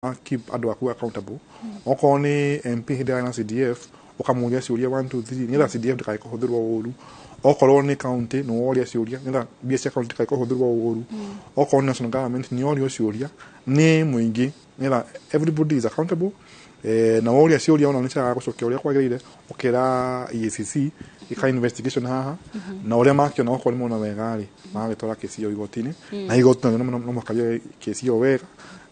keep andũ aku accountable okorwo nĩ MP hĩndĩ na CDF ũkamũria ciũria 1 2 3 nĩgetha CDF ndĩkaihũthĩrwo ũru okorwo nĩ county no woria ciũria nĩgetha mbia cia county ndĩkaihũthĩrwo ũru okorwo nĩ national government nĩ woria ciũria nĩ mũingĩ nĩgetha everybody is accountable na woria ciũria ona nĩcaga gũcokia ũrĩa kwagĩrĩire ũkĩra EACC ika investigation haha na ũrĩa makĩona okorwo nĩ mona wega rĩ magagĩtwara kesi ĩyo igoti-inĩ na igoti no mũkaria kesi ĩyo wega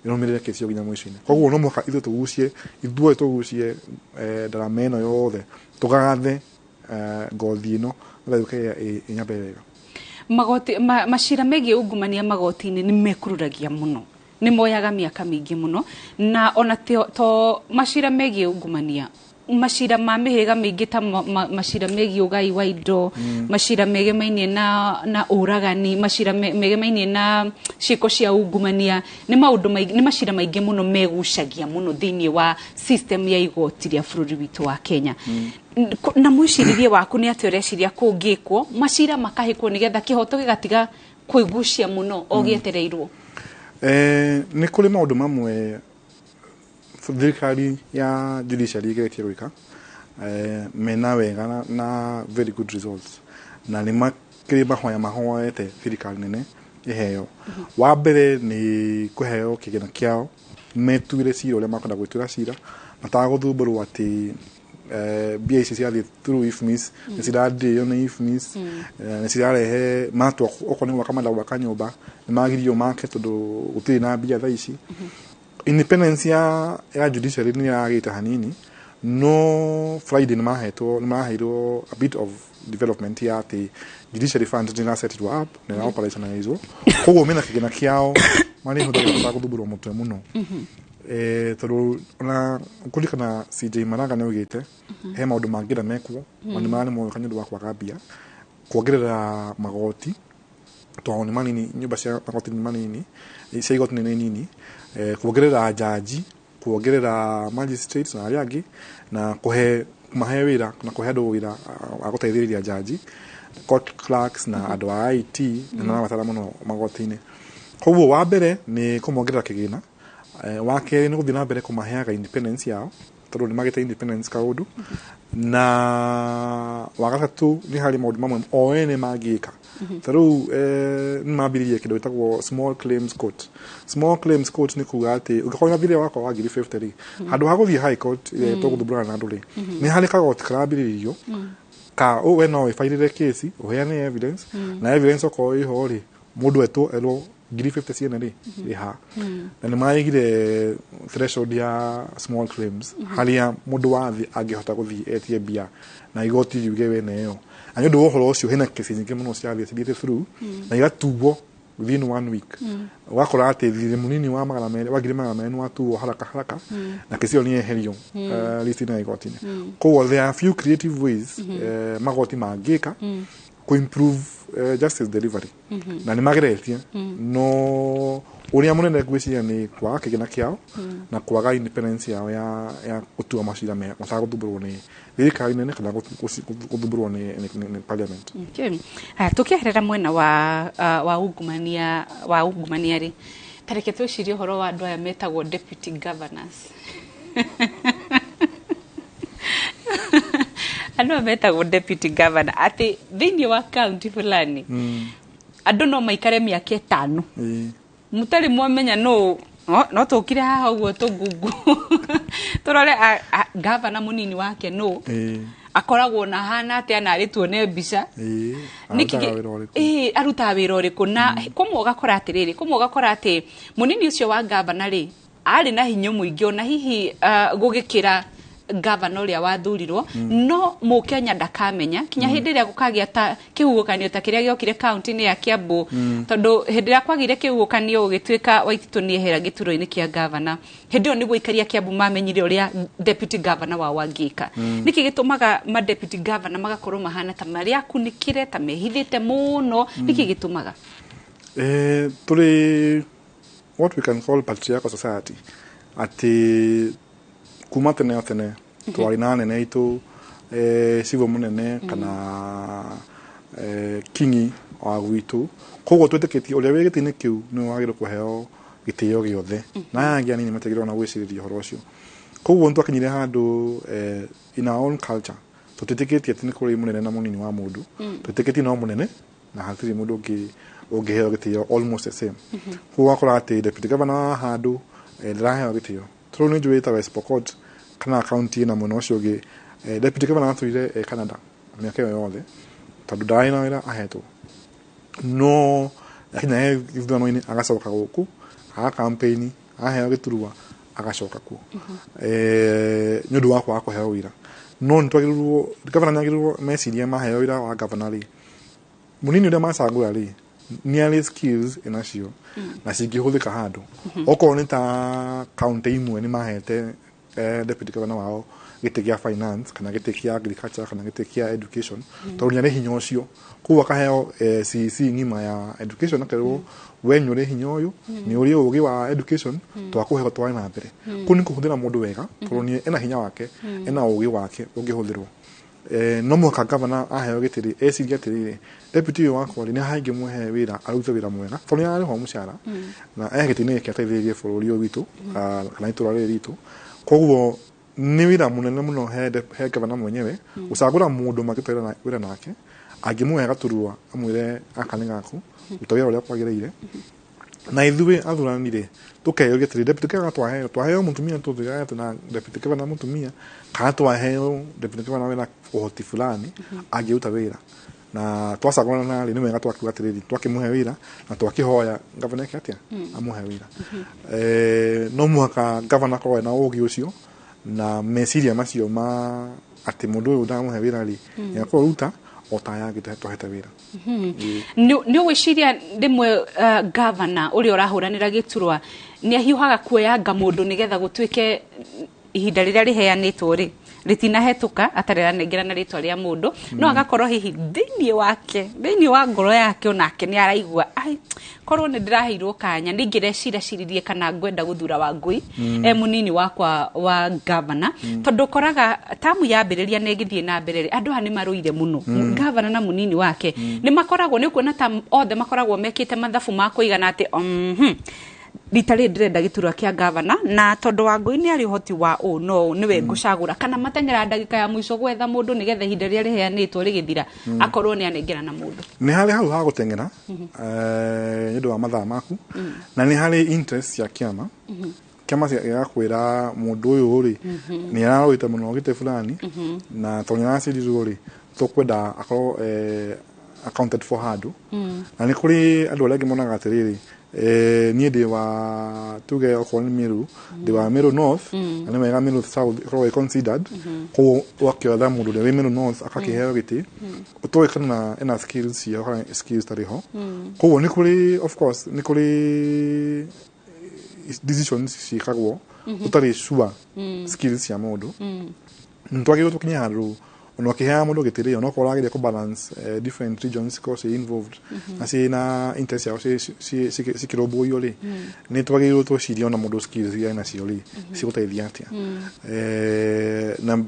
ĩrũmĩrĩre kesi ĩyo nginya mũico-inĩ koguo no mũhaka ithuĩ tũgucie ndarama ĩno yothe tũgagathe ngothi ĩno nĩgetha yũke ĩnyambe wega. Magoti macira megiĩ ungumania magoti-inĩ nĩ mekururagia mũno nĩ moyaga mĩaka mĩingĩ mũno na ona to macira megiĩ ungumania macira ma mĩhĩrĩga mĩingĩ ta macira megiĩ ũgai wa indo macira megemainie na ũragani macira megemainie na ciĩko cia ungumania nĩ maũndũ maingĩ nĩ macira maingĩ mũno megucagia mũno thĩinĩ wa system ya igoti rĩa bũrũri witũ wa Kenya na mwĩcirĩrie waku nĩ atĩ ũreciria kũngĩkwo macira makahĩkwo nĩgetha kĩhoto gĩgatiga kwĩgucia mũno o gĩetereirwo. Nĩ kũrĩ maũndũ mamwe thirikari ya judiciary igeretie gwĩka mena wega na very good results na nĩ makĩrĩ mahoete thirikari nene iheo wa mbere nĩ kũheo kĩgĩna kĩao metuire cira ũrĩa makwenda gwĩtuĩra cira matagũthumbũrwo atĩ mbia ici ciathiĩ through IFMIS nĩ cirathĩo nĩ IFMIS nĩ cirarehe matua okorwo nĩ gwaka gwaka nyũmba nĩ magirio make tondũ gũtirĩ na mbia thaa ici. Independence ya judiciary ni yagĩte hanini no Friday nĩ maheirwo a bit of development ya atĩ judiciary funds nĩ set up na operationalizwo koguo mena kĩgĩna kĩao marĩ hũthagĩra gũthumbũrwo mũtwe mũno tondũ ona kũrikana CJ Maraga nĩ oigĩte he maũndũ mangĩra mekwo na nĩ moĩka nĩ ũndũ wa kwaga mbia kuongerera magoti tondũ nĩ manini nyũmba cia magoti nĩ manini cia igoti nĩ nini kuongerera jaji kuongerera magistrates na arĩa angĩ na mahe wĩra na kũhe andũ wĩra wa gũteithĩrĩria jaji court clerks na andũ a IT na mabatara mũno magoti-inĩ koguo wa mbere nĩ kũmongerera kĩgĩna wa kerĩ nĩ gũthiĩ na mbere kũmaheaga independence yao tondũ nĩ magĩte independence kaũndũ na wa gatatũ nĩ harĩ maũndũ mamwe o ene mangĩka tarĩu nĩ mambĩrĩrie kĩndũ gĩtagwo small claims court. Small claims court nĩ kuga atĩ ũngĩkorwo na thirĩ wakwa wa ngiri 50 rĩ handũ ha gũthiĩ high court tũgũthumbũrana na andũ rĩ nĩ harĩ kagoti karambĩrĩrio ka we no ũbairĩre kesi ũheane evidence na evidence okorwo ĩho rĩ mũndũ erwo ngiri 50 ciene rĩ ha na nĩ maigire threshold ya small claims harĩa mũndũ wa thĩ angĩhota gũthiĩ etie mbia na igoti riuge we neo na nĩ ũndũ wa ũhoro ũcio hena kesi nyingĩ mũno ciathiĩte through na igatuo within 1 week wakora atĩ thirĩ mũnini wa ngiri magana merĩ watuo haraka na kesi ĩyo nĩ yeherio list-inĩ ya igoti-inĩ koguo there are few creative ways magoti mangĩka ku improve justice delivery na nĩ mageretie no ũrĩa mũnene gwĩciria nĩ kwaga kĩgĩna kĩao na kwaga independence yao ya gũtua macira matagũthumbũrwo nĩ thirikari nene kana gũthumbũrwo nĩ parliament. Tũkĩeherera mwena wa ungumania rĩ tareke twĩcirie ũhoro wa andũ aya metagwo deputy governors andũ metagwo deputy governor atĩ thĩinĩ wa county fulani andũ no maikare mĩaka 5 mũtarĩ mwamenya no tũkire haha ũguo tũngungu tũrore governor mũnini wake no akoragwo na hana atĩ ana arĩtuone mbica arutaga wĩra ũrĩkũ na kũmwe ũgakora atĩ mũnini ũcio wa governor rĩ arĩ na hinya mũingĩ ona hihi gũgĩkĩra governor ũrĩa wathurirwo no mũkenya ndakamenya kinya hĩndĩ ĩrĩa gũkagĩa ta kĩhuhũkanio ta kĩrĩa gĩokire kaunti-inĩ ya Kiambu tondũ hĩndĩ ĩrĩa kwagire kĩhuhũkanio gũgĩtuĩka Waititũ nĩ ehera gĩturwa-inĩ kĩa governor hĩndĩ ĩyo nĩguo aikaria Kiambu mamenyire ũrĩa deputy governor wao angĩka nĩkĩ gĩtũmaga ma deputy governor magakorwo mahana ta marĩa akunĩkire ta mehithĩte mũno nĩkĩ gĩtũmaga tũrĩ what we can call patriarchal society atĩ kuma tene twarĩ na nene itũ civil mũnene kana kingi wa gwitũ koguo twĩtĩkĩtie ũrĩa wĩ gĩtĩ-inĩ kĩu nĩ wagĩrĩirwo kũheo gitio giothe na angi anini matagirwo na gwiciriria horo ucio koguo ntu akinyire handu in our own culture tutitikitie ati ni kuri munene na munini wa mundu tutitikitie no munene na hatiri mundu ungiheo gitio almost the same koguo akora ati deputy governor handu ndiraheo gitio turu ni njui ta West Pokot kana county na muno ucio gi deputy governor aturire Canada miaka yothe tondu ndaina wira ahetwo no akinya githurano-ini agacoka guku aga campaign aheo giturua agacoka kuo ni undu wakwa wa kuheo wira no ntwagirirwo governor nyagirirwo meciria maheo wira wa governor ri munini uria macagura ri ni ali skills inacio na cingĩhũthĩka handũ okorwo nĩ ta county imwe nĩ mahete deputy governor wao gĩtĩ gĩa finance kana gĩtĩ gĩa agriculture kana gĩtĩ gĩa education tondũ nĩ arĩ hinya ũcio koguo akaheo CEC ng'ima ya education akerwo we nĩ ũrĩ hinya ũyũ nĩ ũrĩ ũgĩ wa education twakũhe twarĩ na mbere kũu nĩ kũhũthĩra mũndũ wega tondũ nĩ ena hinya wake ena ũgĩ wake ũngĩhũthĩrwo no mũhaka governor aheo gĩtĩ eciria atĩrĩrĩ deputy ũyũ wakwa nĩ hangĩmũhe wĩra arute wĩra mwega tondũ nĩ ararĩhwo mũcara na gĩtĩ-inĩ gĩkĩ ateithĩrĩrie bũrũri ũyũ witũ kana itũra rĩrĩ ritũ koguo ni wira munene muno he governor mwenyewe ucagura mundu magitwira wira nake angimuhe gaturua amwire akani gaku utawira uria kwagiriire na ithuĩ athuranire tukeyũria atĩrĩ deputy governor twaheo mutumia tuthigaga na deputy governor mutumia kana twaheo deputy governor wina ũhoti fulani angĩruta wĩra na twacagũrana rĩ nĩ wega twakiuga atĩrĩrĩ twakimuhe wĩra na twakihoya governor atia amuhe wĩra no mũhaka governor akorwo na ũũgĩ ũcio na meciria macio ma ati mundu uyu ndamuhe wira ri ya kuruta otaya gitahete wira ni wiciria ndimwe governor uri urahuranira giturwa ni ahiuhaga kuoyanga mundu nigetha gutuike ihinda riria riheanitwo ri ritinahetuka atarera nengera na ritwa ria mundu no agakorwo hihi thiini wa ngoro yake onake ni araigua ai korwo ni ndiraheirwo kanya ningireciria kana ngwenda guthura Wangui munini wakwa wa governor tondu koraga tamu yambiriria negithie na mbere andu ha ni maruire muno governor na munini wake ni makoragwo ni kuona ta othe makoragwo mekite mathabu ma kuigana ati ritari ndirenda giturwa kia governor na tondu Wangui ni ari hoti wa no niwe ngucagura kana matengera ndagika ya mwico gwetha mundu nigetha ihinda ria riheanitwo rigithira akorwo ni anengera na mundu ni hari hau ha gutengera ndu wa mathaa maku na ni hari interest ya kiama kiama gigakwira mundu uyu ri ni araruite muno gite fulani na tonyana cirirwo ri tukwenda akorwo accounted for handu na ni kuri andu arĩa monaga atĩrĩrĩ niĩ ndĩ wa tuge okorwo nĩ Meru ndĩ wa Meru North na nĩ wega Meru South ikorwo considered koguo wakĩotha mũndũ ũrĩa wĩ Meru North akakĩheo gĩtĩ ũtoĩ kana ena skills cia kana skills tarĩho koguo nĩ kũrĩ of course nĩ kũrĩ decisions ciĩkagwo ũtarĩ sure skills cia mũndũ nĩtwagĩrĩirwo tũkinye handũ ono kihea mundu gitiri ono ko ragire ko balance different regions ko se involved asi na interest ya si kirobo yole ni twagirwo to cirio na mundu skills ya na cioli si gutaithia atia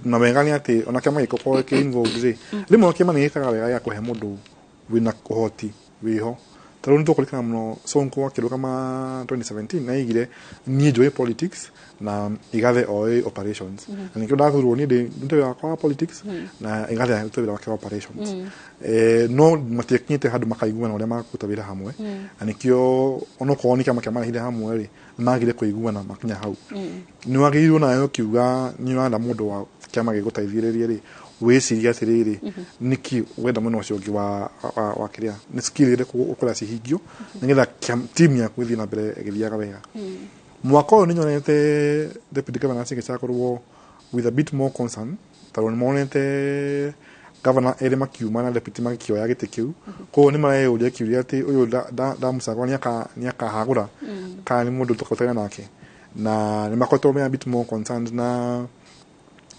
na wengani ati ona kama iko ko ke involved rimwe kema ni ikaga wega ya kuhe mundu wina kuhoti wiho taroni to kulikana muno sonko akiruka ma 2017 na igire ni joy politics na igathe oi operations and ikyo ndathurwo ni ndi kwa politics na igathe utobira kwa operations no matieknyite handu makaiguana uria makutabira hamwe and ikyo ono ko ni kama kama hile hamwe ri magire kuiguana makinya hau ni wagirwo nayo kiuga ni wanda mundu wa kiama gigutaithiriria ri weciria atiriri niki wenda muno ucio ngi wa kiria ni skill ile ukora cihingio nigetha team ya kuthi na mbere igithiaga wega mwaka uyu ninyonete deputy governor cigicakorwo with a bit more concern taro nimonete governor ere makiuma na deputy makioya gite kiu ko ni mareyuria kiuria ati uyu da musagwa ni akahagura kana ni mundu tukotana nake na ni makoto me a bit more concerned na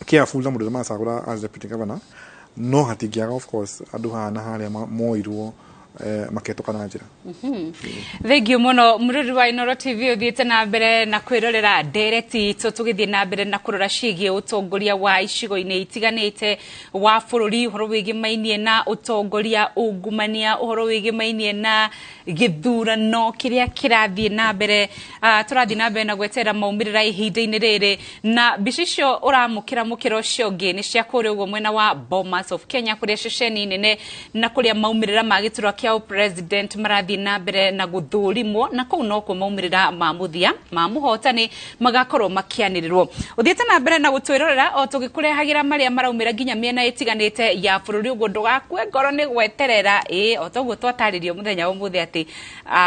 careful na mundu masagura as deputy governor no hatigiaga of course andu hana haria moirwo maketoka na njira. Thengiå må no må rori wa Inoro TV å thiä na mbere na kwä rorera ndereti itå tå gä thiä na mbere na kå rora ciägiä å tongoria wa icigo-inä itiganä te wa bå rå ri å horo wä gä mainie na å tongoria ungumania å horo wä gä mainie na gä thurano kä rä a kä rathiä na mbere tå rathiä na mbere na gweterera maumä rä ra ihinda-inä rä rä na mbica icio å ramå kä ra må kä ra å cio å ngä nä cia kå rä å guo mwena wa Bomas of Kenya kå rä a ceceni nene na kå rä a maumä rä ra ma gä turwa kä president marathiĩ na mbere na gũthũrimwo na kũu no kuo maumĩrĩra ma mũthia ma mũhotani magakorwo makĩanĩrĩrwo ũthiĩte na mbere na gũtwĩrorera o tũgĩkũrehagĩra marĩa maraumĩra nginya mĩena ĩtiganĩte ya bũrũri ũguo ndũgakue ngoro nĩ gweterera o toguo twatarĩrio mũthenya ũmũthĩ atĩ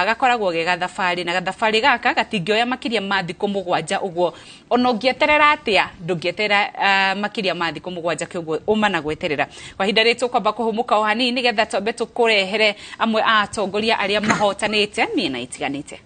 gakoragwo ge gathabarĩ na gathabarĩ gaka gatingĩoya makĩria ma thikũ mũgwanja ũguo ona ũngĩeterera atĩa ndũngĩeterera makĩria ma thikũ mũgwanja kĩoguo ũma na gweterera kwa ihinda rĩrĩ tũkwamba kũhũmũka o hanini nĩgetha twambe tũkũrehere amwe a atongoria arĩa mahotanĩte mĩena ĩtiganĩte.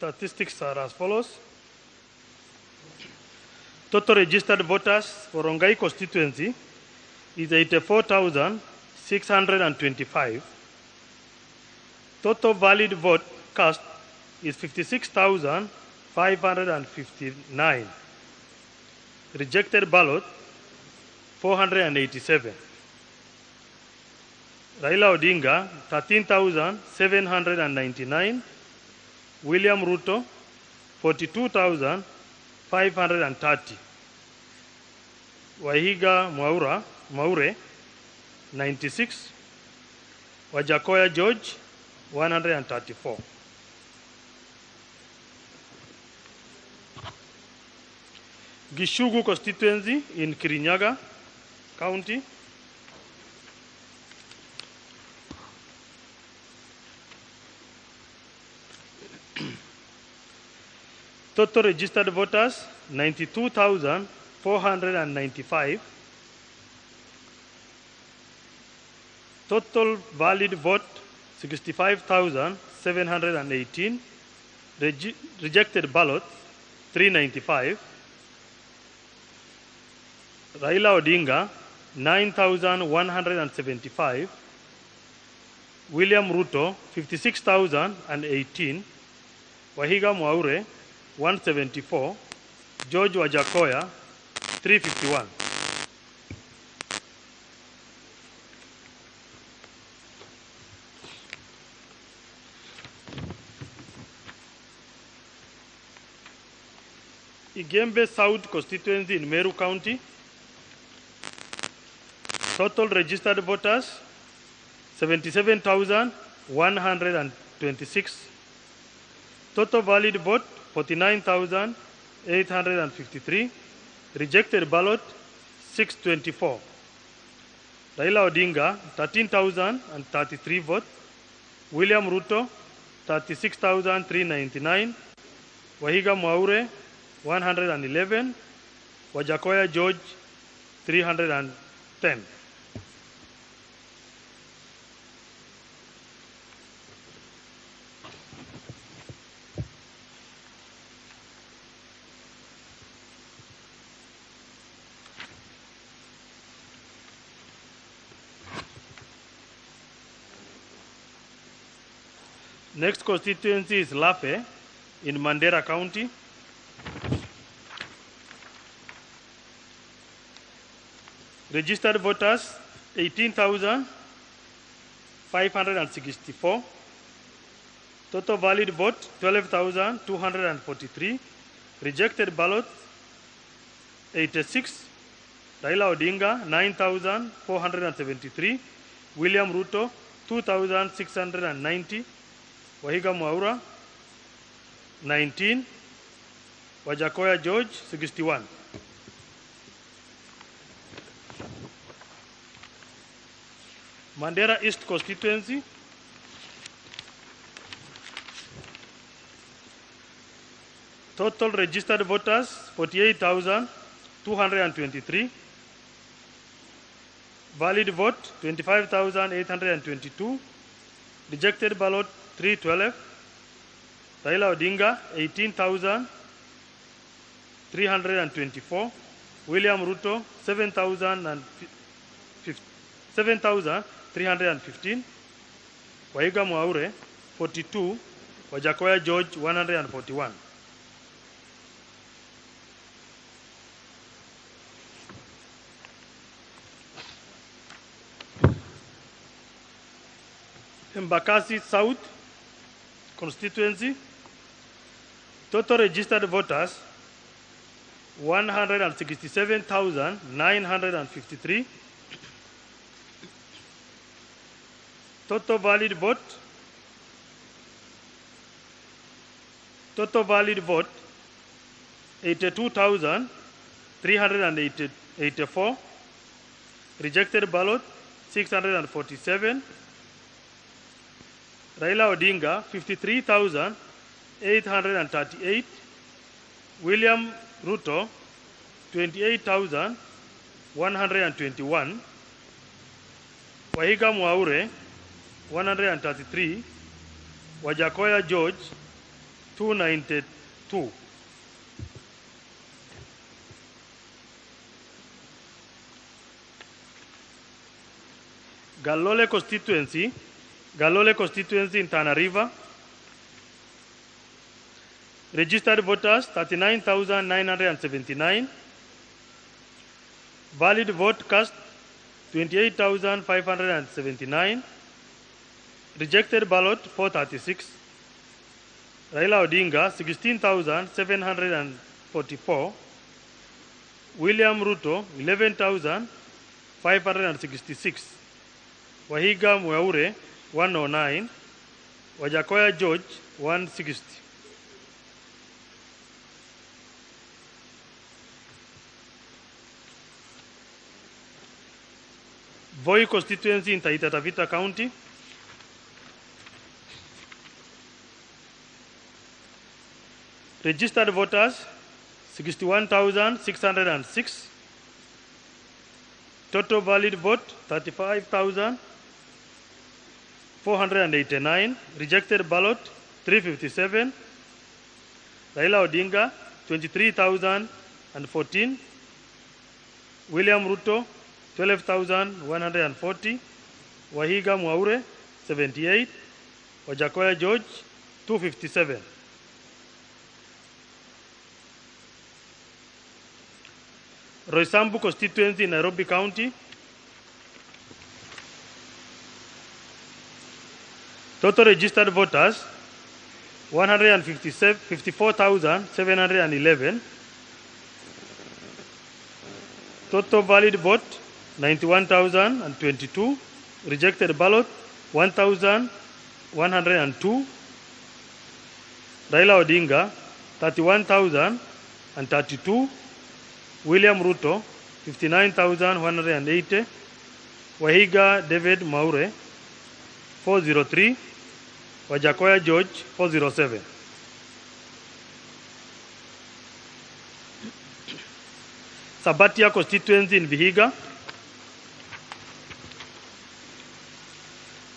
statistics are as follows. Total registered voters for Rongai constituency is 84,625. Total valid vote cast is 56,559. Rejected ballot 487. Raila Odinga 13,799. William Ruto 42,530. Wahiga Mwaure 96. Wajakoya George 134. Gishugu constituency in Kirinyaga County. Total registered voters 92,495. Total valid vote 65,718. Rejected ballot 395. Raila Odinga 9,175. William Ruto 56,018. Wahiga Mwaure 174. George Wajakoya 351. Igembe South constituency in Meru County. Total registered voters 77,126. Total valid vote 49,853. Rejected ballot 624. Raila Odinga 13,033 votes. William Ruto 36,399. Wahiga Mwaure 111. Wajakoya George 310. Next constituency is Lafe in Mandera County. Registered voters 18,564. Total valid vote 12,243. Rejected ballot 86. Raila Odinga 9,473. William Ruto 2,690. Wahiga Mwaura 19. Wajakoya George 61. Mandera East constituency. Total registered voters 48,223. Valid vote 25,822. Rejected ballot 312. Raila Odinga 18,324. William Ruto 7,315. Wahiga Mwaure 42. Wajakoya George 141. Embakasi South constituency. Total registered voters 167,953. Total valid vote 82,384. Rejected ballot 647. Raila Odinga 53,838. William Ruto 28,121. Wahiga Mwaure 133. Wajakoya George 292. Galole constituency in Tana River. Registered voters 39,979. Valid vote cast 28,579. Rejected ballot 436. Raila Odinga 16,744. William Ruto 11,566. Wahiga Mwaure 109. Wajakoya George 160. Voi constituency in Taita Taveta County. Registered voters 61,606. Total valid vote 35,489. Rejected ballot 357. Raila Odinga 23,014. William Ruto 12,140. Wahiga Mwaure 78. Wajakoya George 257. Roysambu constituency in Nairobi County. Total registered voters 154,711. Total valid vote 91,022. Rejected ballot 1,102. Raila Odinga 31,032. William Ruto 59,180. Wahiga David Maure 403. Wajakoya George 407. Sabatia constituency in Vihiga.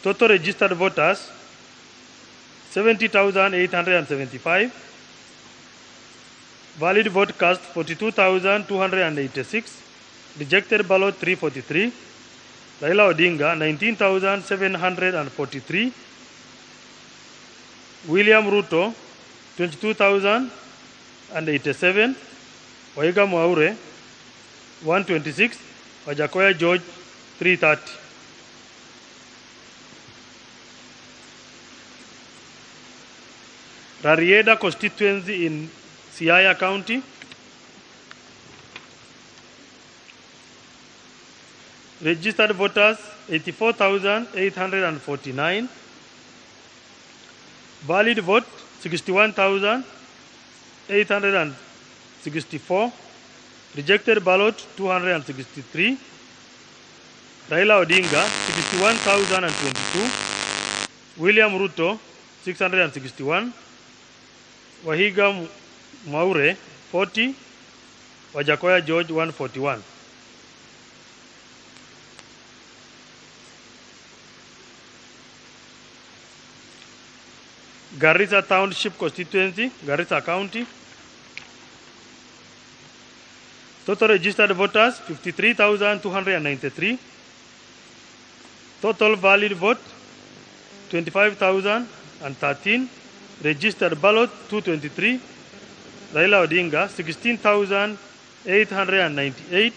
Total registered voters 70,875. Valid vote cast 42,286. Rejected ballot 343. Raila Odinga 19,743. William Ruto 22,087. Wahiga Mwaure 126. Wajakoya George 330. Rarieda constituency in Siaya County. Registered voters 84,849. Valid vote 61,864. Rejected ballot 263. Raila Odinga 61,022. William Ruto 661. Wahiga Mwaure 40. Wajakoya George 141. Garissa Township constituency, Garissa County. Total registered voters 53,293. Total valid vote 25,013. Registered ballot 223. Raila Odinga 16,898.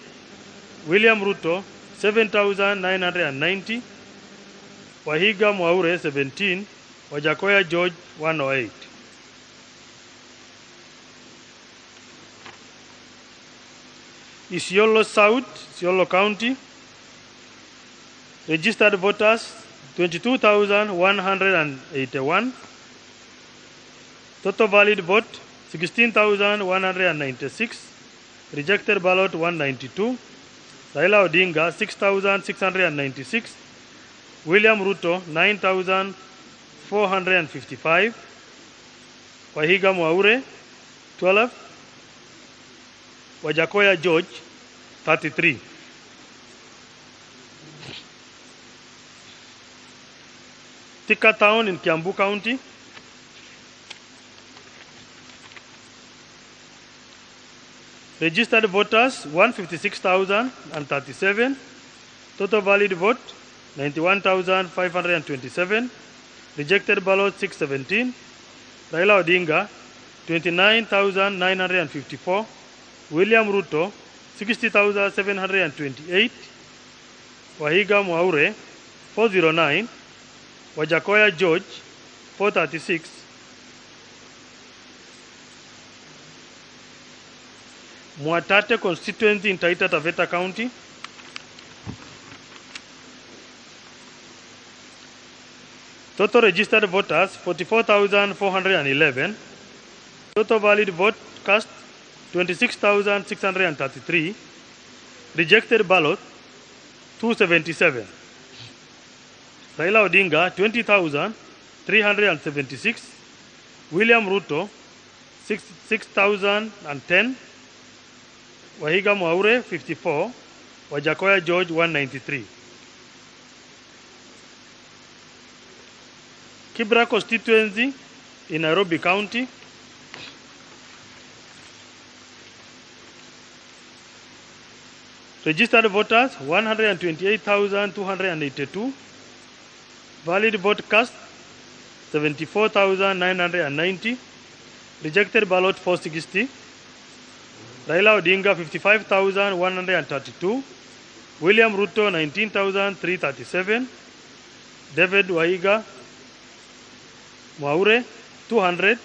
William Ruto 7,990. Wahiga Mwaure 17. Wajakoya George 108. Isiolo South, Isiolo County. Registered voters 22,181. Total valid vote 16,196. Rejected ballot 192. Raila Odinga 6,696. William Ruto 9,455. Wahiga Mwaure 12. Wajakoya George 33. Thika Town in Kiambu County. Registered voters 156,037. Total valid vote 91,527. Rejected ballot 617. Raila Odinga 29,954. William Ruto 60,728. Wahiga Mwaure 409. Wajakoya George 436. Mwatate constituency in Taita Taveta County. Total registered voters 44,411. Total valid vote cast 26,633. Rejected ballot 277. Raila Odinga 20,376. William Ruto 6,010. Wahiga Mwaure 54. Wajakoya George 193. Kibra constituency in Nairobi County. Registered voters 128,282. Valid vote cast 74,990. Rejected ballot 460. Raila Odinga 55,132. William Ruto 19,337. David Waiga Mwaure 200.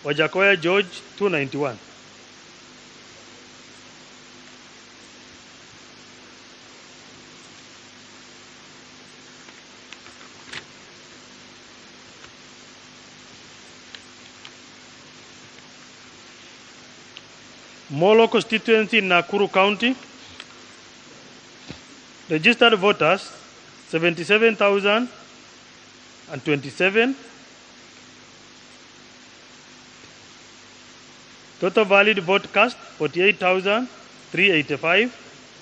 Wajakoya George 291. Molo constituency in Nakuru County. Registered voters 77,027. Total valid vote cast 48,385.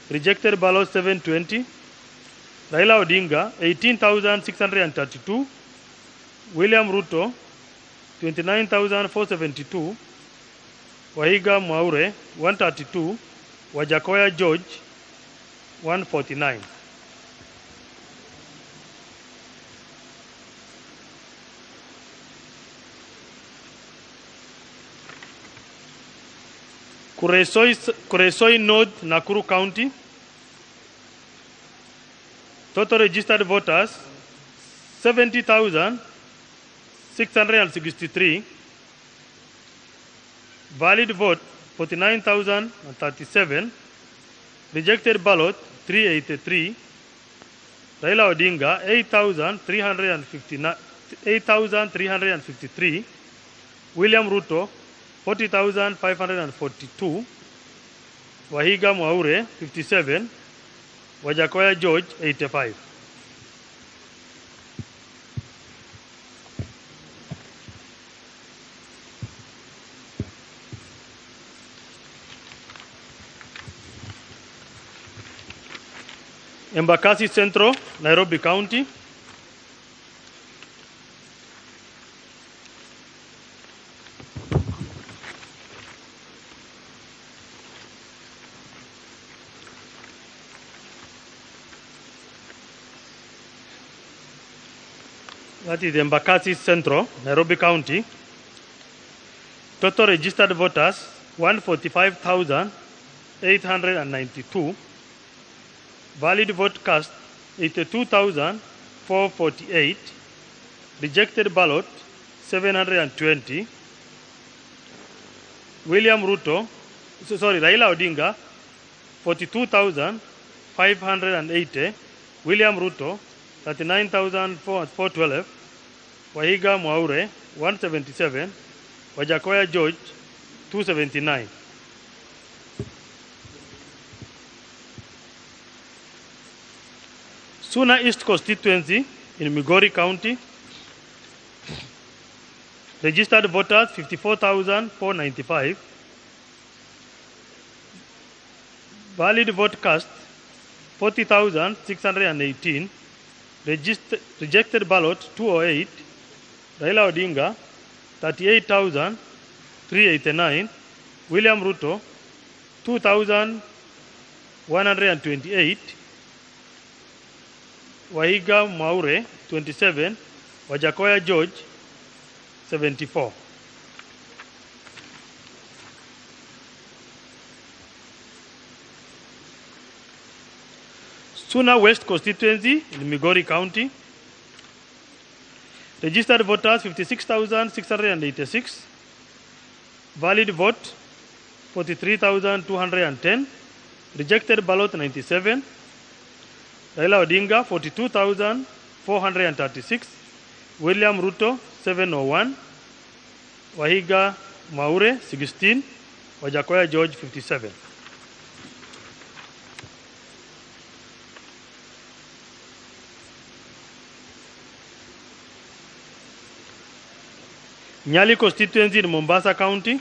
Rejected ballot 720. Raila Odinga 18,632. William Ruto 29,472. Wahiga Mwaure 132. Wajakoya George 149. Kuresoi North, Nakuru County. Total registered voters 70,663. Valid vote 49,037. Rejected ballot 383. Raila Odinga 8,353. William Ruto 40,542. Wahiga Mwaure 57. Wajakoya George 85. Embakasi Central, Nairobi County. That is Embakasi Central, Nairobi County. Total registered voters 145,892. Valid vote cast 82,448. Rejected ballot 720. Raila Odinga 42,580. William Ruto 39,412. Wahiga Mwaure 177. Wajakoya George 279. Suna East constituency in Migori County. Registered voters 54,495. Valid vote cast 40,618. Rejected ballot 208. Raila Odinga 38,389. William Ruto 2,128. Wahiga Mwaure 27. Wajakoya George 74. Suna West constituency in Migori County. Registered voters 56,686. Valid vote 43,210. Rejected ballot 97. Raila Odinga 42,436. William Ruto 701. Wahiga Mwaure 16. Wajakoya George 57. Nyali constituency in Mombasa County.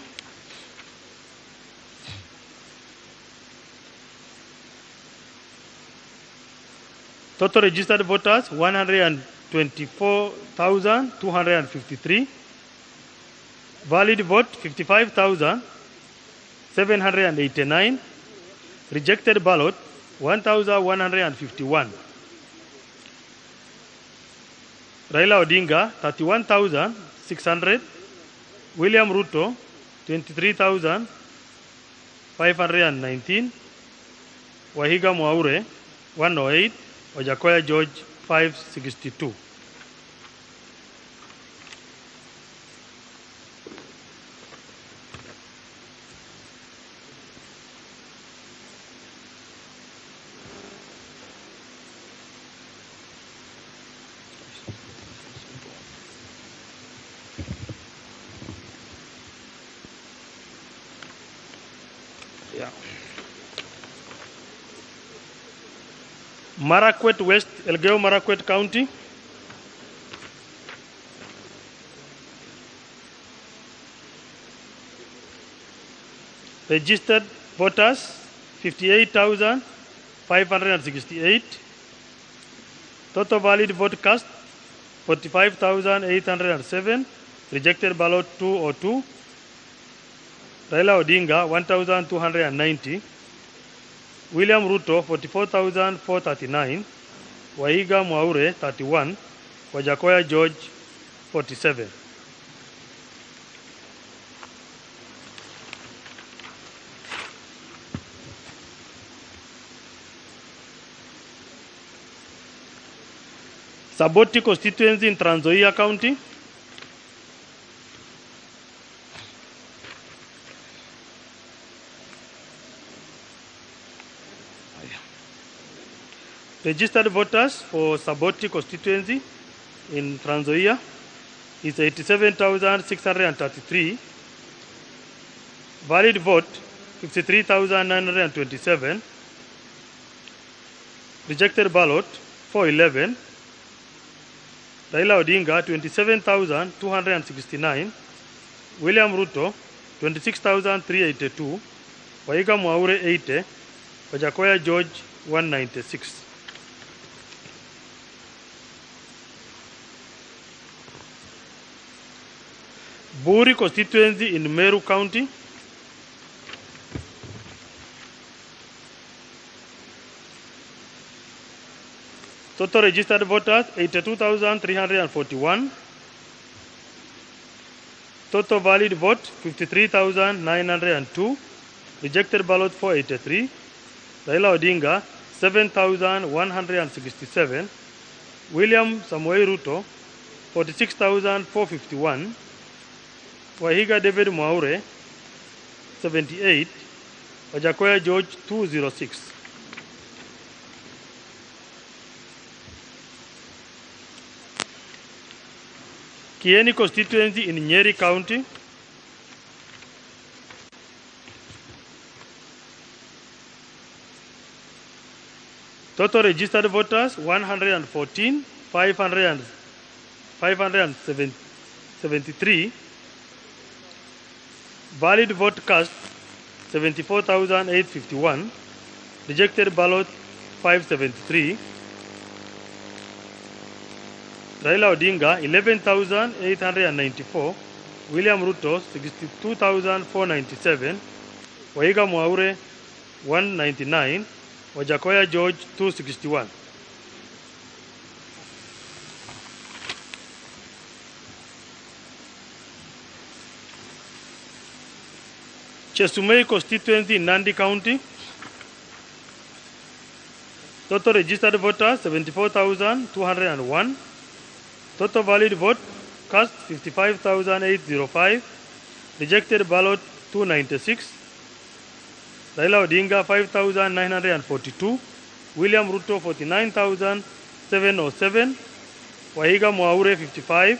Total registered voters 124,253. Valid vote 55,789. Rejected ballot 1,151. Raila Odinga 31,600. William Ruto 23,519. Wahiga Mwaure 108. Wajakoya George 562. Yeah. Marakwet West, Elgeyo Marakwet County. Registered voters 58,568. Total valid vote cast 45,807. Rejected ballot 202. Raila Odinga 1,290. William Ruto 44,439. Wahiga Mwaure 31. Wajakoya George 47. Saboti constituency in Trans Nzoia County. Registered voters for Saboti constituency in Trans Nzoia is 87,633. Valid vote 53,927. Rejected ballot 411. Raila Odinga 27,269. William Ruto 26,382. Wahiga Mwaure 80. Wajakoya George 196. Buri constituency in Meru County. Total registered voters 82,341. Total valid vote 53,902. Rejected ballot 483. Raila Odinga 7,167. William Samoei Ruto 46,451. Wahiga David Mwaure 78. Wajakoya George 206. Kieni constituency in Nyeri County. Total registered voters 114,573. Valid vote cast 74,851. Rejected ballot 573. Raila Odinga 11,894. William Ruto 62,497. Wahiga Mwaure 199. Wajakoya George 261. Chesumei constituency in Nandi County. Total registered voters 74,201. Total valid vote cast 55,805. Rejected ballot 296. Raila Odinga 5,942. William Ruto 49,707. Wahiga Mwaure 55.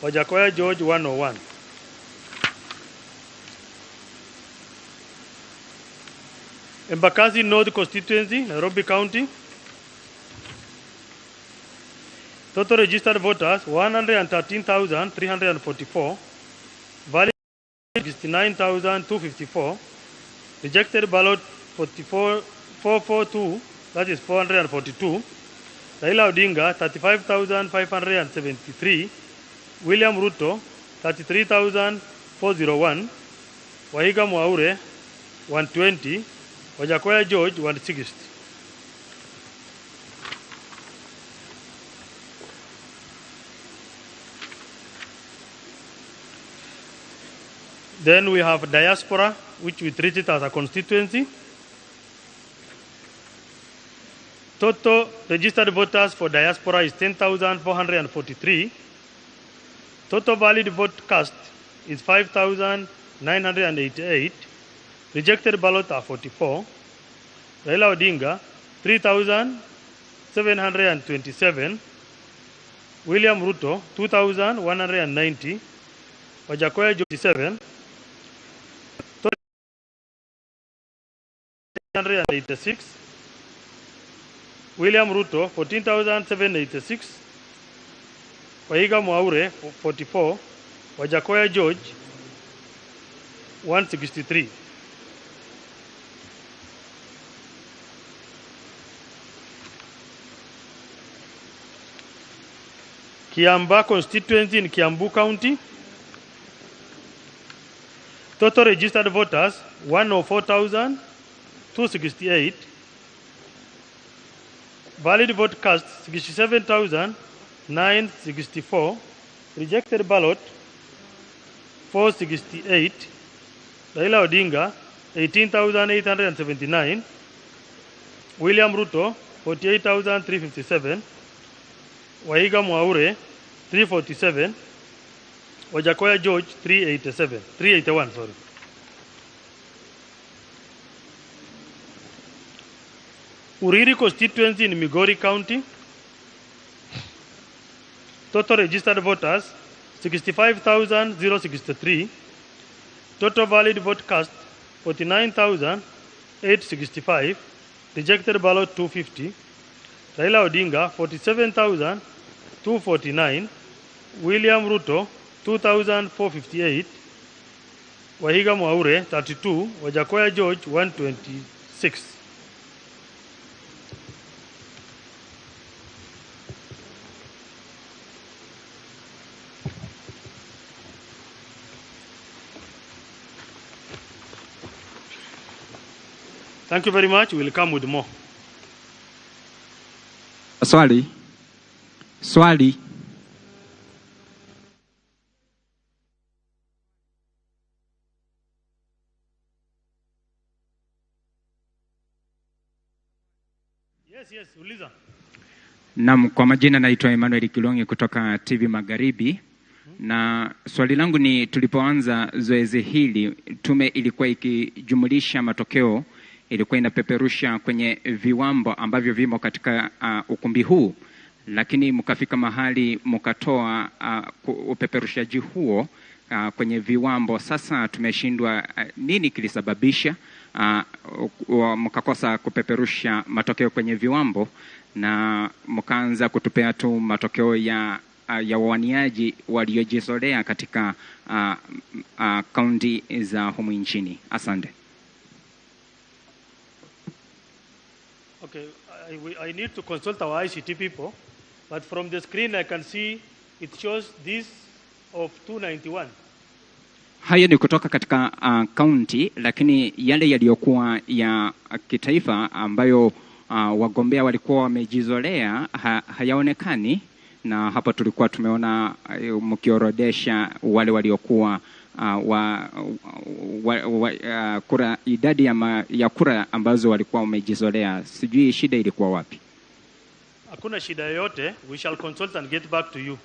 Wajakoya George 101. Embakasi North constituency, Nairobi County. Total registered voters 113,344. Valid 69,254. Rejected ballot 442, that is 442. Raila Odinga 35,573. William Ruto 33,401. Wahiga Mwaure 120. Wajakoya George 160. Then we have diaspora, which we treat it as a constituency. Total registered voters for diaspora is 10,443. Total valid vote cast is 5,988. Rejected ballot are 44. Raila Odinga 3,727. William Ruto 2,190. Wajakoya 27. 186. William Ruto 14,786. Wahiga Mwaure 44. Wajakoya George 163. Kiamba constituency in Kiambu County. Total registered voters 104,268. Valid vote cast 67,964. Rejected ballot 468. Raila Odinga 18,879. William Ruto 48,357. Wahiga Mwaure 347. Wajakoya George 381, sorry. Uriri constituency in Migori County. Total registered voters 65,063. Total valid vote cast 49,865. Rejected ballot 250. Raila Odinga 47,249. William Ruto 2,458. Wahiga Mwaure 32. Wajakoya George 126. Thank you very much. We'll come with more. Swali. Yes, uliza. Naam, kwa majina naitwa Emmanuel Kilonge kutoka TV Magharibi. Na swali langu ni, tulipoanza zoezi hili, tume ilikuwa ikijumulisha matokeo, ilikuwa inapeperusha kwenye viwambo ambavyo vimo katika ukumbi huu, lakini mkafika mahali mkatoa upeperushaji huo kwenye viwambo. Sasa tumeshindwa, nini kilisababisha mkakosa kupeperusha matokeo kwenye viwambo na mkaanza kutupea tu matokeo ya wawaniaji waliojizolea katika kaunti za humu nchini? Asante. Okay, I need to consult our ICT people, but from the screen I can see it shows this of 291. Hayo ni kutoka katika kaunti, lakini yale yaliyokuwa ya kitaifa ambayo wagombea walikuwa wamejizolea hayaonekani, na hapa tulikuwa tumeona mkiorodesha wale waliokuwa kura, idadi ya kura ambazo walikuwa wamejizolea. Sijui shida ilikuwa wapi. Hakuna shida yoyote. We shall consult and get back to you.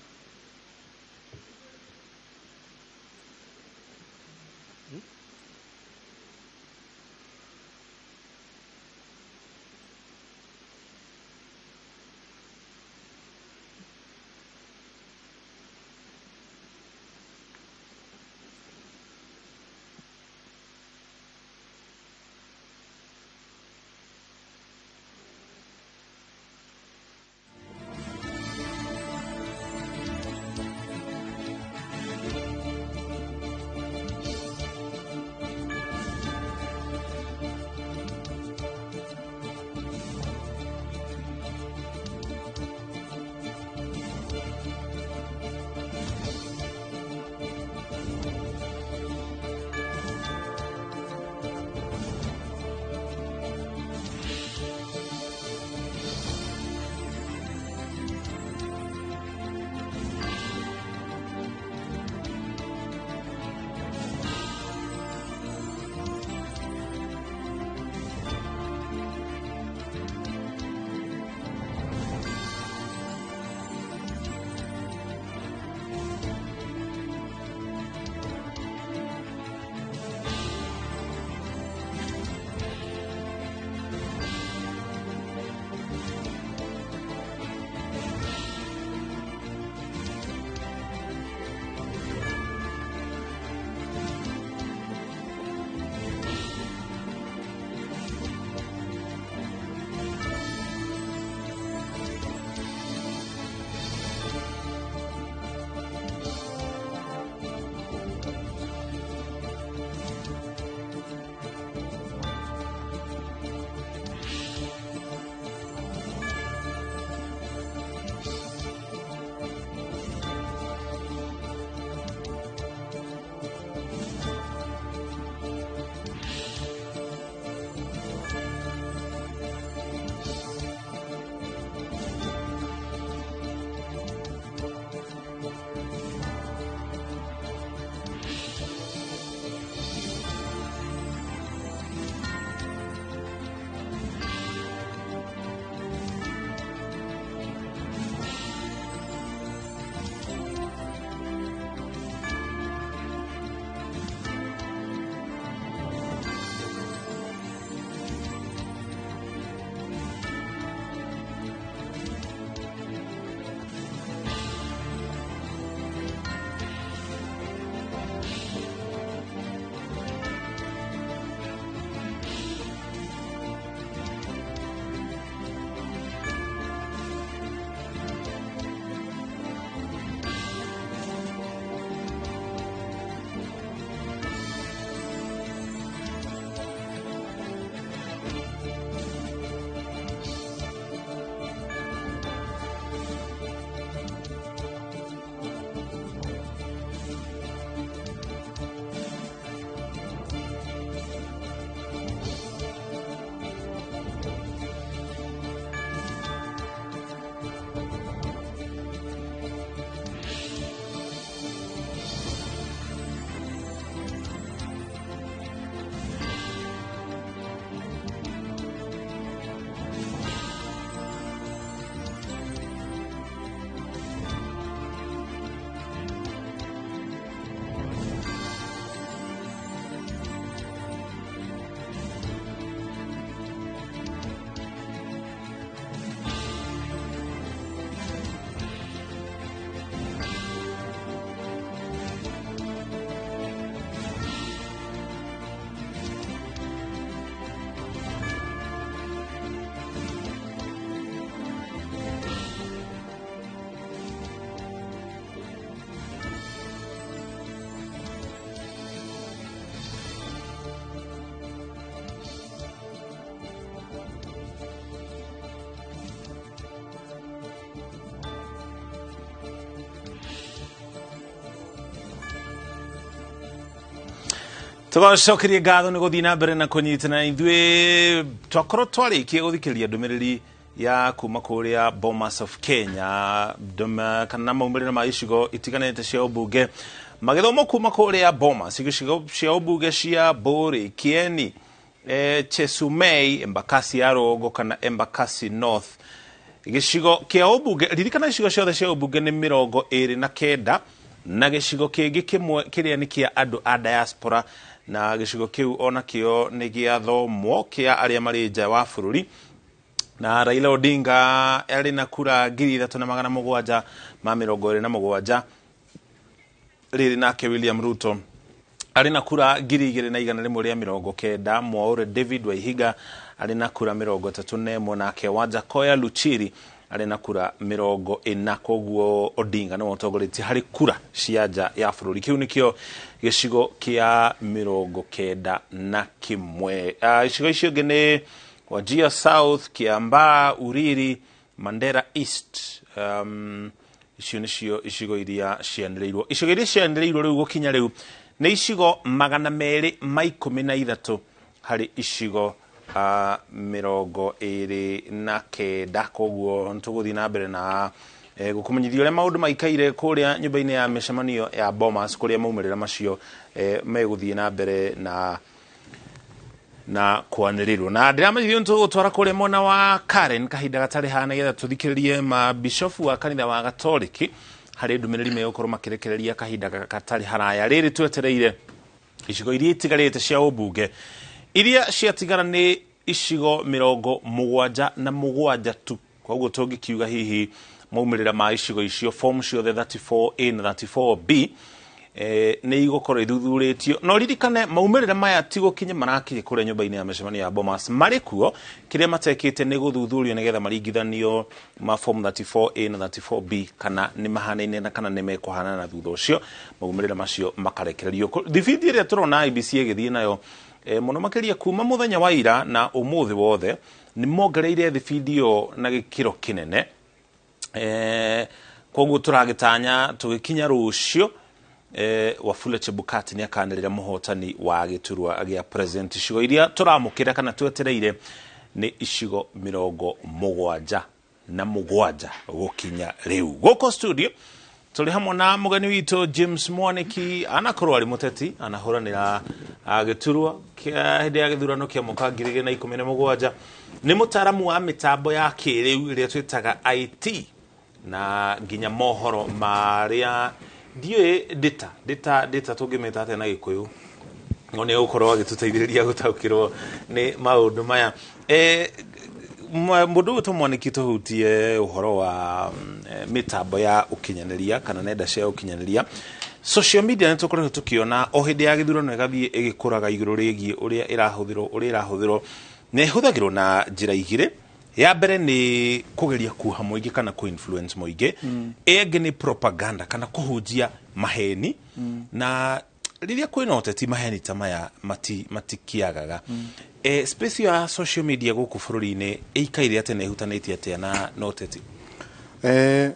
tugocokerie ngatho nĩ gũthiĩ na mbere na kũnyitana ithuĩ twakorwo twarĩkie gũthikĩrĩria ndũmĩrĩri ya kuma kũrĩa Bomas of Kenya kana maumĩrĩra ma icigo itiganĩte cia ũmbunge magĩthomwo kuma kũrĩa Bomas icigo cia ũmbunge cia Bũrĩ, Kieni, Chesumei, Embakasi ya Rũgongo kana Embakasi North. Gĩcigo kĩa ũmbunge ririkana icigo ciothe cia ũmbunge nĩ 29 na gĩcigo kĩngĩ kĩmwe kĩrĩa nĩ kĩa andũ a diaspora na gĩcigo kĩu ona kĩo nĩ gĩathomwo kĩa arĩa marĩ nja wa bũrũri. Na Raila Odinga arĩ na kura 3,727 rĩrĩ nake William Ruto arĩ na kura 2,190. Mwaũre David Waihiga arĩ na kura 31 nake Wanjakoya Luchiri arĩ na kura 40. Koguo Odinga nĩ mũtongoretie harĩ kura cia nja ya bũrũri. Kĩu nĩkĩo gĩcigo kĩa 91. Icigo icio ingĩ nĩ Wajir South, Kiambaa, Uriri, Mandera East. Icio nĩcio icigo iria cianĩrĩirwo. Icigo iria cianĩrĩirwo rĩu gũkinya rĩu nĩ icigo 213 harĩ icigo 29. Koguo nĩtũgũthiĩ na mbere na gũkũmenyithia ũrĩa maũndũ maikaire kũrĩa nyũmba-inĩ ya mĩcemanio ya Bomas kũrĩa maumĩrĩra macio megũthiĩ na mbere na kwanĩrĩrwo. Na ndĩramenyithio nĩtũgũtwara kũrĩa mwena wa Karen kahinda gatarĩ ha nĩgetha tũthikĩrĩrie mabishofu wa kanitha wa Gatoliki harĩ ndũmĩrĩri megũkorwo makĩrekereria kahinda gatarĩ haraya. Rĩrĩ twetereire icigo iria itigarĩte cia ũmbunge iria ciatigara nĩ icigo 77 tu. Koguo tũngĩkiuga hihi maumĩrĩra ma icigo icio form ciothe 34A na 34B nĩ igũkorwo ithuthurĩtio. No ririkane maumĩrĩra maya ti gũkinya marakinya kũrĩa nyũmba-inĩ ya mĩcemanio ya Bomas marĩ kuo. Kĩrĩa matekĩte nĩ gũthuthurio nĩgetha maringithanio ma form 34A na 34B kana nĩ mahanaine na kana nĩ mekũhana na thutha ũcio maumĩrĩra macio makarekererio. Thibindi ĩrĩa tũrona IBC ĩgĩthiĩ nayo mũno makĩria kuma mũthenya wa ira na ũmũthĩ wothe nĩ mongereire thibindi ĩyo na gĩkĩro kĩnene. Koguo tũragĩtanya tũgĩkinya rũciũ Wafula Chebukati nĩ akanĩrĩra mũhotani wa gĩturwa gĩa president. Icigo iria tũramũkĩra kana twetereire nĩ icigo 77 gũkinya rĩu. Gũkũ studio tũrĩ hamwe na mũgeni witũ James Mwaniki, anakorwo arĩ mũteti anahũranĩra gĩturwa hĩndĩ ya gĩthurano kĩa mwaka 2017. Nĩ mũtaaramu wa mĩtambo ya kĩrĩu ĩrĩa twĩtaga IT na nginya mohoro marĩa ndiũĩ data tũngĩmeta atĩa na Gĩkũyũ no nĩ gũkorwo agĩtũteithĩrĩria gũtaũkĩrwo nĩ maũndũ maya. Mũndũ ũyũ Mwaniki tũhutie ũhoro wa mĩtambo ya ũkinyanĩria kana nenda cia ũkinyanĩria. Social media nĩ tũkoretwo tũkĩona o hĩndĩ ya gĩthurano ĩgathiĩ ĩgĩkũraga igũrũ rĩgiĩ ũrĩa ĩrahũthĩrwo nĩ ĩhũthagĩrwo na njĩra igĩrĩ. Ya mbere nĩ kũgeria kuha mũingĩ kana ku-influence mũingĩ. Ĩngĩ nĩ propaganda kana kũhunjia maheni. Na rĩrĩa kwĩna ũteti maheni ta maya matikiagaga. Space ya social media gũkũ bũrũri-inĩ ĩikaire atĩ na ĩhutanĩtie atĩa na ũteti?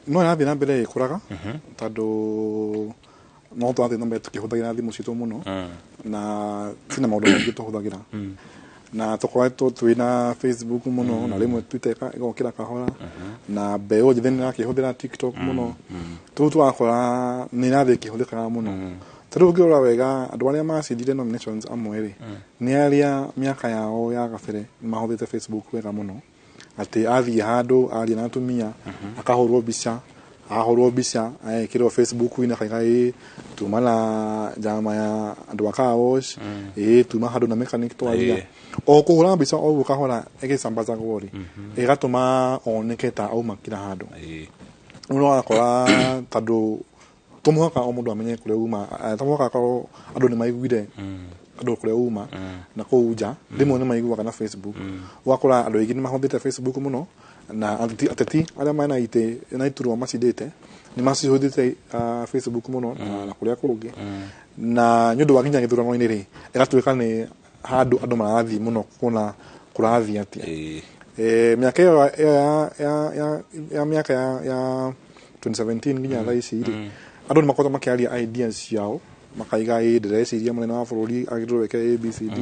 No ĩrathiĩ na mbere ĩkũraga tondũ no tũrathiĩ na mbere tũkĩhũthagĩra thimũ citũ mũno na cina maũndũ maingĩ tũhũthagĩra. Na tũkoretwo twĩna Facebook mũno na rĩmwe Twitter ĩgokĩra kahora na mbeũ njĩthĩ nĩ ĩrakĩhũthĩra TikTok mũno. Tũu twakora nĩ ĩrathiĩ ĩkĩhũthĩkaga mũno. Tondũ ũngĩrora wega andũ arĩa macindire nominations amwe-rĩ nĩ arĩa mĩaka yao ya gabere mahũthĩte Facebook wega mũno. Atĩ athiĩ handũ aria na atumia akahũrwo mbica ekĩrwo Facebook-inĩ akaiga tuma na njama ya andũ a car wash tuma handũ na mechanic twaria o kũhũra mbica o ũguo kahora ĩgĩcambacagwo-rĩ ĩgatũma oneke ta auma kila handũ. Ũrakora tondũ tũmũhaka o mũndũ amenye kũrĩa uma, tũmũhaka akorwo andũ nĩ maiguire andũ kũrĩa uma na kũu nja rĩmwe nĩ maiguaga na Facebook. Ũgakora andũ aingĩ nĩ mahũthĩte Facebook mũno na ateti arĩa mena itĩ na iturwa macindĩte nĩ macihũthĩte Facebook mũno na kũrĩa kũngĩ. Na nĩ ũndũ wa nginya gĩthurano-inĩ-rĩ ĩgatuĩka nĩ handũ andũ marathiĩ mũno kuona kũrathiĩ atĩa. Mĩaka ĩyo ya mĩaka ya 2017 nginya thaa ici-rĩ andũ nĩ makoragwo makĩaria ideas ciao makaiga ndĩreciria mũnene wa bũrũri agĩrĩirwo weke ABCD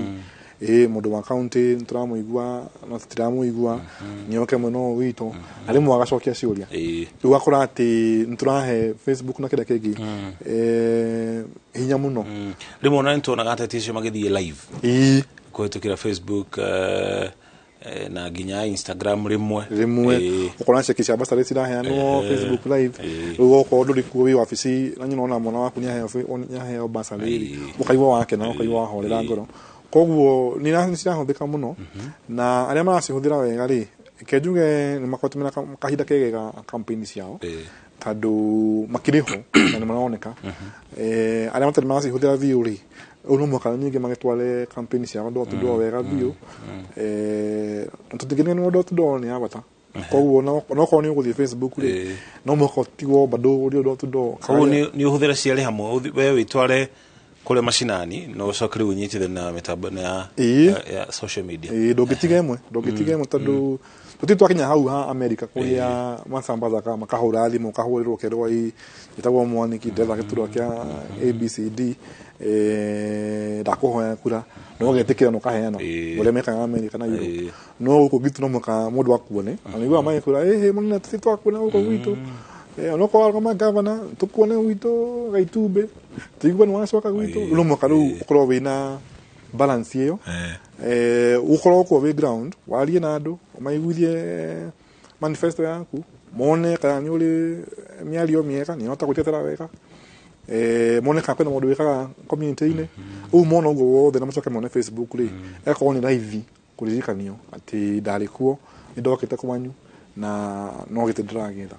mũndũ wa county nĩtũramũigua no tũtiramũigua nĩoke mwena ũyũ witũ na rĩmwe agacokia ciũria rĩu ũgakora atĩ nĩtũrahe Facebook na kĩrĩa kĩngĩ hinya mũno rĩmwe ona nĩtuonaga ateti acio magĩthiĩ live kũhetũkĩra Facebook na nginya Instagram rimwe ukona cheki cia basta ciraheanwo Facebook live rĩu okorwo ndũrĩ kuo wĩ wabici na nyina ona mwana waku nĩaheo basta rĩrĩ ũkaigua wake na ũkaigua wahorera ngoro koguo nĩ cirahũthĩka mũno na arĩa maracihũthĩra wega rĩ kenjuge nĩmakotumĩra kahinda kegega campaign ciao tondũ makĩrĩ ho na nĩmaroneka arĩa matarĩ maracihũthĩra biũ rĩ uno mwaka nyingi magĩtware campaign ciao door to door wega biũ tũtigĩrĩre nĩ door to door nĩ abata koguo no korwo nĩ ũgũthiĩ Facebook rĩ no mwaka tigwo bado ũrĩ door to door koguo nĩ ũhũthĩra ciarĩ hamwe we wĩtware kule mashinani no coke rĩu ũnyitithanie na mĩtambo ya social media ndũngĩtiga ĩmwe tondũ tũtitwakinya hau ha America kũrĩa masambazaga makahũra thimũ kahũrĩrwo kerwo ĩtagwo mwaniki ndetha gĩturwa kĩa ABCD ndakũhoya kura no ũgetĩkĩra no kaheana ũrĩa mekaga America na Europe no gũkũ gitu no mũka mũndũ akuone anigua magĩkũra mũnene tũtitwakuona gũkũ gwitũ no kwa kama governor tukuone wito Gaitumbe tigwa nwa coka gwito no mwaka rĩu ũkorwo wĩna balance ĩyo ũkorwo kwa background warie na andũ maiguithie manifesto yaku mone kana nĩ ũrĩ mĩario mĩega nĩ hota gũtetera wega mone kana kwĩna mũndũ wĩkaga community-inĩ ũũ mona ũguo wothe na macoke mone Facebook rĩ eko nĩ raithi kũririkanio atĩ ndarĩ kuo nĩndokĩte kwanyu na no gĩtĩ ndĩragetha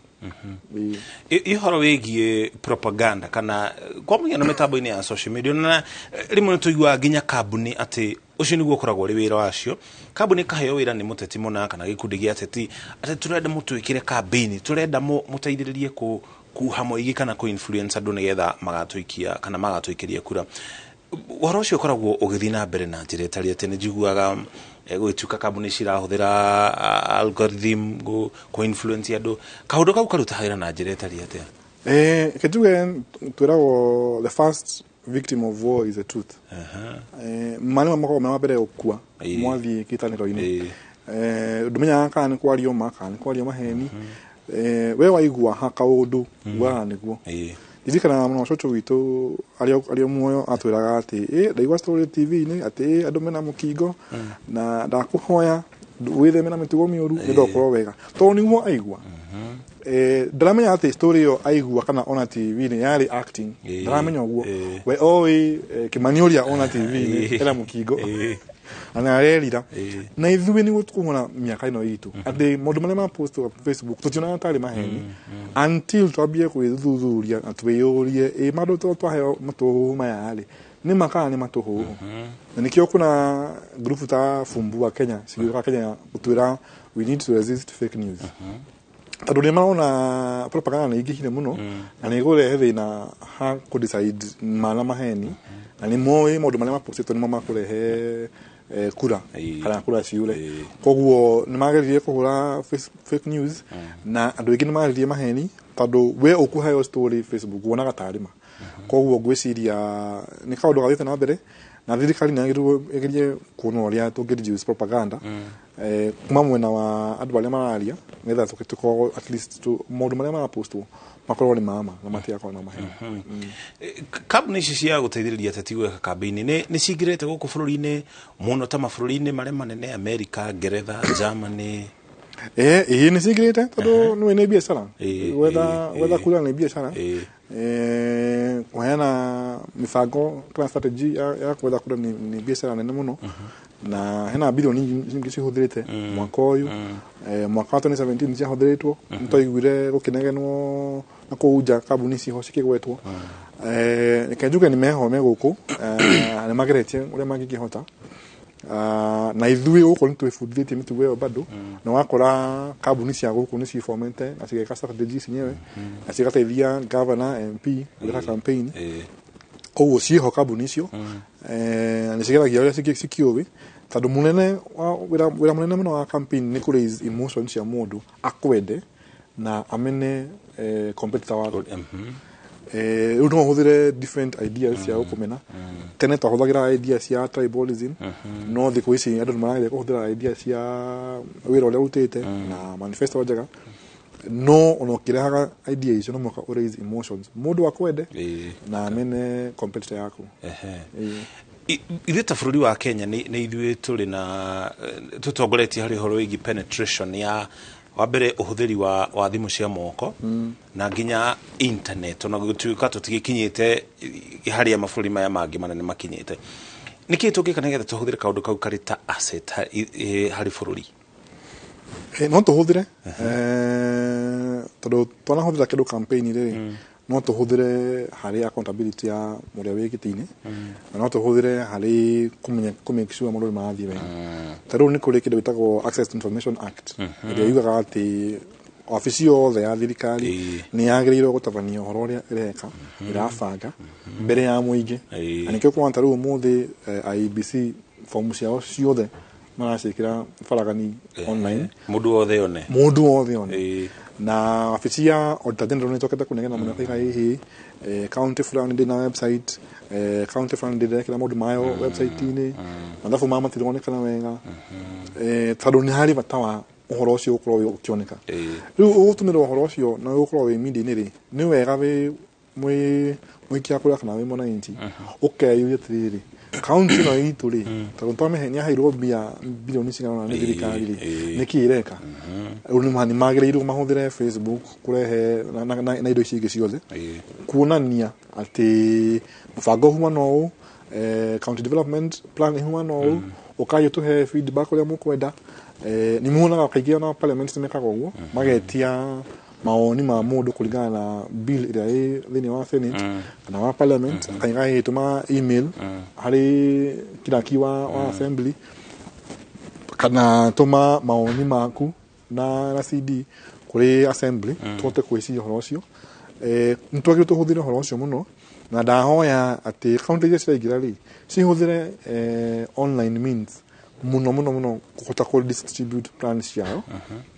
ihoro wĩgiĩ propaganda kana kwa mũhiano mĩtambo-inĩ ya social media na rĩmwe nĩtũiguaga nginya kambuni atĩ ũcio nĩguo ũkoragwo ũrĩ wĩra wacio kambuni kaheo wĩra nĩ mũteti mũna kana gĩkundi gĩa ateti atĩ tũrenda mũtwĩkĩre campaign tũrenda mũteithĩrĩrie kuha moigi kana influence andũ nĩgetha magatũikia kana magatũikĩria kura ũhoro ũcio ũkoragwo ũgĩthiĩ na mbere na njĩra ĩtarĩ atĩ nĩnjiguaga gwĩtuĩka kambuni cirahũthĩra algorithm ku influence andũ kaũndũ kau karuta wĩra na njĩra ĩtarĩ atĩa ketuge twĩragwo the first victim of war is the truth mani makoragwo me wambere gũkua mwathiĩ kĩtanĩro-inĩ ndũmenyaga kana nĩ kwario ma kana nĩ kwario maheni we waigua ha kaũndũ ugaga nĩguo Ririkana mũno cũcũ witũ arĩa muoyo atwĩraga atĩ ndaigua story TV-inĩ atĩ andũ mena mũkingo na ndakũhoya wĩtheme na mĩtugo mĩũru nĩndokorwo wega tondũ nĩguo aigua ndaramenya atĩ story ĩyo aigua kana ona TV-inĩ yarĩ acting ndaramenya ũguo we oĩ Kĩmani ũrĩa ona TV-inĩ ena mũkingo ana arerira na ithuĩ nĩguo tũkũmona mĩaka ĩno itũ atĩ maũndũ marĩa ma post Facebook tũtionaga tarĩ maheni until twambie kwĩthuthuria na twĩyũrie maũndũ twaheo matũhũhũ maya rĩ nĩ makana nĩ matũhũhũ na nĩkĩo kuna group ta Fumbua Kenya cigĩũka Kenya gũtwĩra we need to resist fake news tondũ nĩ marona propaganda nĩ ingĩhire mũno na nĩ gũrehe thĩna ha kũdecide mana maheni na nĩ moĩ maũndũ marĩa mapostĩtwo nĩmo makũrehe kura kana kura ciure koguo nĩ mageririe kũhũra fake news na andũ aingĩ nĩ mageririe maheni tondũ we ũkũheo story Facebook wonaga tarĩma koguo ngwĩciria nĩ kaũndũ gathiĩte na mbere na thirikari nĩ yagĩrĩire kuona ũrĩa tũngĩ propaganda kuma mwena wa andũ arĩa mararia nĩgetha tũkorwo at least maũndũ marĩa marapostwo makorwo nĩ mama na matigakorwo na maheni kambuni ici cia gũteithĩrĩria ateti gwĩka kambĩini nĩ cingĩrĩte gũkũ bũrũri-inĩ mũno ta mabũrũri-inĩ marĩa manene America, Ngeretha, Germany nĩ cingĩrĩte tondũ nĩ biacara wetha kura nĩ biacara kũheana mĩbango kana strategy ya kwetha kura nĩ biacara nene mũno na hena bilioni nyingĩ cihũthĩrĩte mwaka ũyũ mwaka wa 2017 ciahũthĩrĩtwo nĩtwaiguire gũkĩnegenwo na kũu nja kambuni ciho cikĩgwetwo nĩkenjuge nĩ meho me gũkũ nĩ mageretie ũrĩa mangĩkĩhota na ithuĩ gũkũ nĩtwĩbundithĩtie mĩtugo ĩyo bado na wakora kambuni cia gũkũ nĩ cifomete na cigeka strategies nyewe na cigateithia governor MP gwĩka campaign koguo ciĩho kambuni icio nĩ cigeragia ũrĩa cikĩũĩ tondũ mũnene wĩra mũnene mũno wa campaign nĩ kũraise emotions cia mũndũ akwende na amene competitor wako rĩu no hũthĩre different ideas cia gũkũmena tene twahũthagĩra ideas cia tribalism no thikũ ici andũ nĩmarageria kũhũthĩra ideas cia wĩra ũrĩa ũrutĩte na manifesto njega no ona ũkĩrehaga idea icio no mũhaka raise emotions mũndũ akwende na amene competitor yaku ithuĩ ta bũrũri wa Kenya nĩ ithuĩ tũrĩ na tũtongoretie harĩ ũhoro wĩgiĩ penetration ya wa mbere ũhũthĩri wa thimũ cia moko na nginya internet ona gũtuĩka tũtigĩkinyĩte harĩa mabũrũri maya mangĩ manene makinyĩte nĩkĩĩ tũngĩka nĩgetha tũhũthĩre kaũndũ kau karĩ ta asset harĩ bũrũri no tũhũthĩre tondũ twanahũthĩra kĩndũ campaign rĩ no tũhũthĩre harĩ accountability ya mũrĩa wĩ gĩtĩ-inĩ na no tũhũthĩre harĩ kũmake sure mũndũ nĩmarathiĩ wega ta rĩu nĩ kũrĩ kĩndũ gĩtagwo Access to Information Act ĩrĩa yugaga atĩ wabici yothe ya thirikari nĩ yagĩrĩirwo gũtabania ũhoro ũrĩa ĩreka ĩrabanga mbere ya mũingĩ na nĩkĩo kuona ta rĩu ũmũthĩ IEBC fomu ciao ciothe maracikĩra faragani online mũndũ wothe one na wabici ya Auditor General nĩ tokete kũnegena mũno kaiga hihi county fulani ndĩ na website county fulani ndĩrekĩra maũndũ mayo website-inĩ mathabu mao matironekana wega tondũ nĩ harĩ bata wa ũhoro ũcio ũkorwo ũkĩoneka rĩu ũgũtũmĩra ũhoro ũcio na ũkorwo wĩ media-inĩ rĩ nĩ wega wĩ mũikia kũrĩa kana wĩ mwananchi ũkeyũria atĩrĩrĩ county no itũ rĩ tondũ twamĩhe nĩ aheirwo mbia bilioni cigana nĩ thirikari rĩ nĩkĩ ĩreka rĩu nĩ magĩrĩirwo mahũthĩre Facebook kũrehe na indo ici ingĩ ciothe kuonania atĩ mũbango humana ũũ county development plan humana ũũ ũkaja tũhe feedback ũrĩa mũkwenda nĩ muonaga kaingĩ na parliament nĩmekaga ũguo magetia maoni ma mũndũ kũringana na bill ĩrĩa ĩ thĩinĩ wa Senate kana wa parliament akainga ĩtũma email harĩ kiraki wa assembly kana tũma maoni maku na CD kũrĩ assembly tũhote kwĩciria ũhoro ũcio nĩ twagĩrĩirwo tũhũthĩre ũhoro ũcio mũno na ndahoya atĩ county iria ciraingĩra rĩ cihũthĩre online means muno kũhota kũ distribute plans ciao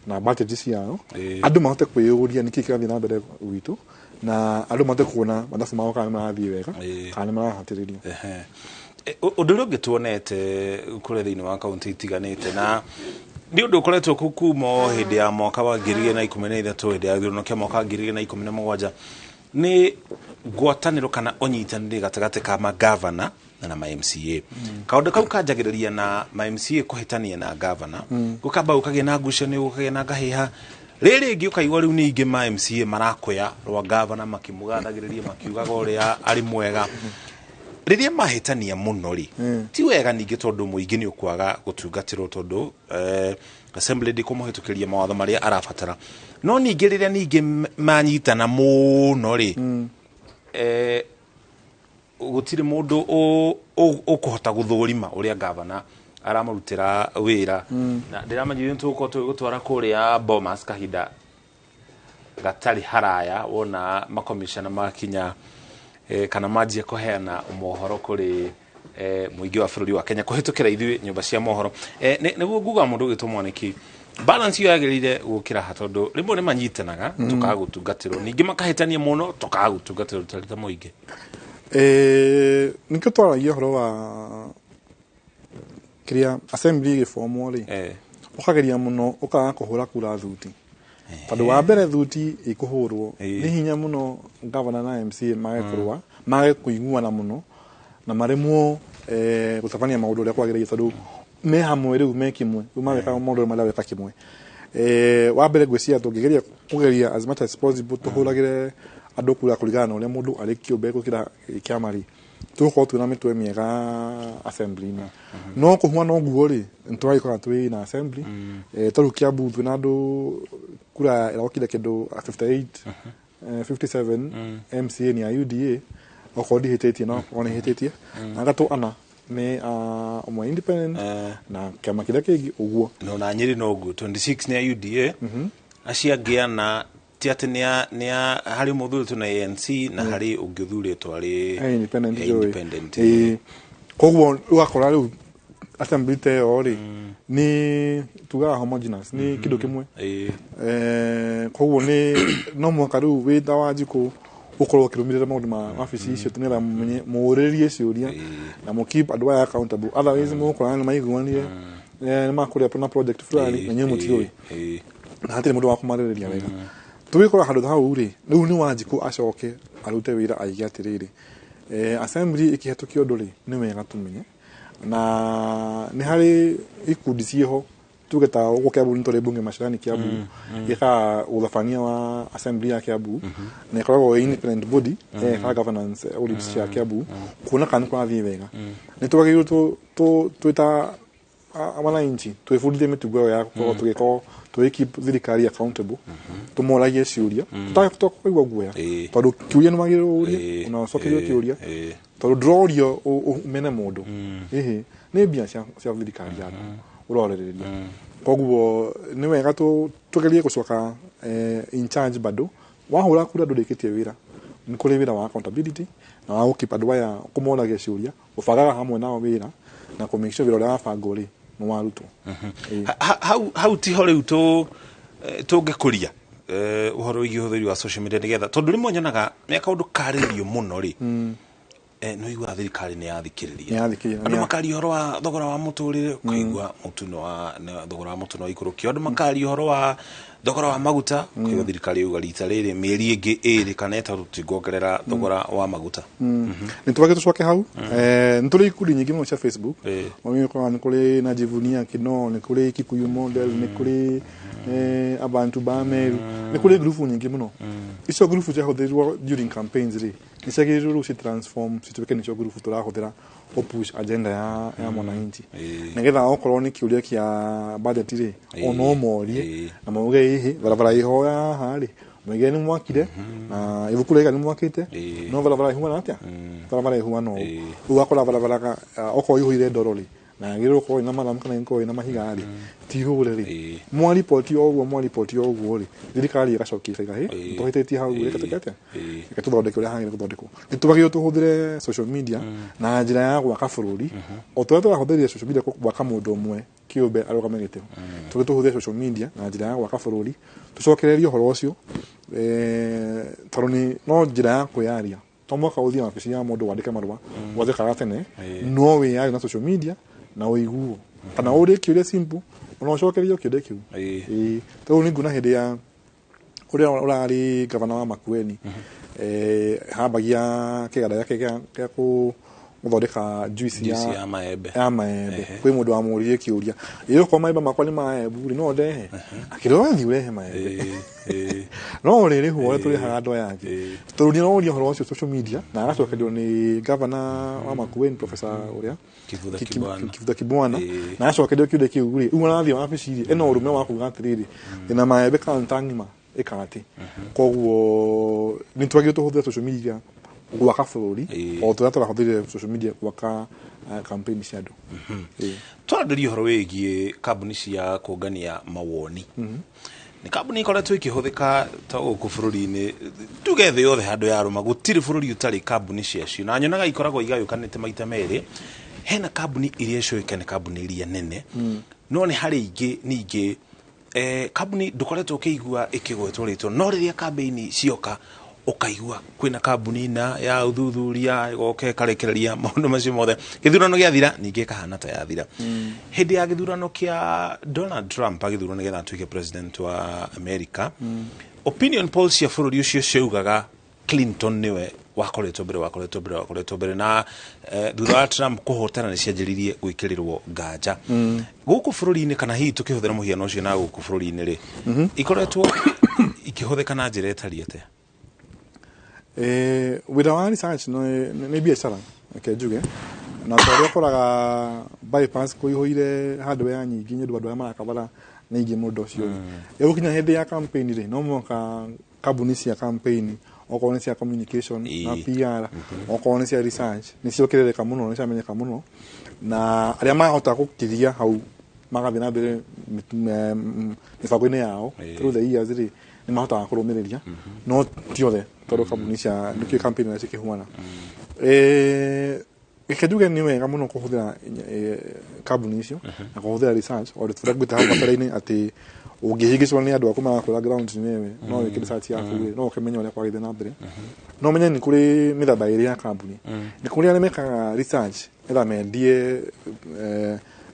na budget ciao andũ mahote kwĩyũria nĩkĩ kĩrathiĩ na mbere gwitũ na andũ mahote kuona mathabu mao kana marathiĩ wega kana marahatĩrĩria ũndũ ũrĩa ũngĩ tuonete kũrĩa thĩinĩ wa kaunti itiganĩte na nĩ ũndũ ũkoretwo kuma hĩndĩ ya mwaka wa 2013 hĩndĩ ya gĩthurano kĩa mwaka wa 2017 nĩ ngwatanĩro kana ũnyitanĩri gatagatĩ ka magavana na ma-MCA kaũndũ kau kanjagĩrĩria na ma-MCA kũhĩtania na gavana gũkamba gũkagĩa na ngucanio gũkagĩa na ngahĩha rĩrĩ ingĩ ũkaigua rĩu ningĩ ma-MCA marakwea rwa gavana makĩmũgathagĩrĩria makiugaga ũrĩa arĩ mwega rĩrĩa mahĩtania mũno rĩ ti wega ningĩ tondũ mũingĩ nĩ ũkwaga gũtungatĩrwo tondũ assembly ndĩkũmũhĩtũkĩria mawatho marĩa arabatara no ningĩ rĩrĩa ningĩ manyitana mũno rĩ gũtirĩ mũndũ ũkũhota gũthũrima ũrĩa gavana aramũrutĩra wĩra na ndĩramenya tũgũkorwo tũgĩtwara kũrĩa Bomas kahinda gatarĩ haraya wona makomishana makinya kana manjia kũheana mohoro kũrĩ mũingĩ wa bũrũri wa Kenya kũhĩtũkĩra ithuĩ nyũmba cia mohoro nĩguo nguga mũndũ ũgĩtũmwo nĩkĩ balance iyo yagĩrĩire gũkĩra ha tondũ rĩmwe nĩ manyitanaga tũkaga gũtungatĩrwo ningĩ makahĩtania mũno tũkaga gũtungatĩrwo tũtarĩ ta mũingĩ nĩkĩo twaragia ũhoro wa kĩrĩa assembly gĩbomwo rĩ ũkageria mũno ũkaga kũhũra kura thuti tondũ wa mbere thuti ĩkũhũrwo nĩ hinya mũno gavana na MCA magekũrũa mage kũiguana mũno na maremwo gũtabania maũndũ ũrĩa kwagĩrĩire tondũ me hamwe rĩu me kĩmwe rĩu magekaga maũndũ marĩa weka kĩmwe wa mbere ngwĩciria tũngĩgeria kũgeria as much as possible tũhũragĩre andũ kura kũringana na ũrĩa mũndũ arĩ kĩũmbe gũkĩra kĩama rĩ tũgũkorwo twĩna mĩtwe mĩega assembly-inĩ no kũhuana ũguo rĩ nĩtũragĩkorwo twĩ na assembly tondũ Kiambu twĩna andũ kura ĩrokire kĩndũ 58 57 MCA ni ya UDA okorwo ndihĩtĩtie no ona ihĩtĩtie na gatũ ana nĩ ũmwe independent na kĩama kĩrĩa kĩngĩ ũguo no na Nyĩrĩ no ũguo 26 ni ya UDA acio angĩ ana ti atĩ nĩ harĩ mũthurĩtwo na ANC na harĩ ũngĩ ũthurĩtwo arĩ independent koguo ũgakora rĩu assembly ta ĩyo rĩ nĩ tugaga homogeneous nĩ kĩndũ kĩmwe koguo nĩ no mũhaka rĩu wĩ ta Wanjikũ ukorwo kirumirira maundu ma office icio tunira muuririe ciuria na mu keep adwa accountable otherwise mu kwa na maiguanire ni makuria na project fulani na nyemu tioi na hatire mundu wa kumaririria wega tubikora handu hau ri riu ni wanjiku acoke arute wira aigi atiriri assembly ikihetukio nduri ni wega tumenye na ni hari ikundi cieho tugeta uko Kiambu ntore bunge masharani Kiambu ika udhafania wa assembly ya Kiambu na ikoragwo independent body ka governance audits ya Kiambu kuna kan kwa thii wega ni tugagirwo twita amana inchi twifundithie mitugo ya kwa tugiko keep thirikari accountable tumoragie ciuria tutakuigwa guoya tondu kiuria ni magirwo uria una sokerio kiuria tondu drorio umene mundu ni bia cia thirikari ya uroreriria koguo ni wega tugerie gucoka in charge bado wahura kura ndulikitie wira ni kuri wira wa accountability na wa keep adwaya kumoragia ciuria ufagaga hamwe nao wira na ku make sure wira wa bangori no waruto how ti hore uto tungekuria uhoro wigi huthiri wa social media nigetha tondu rimwe nyonaga me kaundu karirio muno ri no igua thirikari ni yathikiriria andu makari horo wa thogora wa muturire kuigua mutuno wa thogora wa mutuno wa ikuruki andu makari horo wa thogora wa maguta kuigua thirikari yuga rita riri mieri ingi iri kana etatu tigongerera thogora wa maguta ni tubage tucoke hau ni turi ikundi nyingi muno cia Facebook omi kwa ni kuri na jivunia kino ni kuri Kikuyu model ni kuri abantu ba Meru ni kuri group nyingi muno icio group cia hotherwa during campaigns ri ni sagiruru si transform situke ni cio group turahothera o push agenda ya mwananchi nigetha okorwo ni kiuria kia budget ri ono morie na mauge ihi barabara ihoya hari mwege ni mwakire na ibuku rega ni mwakite no barabara ihuma natia barabara ihuma no ugakora barabara oko ihuire ndorori na giro ko ina mara mkana inko ina mahigari tihule ri mwa report ogwo ri thirikari igacokia igahe tohiteti hau ikatekete ikatuthondeka uri hangire kuthondekwo nitubagio tuhuthire social media na njira ya gwaka bururi o twatwa huthiria social media gwaka mundu umwe kiumbe arugamagite tugituhuthia social media na njira ya gwaka bururi tucokererio horo ucio taroni no njira ya kuyaria tomwaka uthia ofisi ya mundu wandike marua wathe karatene no we ya na social media na uiguo kana uri kiuria simple unocokerio kiuria kiu to ni nguna hindi ya uria urari gavana wa Makueni habagia kiganda yake gya ku muthondeka juice ya maembe kwi mundu wa muririe kiuria iyo kwa maembe makwa ni maembe no ndehe akirothi urehe maembe no riri huo tuli hando yake turuni no uri horo social media na agacokerio ni gavana wa Makueni professor uria Kivutha Kibwana na agacokerio kiuria kiu ri uona nathi wa ficiri eno urume wa kuga atiriri ina maembe kantangima ikati koguo ni twagire tuhuthira social media gwaka bururi o turatara huthire social media gwaka campaign cia andu twarandirio horo wigie kambuni cia kungania mawoni ni kambuni ikoretwo ikihuthika ta guku bururi-ini tuge thi yothe handu ya ruma gutiri bururi utari kambuni ciacio na nyonaga ikoragwo igayukanite maita meri hena kambuni iria icioikane kambuni iria nene no ni hari ingi ningi kambuni ndukoretwo ukiigua ikigwetwo ritwo no riria campaign cioka ukaigua kwina kambuni na ya uthuthuria goke karekereria maundu macio mothe githurano giathira ningi kahana ta yathira hindi ya githurano kia Donald Trump agithurano getha atuike president wa America opinion polls cia bururi ucio ciugaga Clinton niwe wakoretwo mbere na thutha wa Trump kuhotana ni cianjiririe gwikirirwo nganja guku bururi-ini kana hihi tukihuthira muhiano ucio na guku bururi-ini ri ikoretwo ikihuthika na njira etariete wira wa research no ni biashara njuge na twaria koraga bypass kuihoire handu ya nyingi nyu andu marakabara na ingi mundu ucio yo kinya hindi ya campaign ri no moka kambuni cia campaign okorwo cia communication na PR okorwo cia research ni ciokirereka muno ni ciamenyeka muno na aria mahota gukiria hau magathi na mbere mibango-ini yao through the years ri ni mahota kurumiriria no tiothe tondu kambuni cia nikio campaign na cikihuana ikejuge ni wega muno kuhuthira kambuni icio na kuhuthira research o tutagwita hau mbere-ini ati ungihigicwo ni andu aku marakora ground newe no wikire research yaku no ukimenya uria kwagithie na mbere no menye ni kuri mithemba iri ya kambuni ni kuri arĩa mekaga research etha mendie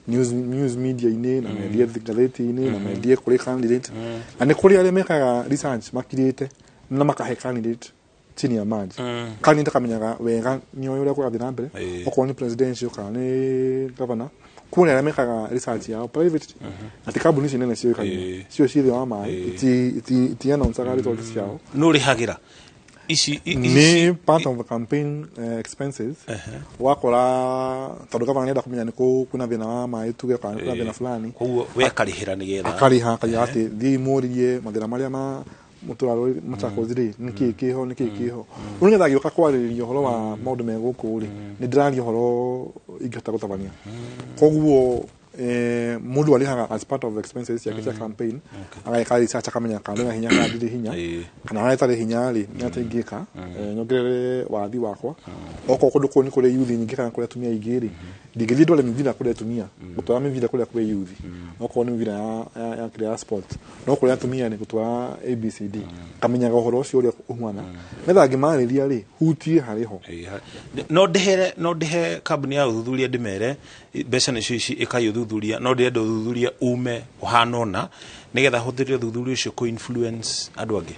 news media ini na mendie gazeti ini na mendie kuri candidate na ni kuri arĩa mekaga research makirite na makahe candidate chini ya maji candidate kamenyaga wega ni uria kwagithie na mbere okorwo ni presidential kana ni governor kuna arĩa mekaga research yao private ati kambuni ici nene cio cithi wa mai ti announce results ciao no rihagira ici ni part of the campaign expenses wakora tondu kama nenda kumenya niko kuna thina wa mai tuge kana kuna thina fulani koguo we karihira nigetha akariha ati thi murie mathina maria ma muturaro mutakozire niki kiho ungetha gioka kwaririria horo wa maundu meguku ri ni ndiraria horo ingata gutabania koguo mundu alihaga as part of the expenses ya kicha campaign ageka research akamenya kana hinya kadiri hinya kana haitari hinya ri nyatingika nyongerere wathi wakwa oko kundu kuni kule youth nyingi kana kule tumia igiri ndigithii ndole mivira kule tumia gutwara mivira kule kwe youth oko ni mivira ya clear sport no kule tumia ni gutwara ABCD kamenya gohoro cio uri uhwana metha ngimariria ri hutie hariho no dehe kambuni ya uthuthuria ndimere mbeca nicio ici ikayuthuthuria no ndenda uthuthuria ume uhanona nigetha huthirio uthuthuria ucio ko influence andu angi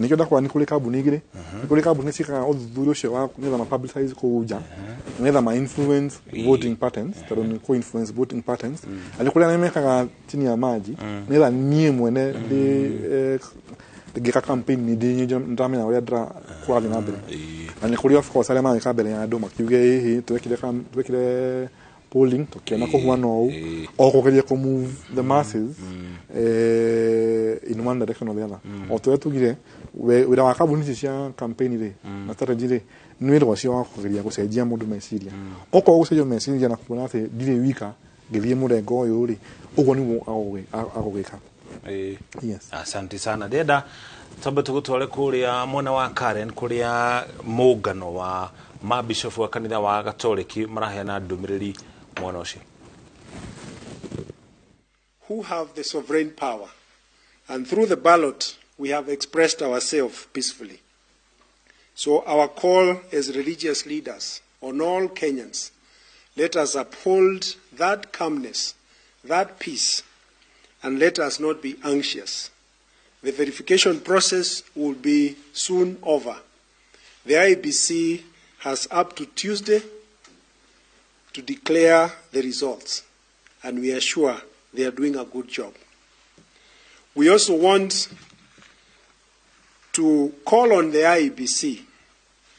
nikio ndakwa ni kuri kambuni igire ni kuri kambuni cikaga uthuthuria ucio wa nigetha ma publicize kuja nigetha ma influence voting patterns taro ni ko influence voting patterns ali kuri anemekaga chini ya maji nigetha nie mwene ngika campaign ni ndi ndamenya uria ndra kwathi na mbere ani kuri of course ale ma kabele ya andu makiuge hihi twekire polling tukiona kuhuana ou okugeria ku move the masses in one direction or the other otwetugire wira wa kambuni cia campaign ri na strategy ri ni wira cio wa kugeria gucenjia mundu meciria oko gucenjia meciria na kuona ati ndire wika ngithie murengo uyu ri ugo ni agugika yes asante sana deda tamba tugutware kuria mwana wa Karen kuria mugano wa mabishofu wa kanitha wa Gatoliki marahena ndumiriri mwana ucio who have the sovereign power, and through the ballot we have expressed ourselves peacefully. So our call as religious leaders on all Kenyans, let us uphold that calmness, that peace, and let us not be anxious. The verification process will be soon over. The IEBC has up to Tuesday to declare the results, and we are sure they are doing a good job. We also want to call on the IEBC,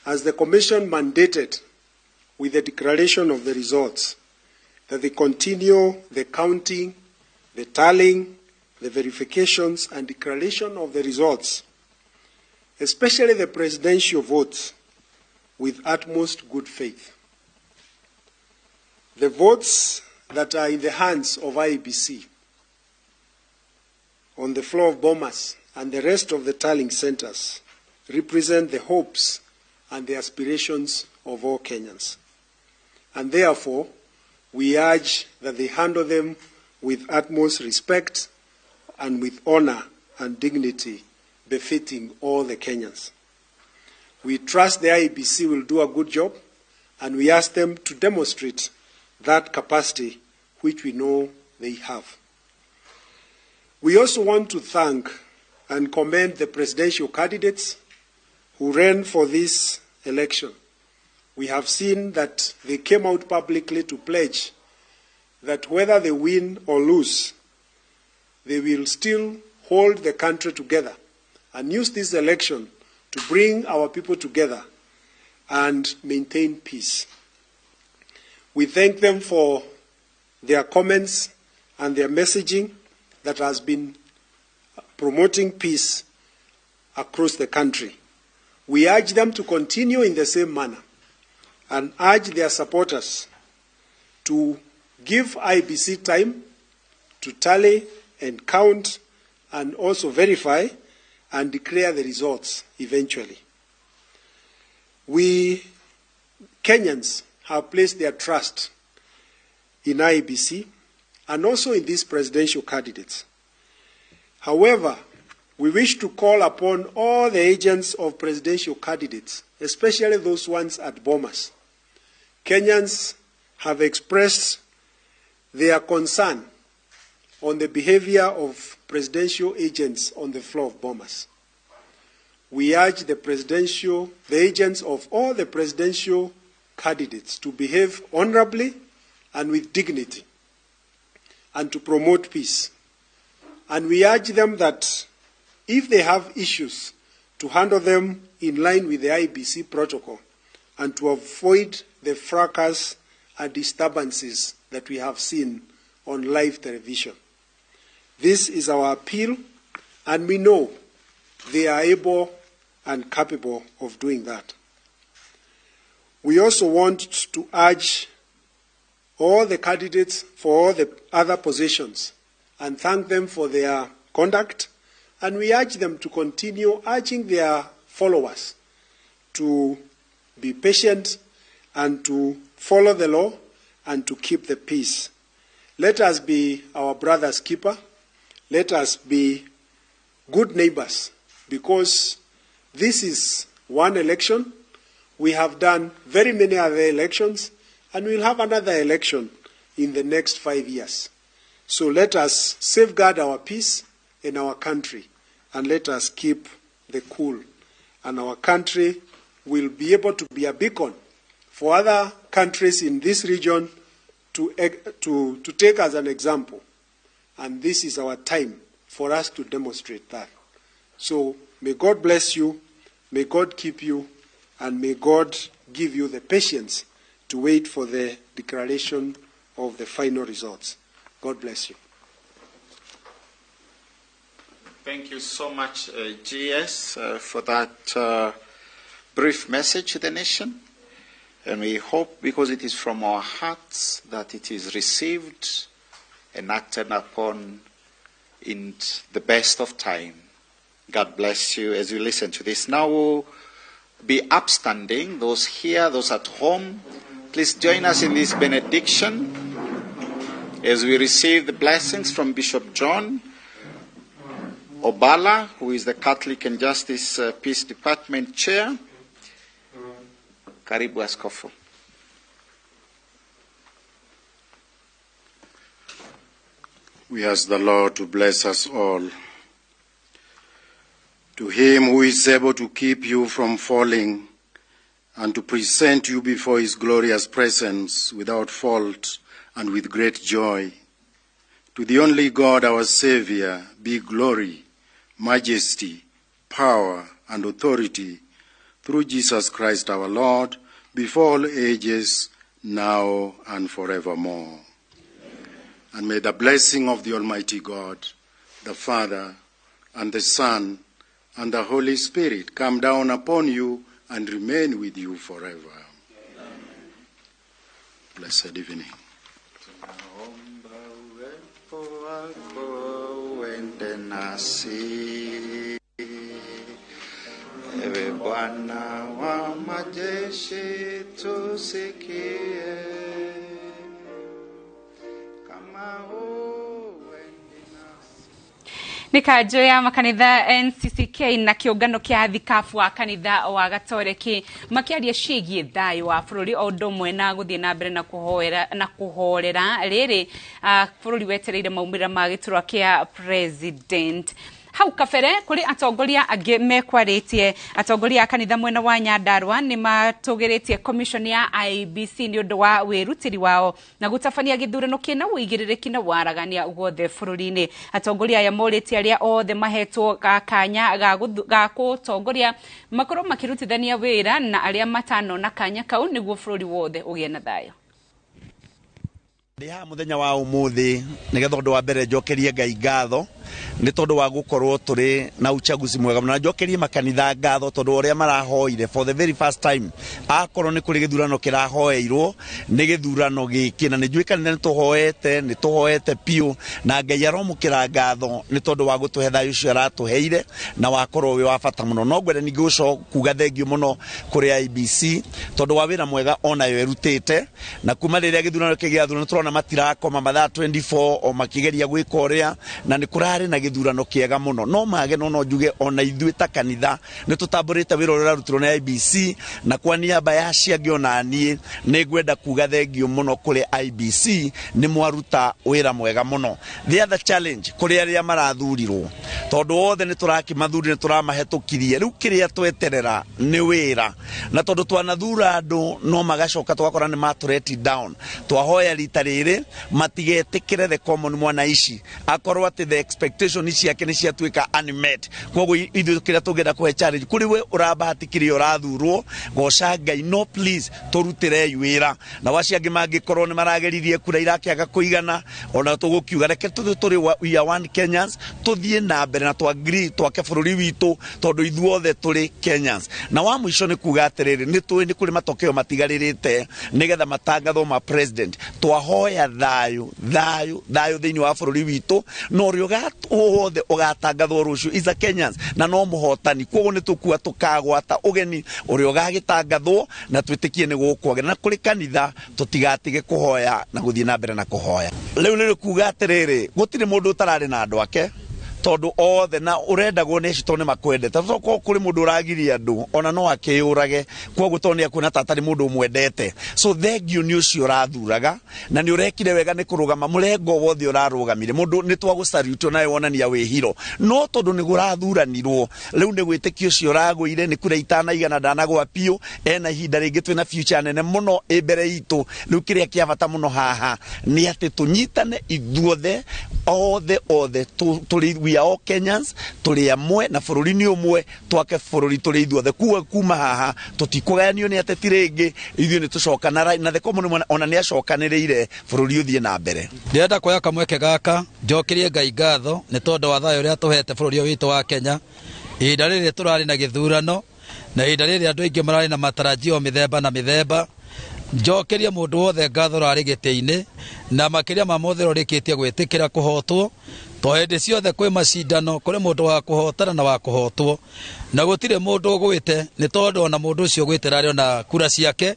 as the Commission mandated with the declaration of the results, that they continue the counting, the tallying, the verifications and declaration of the results, especially the presidential votes, with utmost good faith. The votes that are in the hands of IEBC on the floor of Bomas and the rest of the tallying centers represent the hopes and the aspirations of all Kenyans. And therefore, we urge that they handle them with utmost respect and with honor and dignity befitting all the Kenyans. We trust the IEBC will do a good job, and we ask them to demonstrate that capacity which we know they have. We also want to thank and commend the presidential candidates who ran for this election. We have seen that they came out publicly to pledge that whether they win or lose, they will still hold the country together and use this election to bring our people together and maintain peace. We thank them for their comments and their messaging that has been promoting peace across the country. We urge them to continue in the same manner and urge their supporters to give IEBC time to tally and count and also verify and declare the results eventually. We, Kenyans, have placed their trust in IEBC and also in these presidential candidates. However, we wish to call upon all the agents of presidential candidates, especially those ones at Bomas. Kenyans have expressed their concern on the behavior of presidential agents on the floor of Bomas. We urge the agents of all the presidential candidates to behave honorably and with dignity and to promote peace. And we urge them that if they have issues, to handle them in line with the IBC protocol and to avoid the fracas and disturbances that we have seen on live television. This is our appeal, and we know they are able and capable of doing that. We also want to urge all the candidates for all the other positions and thank them for their conduct, and we urge them to continue urging their followers to be patient and to follow the law and to keep the peace. Let us be our brother's keeper. Let us be good neighbors, because this is one election. We have done very many other elections, and we'll have another election in the next 5 years. So let us safeguard our peace in our country, and let us keep the cool. And our country will be able to be a beacon for other countries in this region to take as an example. And this is our time for us to demonstrate that. So may God bless you, may God keep you, and may God give you the patience to wait for the declaration of the final results. God bless you. Thank you so much, GS, for that brief message to the nation. And we hope, because it is from our hearts, that it is received and acted upon in the best of time. God bless you as you listen to this. Now we'll be upstanding. Those here, those at home, please join us in this benediction as we receive the blessings from Bishop John Obala, who is the Catholic and Justice Peace Department Chair. Karibu Askofu. We ask the Lord to bless us all. To him who is able to keep you from falling and to present you before his glorious presence without fault and with great joy. To the only God, our Savior, be glory, majesty, power, and authority through Jesus Christ our Lord, before all ages, now and forevermore. Amen. And may the blessing of the Almighty God, the Father, and the Son, and the Holy Spirit come down upon you and remain with you forever. Amen. Blessed evening. Ewe Bwana wa majeshi tusikie, kama uendi nasi. Nĩ kanjũ ya makanitha NCCK na kĩũngano kĩa thikabu wa kanitha wa Gatoreki makĩaria ciĩgiĩ thayũ wa bũrũri o ũndũ ũmwe na gũthiĩ na mbere na kũhorera rĩrĩ bũrũri wetereire maumĩrĩra ma gĩturwa kĩa president. Hau kabere kuri atongoria angĩ mekwarĩtie atongoria a kanitha mwena wa Nyandarua nĩ matũgĩrĩtie commission ya IBC nĩ ũndũ wa wĩrutĩri wao na gũtabania gĩthurano kĩna ũigĩrĩrĩki na waragania guothe bũrũri-inĩ. Atongoria aya morĩtie arĩa othe mahetwo kanya ga gũtongoria makorwo makĩrutithania wĩra na arĩa matanona kanya kau nĩguo bũrũri wothe ũgĩe na thayũ. Ndiha muthenya wa umuthi nigetha ũndũ wa mbere njokerie Ngai ngatho nĩ tondũ wa gũkorwo tũrĩ na uchaguzi mwega na njokerie makanitha ngatho tondũ ũrĩa marahoire for the very first time akorwo nĩ kũrĩ gĩthurano kĩrahoeirwo nĩ gĩthurano gĩkĩ na nĩnjuĩ kanitha nĩ tũhoete piũ na Ngai aromũkĩra ngatho nĩ tondũ wa gũtũhe thayũ ũcio aratũheire na wakorwo wĩ wa bata mũno. No ngwenda ningĩ kuga thengio mũno kũrĩ IBC tondũ wa wĩra mwega onayo ĩrutĩte na kuma rĩrĩa gĩthurano kĩgĩathurwo nĩ tũrona matirakoma mathaa 24 o makĩgeria gwĩka ũrĩa na nĩ kũrarĩ marĩ na gĩthurano kĩega mũno no mage no njuge ona ithuĩ ta kanitha nĩ tũtambũrĩte wĩra ũrĩa ũrarutirwo nĩ IBC na kwa niaba ya ciangĩ ona niĩ nĩ ngwenda kuga thengio mũno kũrĩ IBC nĩ mwaruta wĩra mwega mũno. The other challenge kũrĩ arĩa marathurirwo tondũ othe nĩ tũrakimathuri nĩ tũramahĩtũkirie rĩu kĩrĩa tweterera nĩ wĩra na tondũ twanathura andũ no magacoka twakora nĩ matũreti down twahoya rita rĩrĩ matigetĩkĩre the common mwanaici akorwo atĩ the expectation ciake nĩ ciatuĩka unmet koguo ithuĩ kĩrĩa tũngĩenda kũhe challenge kũrĩ we ũrabahatikire ũrathurwo goca Ngai no please tũrutĩre wĩra na waciangĩ mangĩkorwo nĩ marageririe kura irakĩaga kũigana ona tũgũkiuga reke tũrĩ we are one Kenyans tũthiĩ na mbere na twagree twake bũrũri witũ tondũ ithuothe tũrĩ Kenyans na wa mũico nĩ kuga atĩrĩrĩ nĩ tũĩ nĩ kũrĩ matokeo matigarĩrĩte nĩgetha matangathwo ma president twahoya thayũ thĩinĩ wa bũrũri witũ no ũrĩa wothe ũgatangathwo rũciũ is a Kenyans na no mũhotani koguo nĩ tũkua tũkagwata ũgeni ũrĩa ũgagĩtangathwo na twĩtĩkie nĩ gũkwagĩra na kũrĩ kanitha tũtigatige kũhoya na gũthiĩ na mbere na kũhoya rĩu nĩ kuga atĩrĩrĩ gũtirĩ mũndũ ũtararĩ na andũ ake tondu othe na urendagwo nĩ cito nĩ makwendete toko kũrĩ mũndũ ũragiria andũ ona no akĩyũrage koguo to nĩ akuona tatari mũndũ umwendete so thengio nĩ ũcio ũrathuraga na nĩ ũrekire wega nĩ kũrũgama mũrengo wothe ũrarũgamire mũndũ nĩ twagũcarutwo nawe wonania wĩhiro no tondũ nĩ gũrathuranirwo rĩu nĩ gwĩtĩkio ũcio ũragũire nĩ kura itanaigana ndanagwa piũ ena ihinda rĩngĩ twĩna future nene mũno mbere itũ rĩu kĩrĩa kĩa bata mũno haha nĩ atĩ tũnyitane ithuothe othe tũrĩ we are all Kenyans tũrĩ amwe na bũrũri-inĩ ũmwe twake bũrũri tũrĩ ithuothe kuma haha tũtikũgayanio nĩ ateti rĩngĩ ithuĩ nĩ tũcokana na the common ona nĩ acokanĩrĩire bũrũri ũthiĩ na mbere. Ndĩrenda kuoya kamweke gaka njokerie Ngai ngatho nĩ tondũ wa thayũ ũrĩa tũhete bũrũri witũ wa Kenya ihinda rĩrĩ tũrarĩ na gĩthurano na ihinda rĩrĩ andũ aingĩ mararĩ na matarajio mĩthemba na mĩthemba njokerie mũndũ wothe ngatho rarĩ gĩtĩ-inĩ na makĩria ma mothe rĩkĩtie gwĩtĩkĩra kũhotwo to hĩndĩ ciothe kwĩ macindano kũrĩ mũndũ wa kũhotana na wa kũhotwo na gũtirĩ mũndũ ũgwĩte nĩ tondũ ona mũndũ ũcio ũgwĩte rarĩ ona kura ciake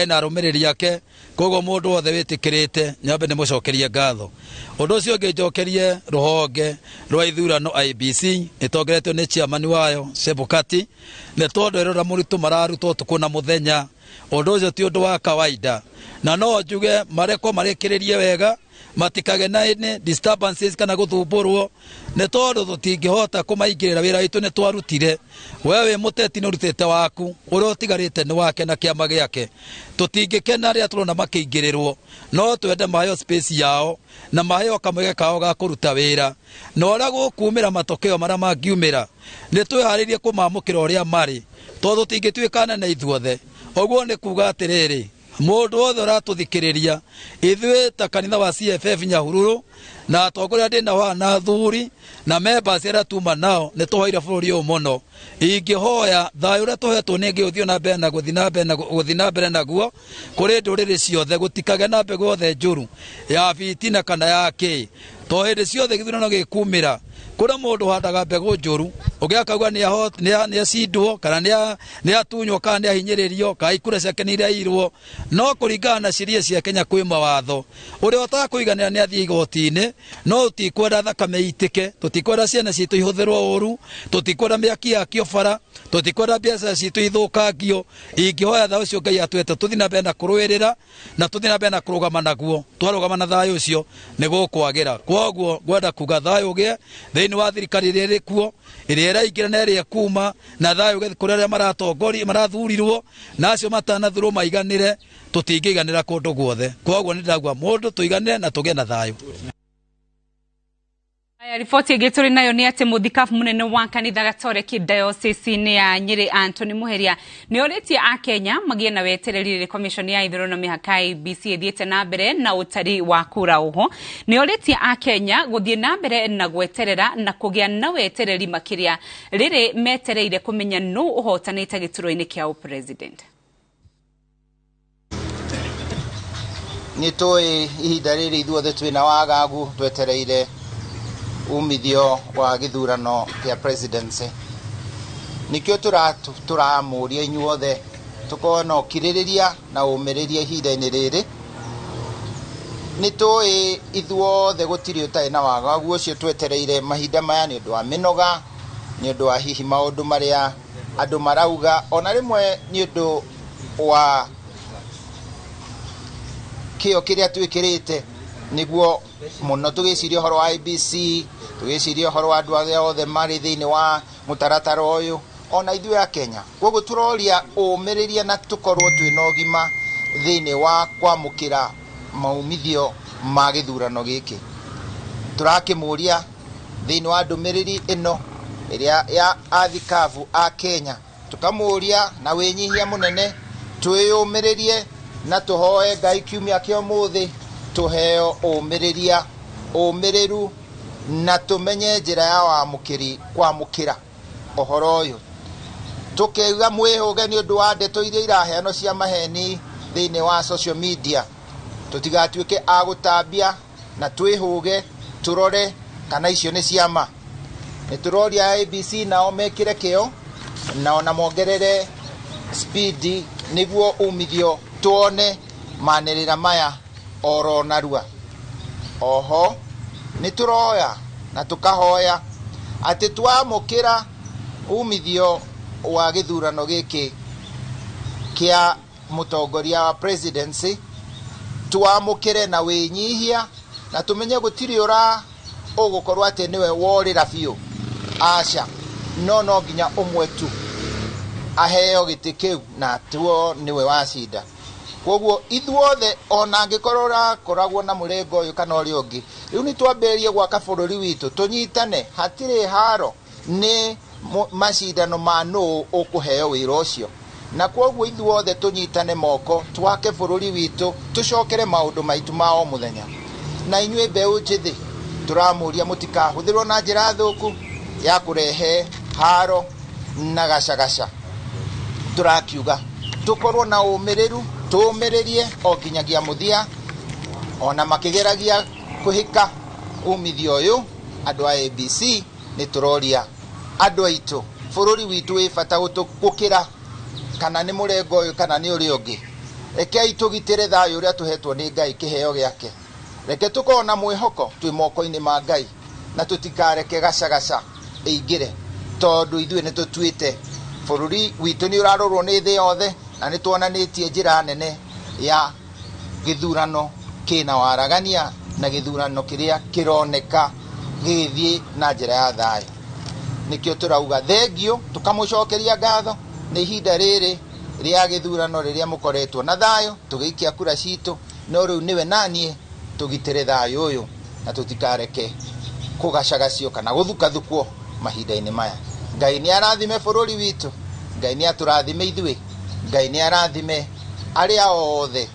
ena arũmĩrĩri ake koguo mũndũ wothe wĩtĩkĩrĩte nyambe nĩ mũcokerie ngatho ũndũ ũcio ũngĩ njokerie rũhonge rwa ithurano IBC ĩtongoretio nĩ chairman wayo Chebukati nĩ tondũ ĩrora mũritũ mararutwo ũtukũ na mũthenya ũndũ ũcio ti ũndũ wa kawaida na no njuge mareko marekĩrĩrie wega matikage na disturbances kana gũthumbũrwo nĩ tondũ tũtingĩhota kũmaingĩrĩra wĩra witũ nĩ twarutire wewe mũteti nĩ ũrutĩte waku ũrĩa ũtigarĩte nĩ wake na kĩama gĩake tũtingĩkena rĩrĩa tũrona makĩingĩrĩrwo no twende maheo space yao na maheo kamweke kao ga kũruta wĩra na ũrĩa gũkumĩra matokeo marĩa mangiumĩra nĩ twĩharĩirie kũmamũkĩra ũrĩa marĩ tondũ tũtingĩtuĩkana na ithuothe ũguo nĩ kuga atĩrĩrĩ mũndũ wothe ũratũthikĩrĩria ithuĩ ta kanitha wa CFF Nyahururu na atongoria ndĩna wa na athuri na members arĩa tuma nao nĩ tũhoire bũrũri ũyũ mũno ingĩhoya thayũ ũrĩa tũhetwo nĩ ngĩũthiĩ na mbere na gũthiĩ na mbere naguo kũrĩ ndũrĩrĩ ciothe gũtikage na mbegũ yothe njũru ya bitina kana ya kĩ to hĩndĩ ciothe gĩthurano gĩkumĩra kũrĩ mũndũ handaga mbegũ njũru ũgĩakauga nĩ acindwo kana nĩ atunywo kana nĩ ahinyĩrĩrio kana ikura ciake nĩ irairwo no kũringana na ciria cia Kenya kwĩ mawatho ũrĩa ũtakũiganĩra nĩ athiĩ igoti-inĩ no tutikwenda thakame itĩke tutikwenda ciana citũ ihũthĩrwo ũru tutikwenda mĩaki yakio bara tutikwenda biacara citũ ithũkangio ingĩhoya thayũ ũcio Ngai atwete tũthiĩ na mbere na kũrũĩrĩra na tũthiĩ na mbere na kũrũgama naguo twarũgama na thayũ ũcio nĩ gũkwagĩra koguo ngwenda kuga thayũ ũgĩe thĩinĩ wa thirikari ĩrĩa ĩrĩ kuo ĩrĩa ĩraingĩra na ĩrĩa kuma na thayũ ũgĩe kũrĩ arĩa maratongoria marathurirwo na acio matanathurwo maiganĩre tũtingĩiganĩra kũndũ guothe koguo nĩ ndagwa mũndũ tũiganĩre na tũgĩe na thayũ. Aya riboti ĩngĩ tũrĩ nayo nĩ atĩ mũthikabu mũnene wa kanitha Gatoreki diocese-inĩ ya Nyĩrĩ Anthony Mũheria nĩ orĩtie Akenya magĩe na wetereri rĩrĩ commission ya ithurano mĩhaka IEBC ĩthiĩte na mbere na ũtari wa kura oho nĩ orĩtie Akenya gũthiĩ na mbere na gweterera na kũgĩa na wetereri makĩria rĩrĩ metereire kũmenya nũ ũhotanĩte gĩturwa-inĩ kĩa president. Nĩ tũĩ ihinda rĩrĩ ithuothe twĩna wagagu twetereire umithio wa gĩthurano kĩa presidency nikĩo tũramũria inyuothe tũkorwo na ũkirĩrĩria na ũmĩrĩria ihinda-inĩ rĩrĩ nitoi ithuothe gutiri utai na wagagu ucio twetereire mahinda maya ni undu wa minoga ni undu wa hihi maundu maria andu marauga ona rimwe ni undu wa kio kiria twikirite niguo muno tugiciria horo wa IBC tugiciria horo wa andu othe mari thiini wa mutaratara uyu ona ithuĩ a Kenya koguo turoria umiriria na tukorwo twina ũgima thiini wa kwamukira maumithio ma githurano giki turakimuria thiini wa ndumiriri ino iria ya athikavu a Kenya tukamuria na winyihia munene twiyumiririe na tuhoe Ngai kiumia kio muthi tuheo umiriria umiriru na tumenye njira ya wamukiri kwamukira ohoro uyu tukeiga mwihuge ni undu wa ndeto iria iraheano cia maheni thiini wa social media tutigatuike agutambia na twihuge turore kana icio ni ciama ni turoria ABC nao mekire kio na ona mongerere speed niguo umithio tuone manirira maya oro narua oho ni turoya na tukahoya ati twamukira umithio wa githurano giki kia mutongoria wa presidency twamukire na winyihia na tumenye gutiri ura ugukorwa ati niwe worira biu aca no nginya umwe tu aheo giti kiu na tuo niwe wacinda koguo ithuothe ona angikorora koragwo na murengo uyu kana uri ungi riu ni twambirie gwaka bururi witu tunyitane hatiri haro ni macindano ma no ukuheo wira ucio na koguo ithuothe tunyitane moko twake bururi witu tucokere maundu maitu ma o muthenya na inyue mbeu njithi turamuria mutikahuthirwo na njira thuku ya kurehe haro na gacagaca turakiuga tukorwo na umiriru tumiririe o kinyagia muthia ona makigeragia kuhika umithio uyu andu a ABC ni turoria andu aitu bururi witu wi bata gukira kana ni murengo uyu kana ni uri ungi reke itugitire thayo uria tuhetwo ni Ngai kiheo giake reke tukona mwihoko twi moko-ini ma Ngai na tutikareke gacagaca ingire tondu ithuĩ ni tutuite bururi witu ni urarorwo ni thi yothe na ni tuonanitie njira nene ya githurano kina waragania na githurano kiria kironeka githii na njira ya thayo nikio turauga thengio tukamucokeria ngatho ni ihinda riri ria githurano riria mukoretwo na thayo tugiikia kura citu no riu niwe nanie tugitire thayo uyu na tutikareke kugacagacio kana guthukathukwo mahinda-ini maya Ngai ni arathime bururi witu Ngai ni aturathime ithuĩ Ngai ni arathime aria othe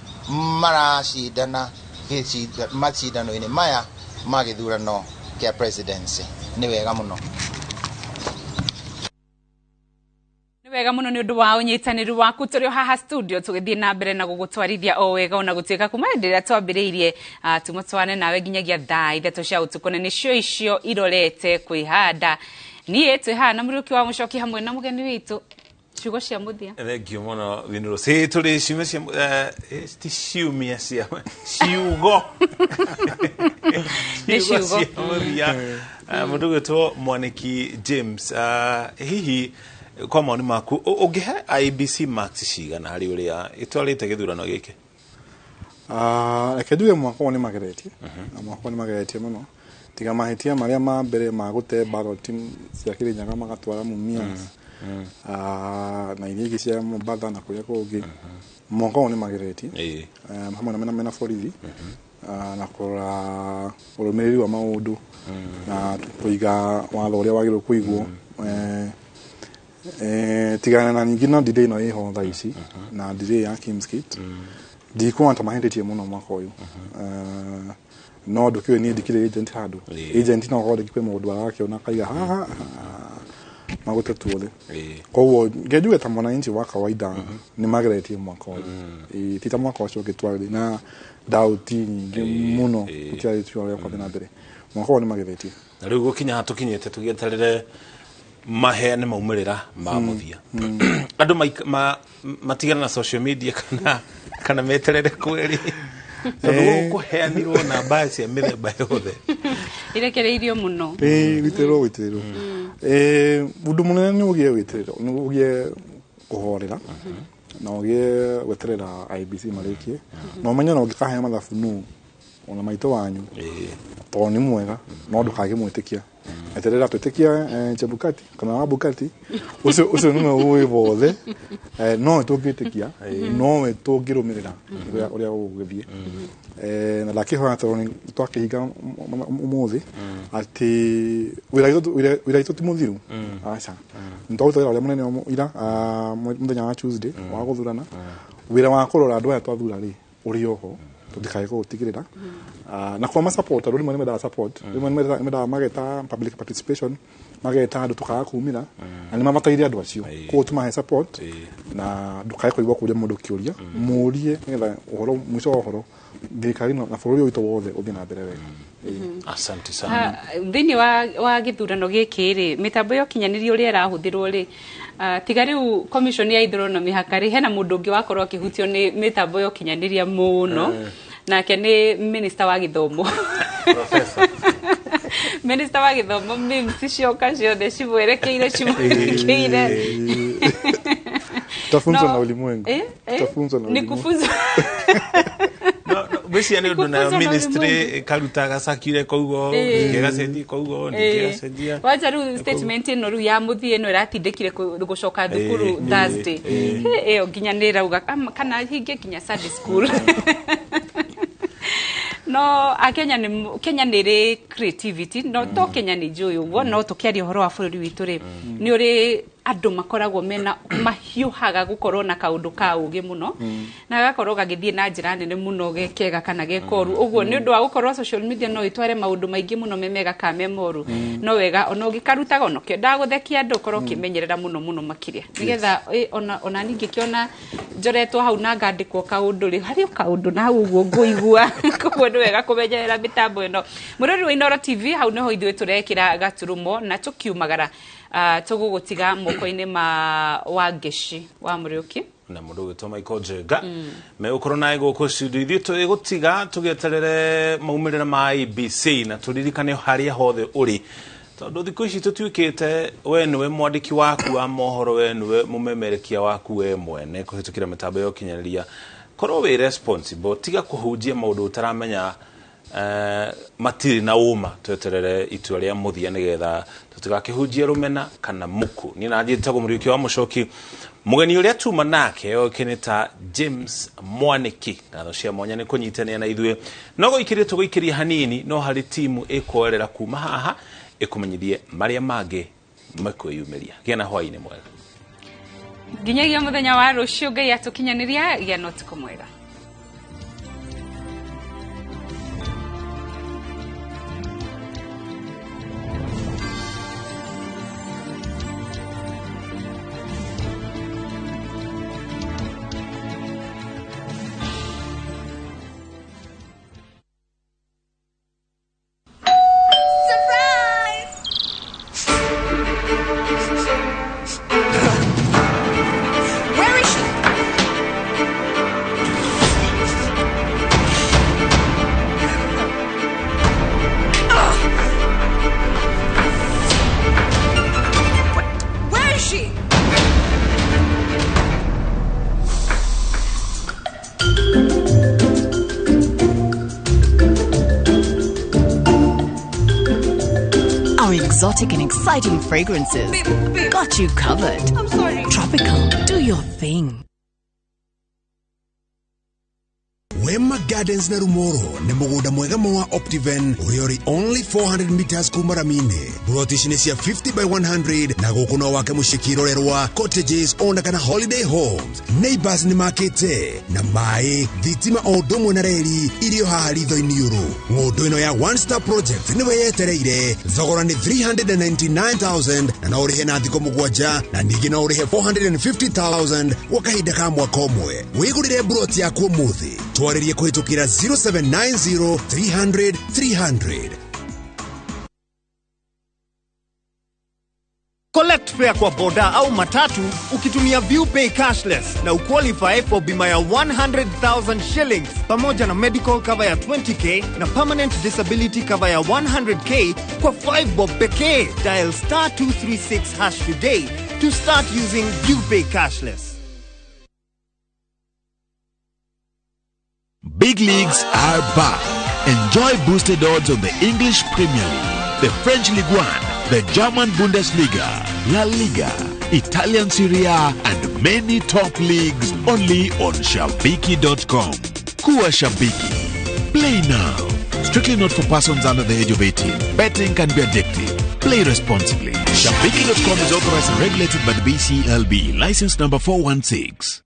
maracindana macindano-ini maya ma githurano kia presidency ni wega muno wega muno ni undu wa unyitaniru waku turi haha studio tugithie na mbere na gugutwarithia o wega ona gutuika kuma ndira twambiriirie tumutwane nawe ginyagia thaa ithatũ cia utuku na nicio icio irorete kwihanda nie twihana muruki wa mucoki hamwe na mugeni witu ciugo cia muthia thengio muno winuro si turi ciumia cia ti ciumia cia ciugo ni ciugo mundu gwitwo Mwaniki James hihi kwa maoni maku ungihe IBC marks cigana hari uria itwarite githurano giki reke nduge mwako ni mageretie mwako ni mageretie muno tiga mahitia maria ma mbere ma gute ballot team cia Kirinyaga magatwara Mumias na iria ingĩ cia Mombatha na kuria kungi mwako ni mageretie hamwe na mena borithi na kura urumiriri wa maundu na kuiga watho uria wagirwo kuigwo tigana na nyingi no ndire no iho thaa ici na ndire ya Kimskit ndikwanta mahendetie muno mwaka uyu no ndukiwe ni ndikire agent handu agent no gode kipwe mundu arakiona kaiga haha magutetuothe koguo ngejuge ta mwananchi wa kawaida ni mageretie mwaka uyu tita mwaka ucio gitwari na dauti nyingi muno kutiari tuwa ya kwa na mbere mwaka uyu ni mageretie na riu gukinya hatukinyete tugieterere maheane maumirira ma muthia andu matigana na social media kana meterere kweri tondu kuheanirwo na basi ya mithemba yothe irekereirio muno gitero gitero undu munene ni ugie witiriro ni ugie kuhorera na ugie weterera IBC marikie no menya no ngikahe mathabu nu ona maito wanyu to ni mwega no ndukage mwitikia eterera twitikia Chebukati kana Wabukati ucio no uwe bothe no tugitikia no we tugirumirira uria ugithie na lakiho toni twakihiga umuthi ati wira itu timuthiru acha ntotera uria munene ira muthenya wa Tuesday wa guthurana wira wa kurora andu aya twathura ri uri oho tutikaye gutigirira na kwa support rimwe ni meda support rimwe ni meda mageta public participation mageta andu tukaa kumira na ni mamatairia andu acio ko tuma support na dukaye kuigwa kuria mundu kiuria murie ngetha uhoro mwico uhoro thirikari na bururi witu wothe uthi na mbere wega asante sana thini wa githurano giki ri mitambo yo kinyanirio uri arahuthirwo ri tiga riu commission ya ithurano mihakari hena mundu ungi wakorwo akihutio ni mitambo yo kinyaniria muno nake ni minister wa githomo professor minister wa githomo mimsi cioka ciothe cibwerekeire cibwerekeire tafunzo na ulimwengu tafunzo na ulimwengu nikufunza besi ani undu na ministry karuta gasakire kougo ngegacendi kougo ngegacendia wacha ru statement ino ru ya muthi ino iratindikire gucoka thukuru Thursday iyo nginyanira uga kana hinge kinya Sunday school no Kenya ni ri creativity no to Kenya ni joy ugo no tukiaria horo wa bururi witu ri ni uri andu makoragwo mena mahiuhaga gukorwo na kaundu ka ugi muno na gakorwo gagithie na njira nene muno gekega kana gekoru uguo ni undu wa gukorwo social media no itware maundu maingi muno memega ka memoru no wega ono gikarutaga ono kenda guthekia andu korwo kimenyerera muno makiria nigetha ona ningi kiona njoretwo hau na ngandikwo kaundu ri hari kaundu na uguo nguigua koguo ni wega kumenyerera mitambo ino murori wa Inooro TV hau neho ithuĩ turekira gaturumo na tukiumagara tugugutiga moko-ini ma Wangeci wa Muriuki na mundu witwa Michael Njenga me ukoro nae guku studio ithuĩ twigutiga tugieterere maumirira ma IBC na turirikane haria hothe uri tondu thiku ici tutuikite we niwe mwandiki waku wa mohoro we niwe mumemerekia waku we mwene kuhitukira mitambo yo kinyaniria korwo we responsible tiga kuhunjia maundu utaramenya matiri na uma tweterere itua ria muthia nigetha tutigakihunjia rumena kana muku ni na njitago Muriuki wa Mucoki mugeni uria tuma nake okinita James Mwaniki na tho cia mwanya ni kunyitania na ithuĩ no goikirie tugoikiria hanini no hari timu ikwerera kuma haha ikumenyithie maria mangi makwiyumiria gena hwaini mwega nginyagia muthenya wa rucio Ngai atukinyaniria gia no tuko mwega. Exotic and exciting fragrances. Got you covered. I'm sorry. Tropical. Do your thing. Wema Gardens na Rumoro ni mugunda mwega wa Optiven uri only 400 meters kumaramine. Brotishine cia 50 by 100 na gukuno wake mushikirorerwa cottages ona kana holiday homes. Neighbors ni makete na mai thitima odomwe na reri irio haha ritho-ini yuru. Ngundu ino ya One Star Project ni weyetereire thogora ni 399,000 na no urihe na thiko mugwanja na ningi no urihe 450,000 wakahinda ka mwaka umwe. Wigurire broti yaku muthi twarerie kuhitukira 0790 300 300. Collect fare kwa boda au matatu ukitumia ViewPay cashless na uqualify for bima ya 100,000 shillings pamoja na medical cover ya 20k na permanent disability cover ya 100k kwa 5 bob pekee. Dial *236# today to start using ViewPay cashless. Big leagues are back. Enjoy boosted odds on the English Premier League, the French Ligue 1, the German Bundesliga, La Liga, Italian Serie A, and many top leagues only on Shabiki.com. Kuwa Shabiki. Play now. Strictly not for persons under the age of 18. Betting can be addictive. Play responsibly. Shabiki.com is authorized and regulated by the BCLB. License number 416.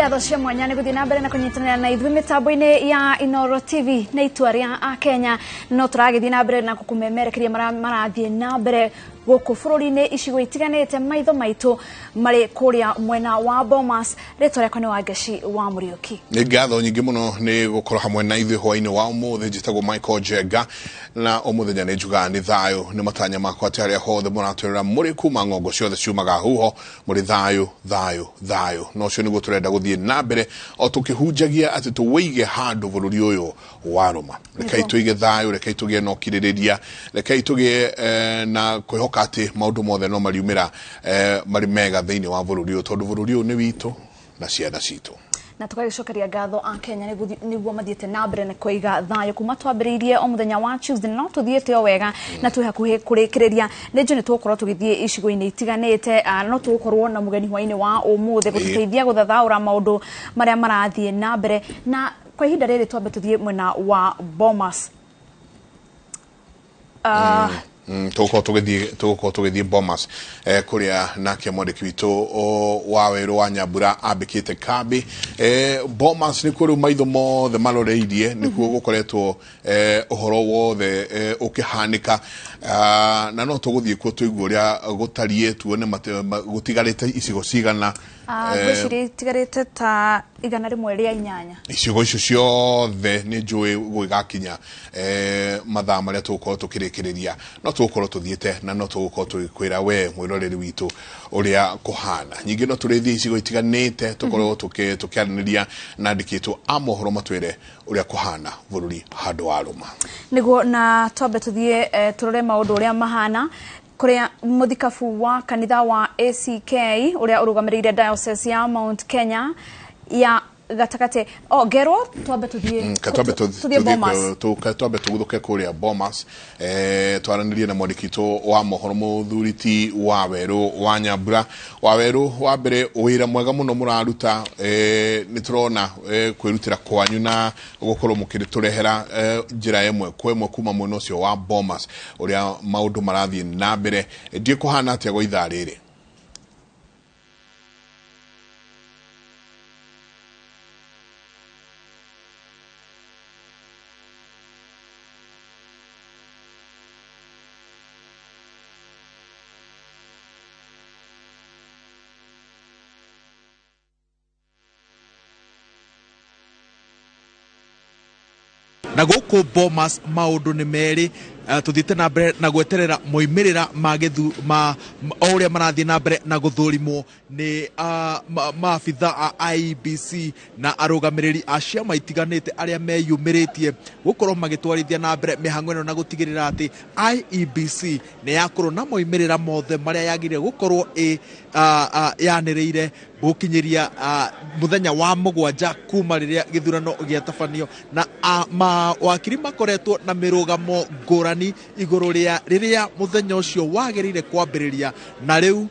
ngatho cia mwanya nĩ gũthiĩ na mbere na kũnyitanĩra na ithuĩ mĩtambo-inĩ ya Inooro TV na itua rĩa Akenya no tũragĩthiĩ na mbere na kũkũmemerekeria marathiĩ na mbere gũkũ bũrũri-inĩ icigo itiganĩte maitho maitũ marĩ kũrĩa mwena wa Bomas. Rĩtwa rĩakwa nĩ Wangeci wa Mũriũki. Nĩ ngatho nyingĩ mũno nĩ gũkorwo hamwe na ithuĩ hwaĩ-inĩ wa ũmũthĩ. Njĩtagwo Michael Njenga na ũmũthenya nĩ njugaga nĩ thayũ. Nĩ matanya makwa atĩ harĩa hothe mũratwĩrĩra mũrĩ kuma ng'ongo ciothe ciumaga huho mũrĩ thayũ thayũ thayũ. No ũcio nĩguo tũrenda gũthiĩ na mbere o tũkĩhunjagia atĩ tũwĩige handũ bũrũri ũyũ warũma. Rekei tũige thayũ, rekei tũgĩe na ũkirĩrĩria, rekei tũgĩe na kwĩhoka ati maundu mothe no mariumira mari mega thĩinĩ wa bũrũri ũyũ tondũ bũrũri ũyũ nĩ witũ na ciana citũ. Na tũgagĩcokeria ngatho Akenya nĩguo mathiĩte na mbere na kũiga thayũ kuma twambĩrĩirie o mũthenya wa Tuesday no tũthiĩte o wega na twĩ hakuhĩ kũrĩkĩrĩria. Nĩ njũ nĩ tũgũkorwo tũgĩthiĩ icigo-inĩ itiganĩte no tũgũkorwo na mũgeni hwaĩ-inĩ wa ũmũthĩ gũtũteithia gũthathaũra maũndũ marĩa marathiĩ na mbere. Na kwa ihinda rĩrĩ twambe tũthiĩ mwena wa Bomas. Tũgũkorwo tũgĩthiĩ Bomas kũrĩa nake mwandĩki witũ Wawerũ wa Nyambura ambĩkĩte kambĩ. Bomas nĩkuo rĩu maitho mothe maroreirie, nĩkuo gũkoretwo ũhoro wothe ũkĩhanĩka na no tũgũthiĩ kuo tũigue ũrĩa gũtariĩ tuone gũtigarĩte icigo cigana. Gwĩciria itigarĩte ta 108. Icigo icio ciothe nĩ njũĩ gwĩgakinya mathaa marĩa tũgũkorwo tũkĩrĩkĩrĩria. No tũgũkorwo tũthiĩte na no tũgũkorwo tũgĩkwĩra we mwĩroreri witũ ũrĩa kũhana. Nyingĩ no tũrĩthiĩ icigo itiganĩte tũkorwo tũkĩaranĩria na andĩkĩtwo a mohoro matwĩre ũrĩa kũhana bũrũri handũ warũma. Nĩguo na twambe tũthiĩ tũrore maũndũ ũrĩa mahana kũrĩa mũthikabu wa kanitha wa ACK ũrĩa ũrũgamĩrĩire diocese ya Mount Kenya ya gatagatĩ Ngerwo twambe tũthiĩ Bomas. Twambe tũgũthũke kũrĩa Bomas twaranĩrie na mwandĩkitwo wa mohoro mũthuriti Wawerũ wa Nyambura. Wawerũ, wa mbere wĩra mwega mũno mũraruta, nĩ tũrona kwĩrutĩra kwanyu na gũkorwo mũkĩtũrehera njĩra ĩmwe kwa ĩmwe kuma mwena ũcio wa Bomas ũrĩa maũndũ marathiĩ na mbere. Ndiĩ kũhana atĩa gwa ithaa rĩrĩ? Na gũkũ Bomas maũndũ nĩ merĩ, tũthiĩte na mbere na gweterera moimĩrĩra ma ũrĩa marathiĩ na mbere na gũthũrimwo nĩ maabitha a IEBC na arũgamĩrĩri a ciama itiganĩte arĩa meyumĩrĩtie gũkorwo magĩtwarithia na mbere mĩhang'o ĩno na gũtigĩrĩra atĩ IEBC nĩ yakorwo na moimĩrĩra mothe marĩa yagĩrĩire gũkorwo yanĩrĩire gũkinyĩria mũthenya wa mũgwanja kuma rĩrĩa gĩthurano gĩatabanio, na mawakiri makoretwo na mĩrũgamo ngũrani igũrũ rĩrĩa mũthenya ũcio wagĩrĩire kwambĩrĩria. Na rĩu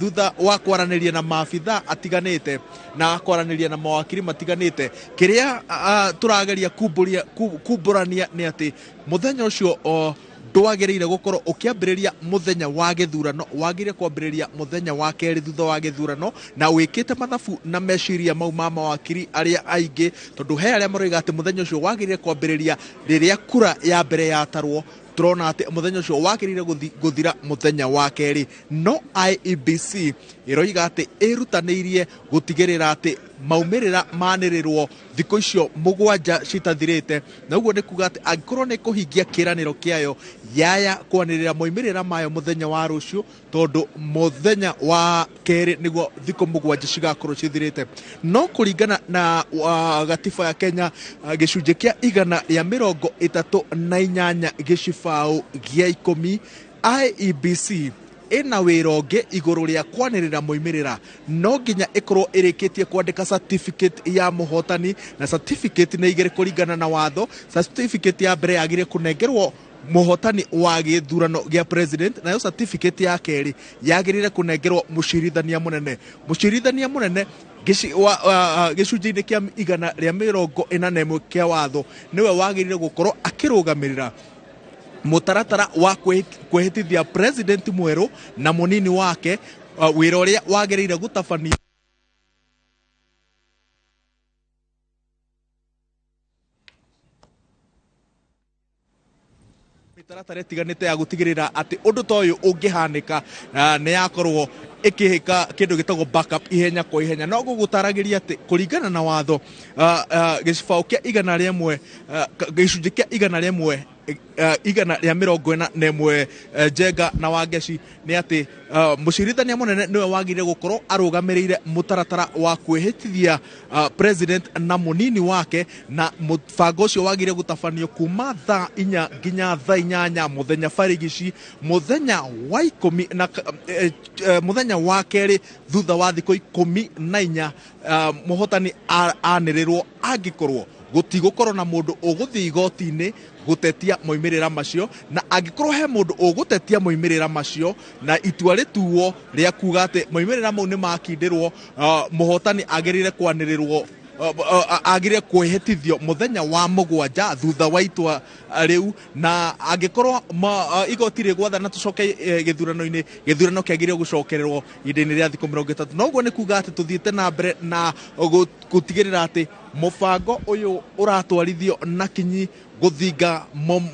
thutha wa kwaranĩria na maabitha atiganĩte na kwaranĩria na mawakiri matiganĩte, kĩrĩa tũrageria kumbũrania nĩ atĩ mũthenya ũcio ndwagĩrĩire gũkorwo ũkĩambĩrĩria mũthenya wa gĩthurano, wagĩrĩire kwambĩrĩria mũthenya wa kerĩ thutha wa gĩthurano, na wĩkĩte mathabu na meciria mau ma mawakiri arĩa aingĩ, tondũ he arĩa maroiga atĩ mũthenya ũcio wagĩrĩire kwambĩrĩria rĩrĩa kura ya mbere yatarwo. Turona atĩ mũthenya ũcio wagĩrĩire gũthira mũthenya wa kerĩ, no IEBC ĩroiga atĩ ĩrutanĩirie gũtigĩrĩra atĩ maumĩrĩra manĩrĩrwo thikũ icio mũgwanja citathirĩte, na ũguo nĩ kuga atĩ angĩkorwo nĩ kũhingia kĩranĩro kĩayo yaya kwanĩrĩra moimĩrĩra mayo mũthenya wa rũciũ, tondũ mũthenya wa kerĩ nĩguo thikũ mũgwanja cigakorwo cithirĩte. No kũringana na gatiba ya Kenya gĩcunjĩ kĩa 138 gĩcibaũ gĩa 10, IEBC ina wĩra ũngĩ igũrũ rĩa kwanĩrĩra moimĩrĩra. No nginya ĩkorwo ĩrĩkĩtie kwandĩka certificate ya mũhotani, na certificate nĩ igĩrĩ kũringana na watho. Certificate ya mbere yagĩrĩire kũnengerwo mũhotani wa gĩthurano gĩa president, nayo certificate ya kerĩ yagĩrĩire kũnengerwo mũcirithania mũnene. Mũcirithania mũnene gĩcunjĩ-inĩ kĩa 141 kĩa watho nĩwe wagĩrĩire gũkorwo akĩrũgamĩrĩra mũtaratara wa kwĩhĩtithia president mwerũ na mũnini wake, wĩra ũrĩa wagĩrĩire gũtabania mĩtaratara ĩtiganĩte ya gũtigĩrĩra atĩ ũndũ ta ũyũ ũngĩhanĩka nĩ yakorwo ikihika kindu gitagwo backup ihenya kwa ihenya no gugutaragĩria ati kuringana na watho gĩcibao kĩa igana rĩmwe gĩcunjĩ kĩa igana rĩmwe igana rĩa 41 Njenga na Wangeci nĩ ati mũcirithania mũnene niwe wagire gukorwo arũgamĩrĩire mũtaratara wa kwĩhĩtithia president na mũnini wake na mũbango ũcio wagire gũtabanio kuma thaa 4 nginya thaa 8 mũthenya barigici mũthenya wa 10 na mũthenya wa kerĩ thutha wa thikũ 14 mũhotani anĩrĩrwo angĩkorwo gũtigũkorwo na mũndũ ũgũthiĩ igoti-inĩ gutetia moimĩrĩra macio na angĩkorwo he mũndũ ũgũtetia moimĩrĩra macio na itua rĩtuo rĩa kuga atĩ moimĩrĩra mau nĩ makindĩrwo mũhotani agĩrĩire kwanĩrĩrwo agire kwĩhĩtithio mũthenya wa mũgwanja thutha wa itua rĩu na angĩkorwo igoti rĩgwathana tũcoke gĩthurano kĩagĩrĩire gũcokererwo ihinda-inĩ rĩa thikũ 30 na ũguo nĩ kuga atĩ tũthiĩte na mbere na gũtigĩrĩra atĩ mũbango ũyũ ũratwarithio na kinyi gũthinga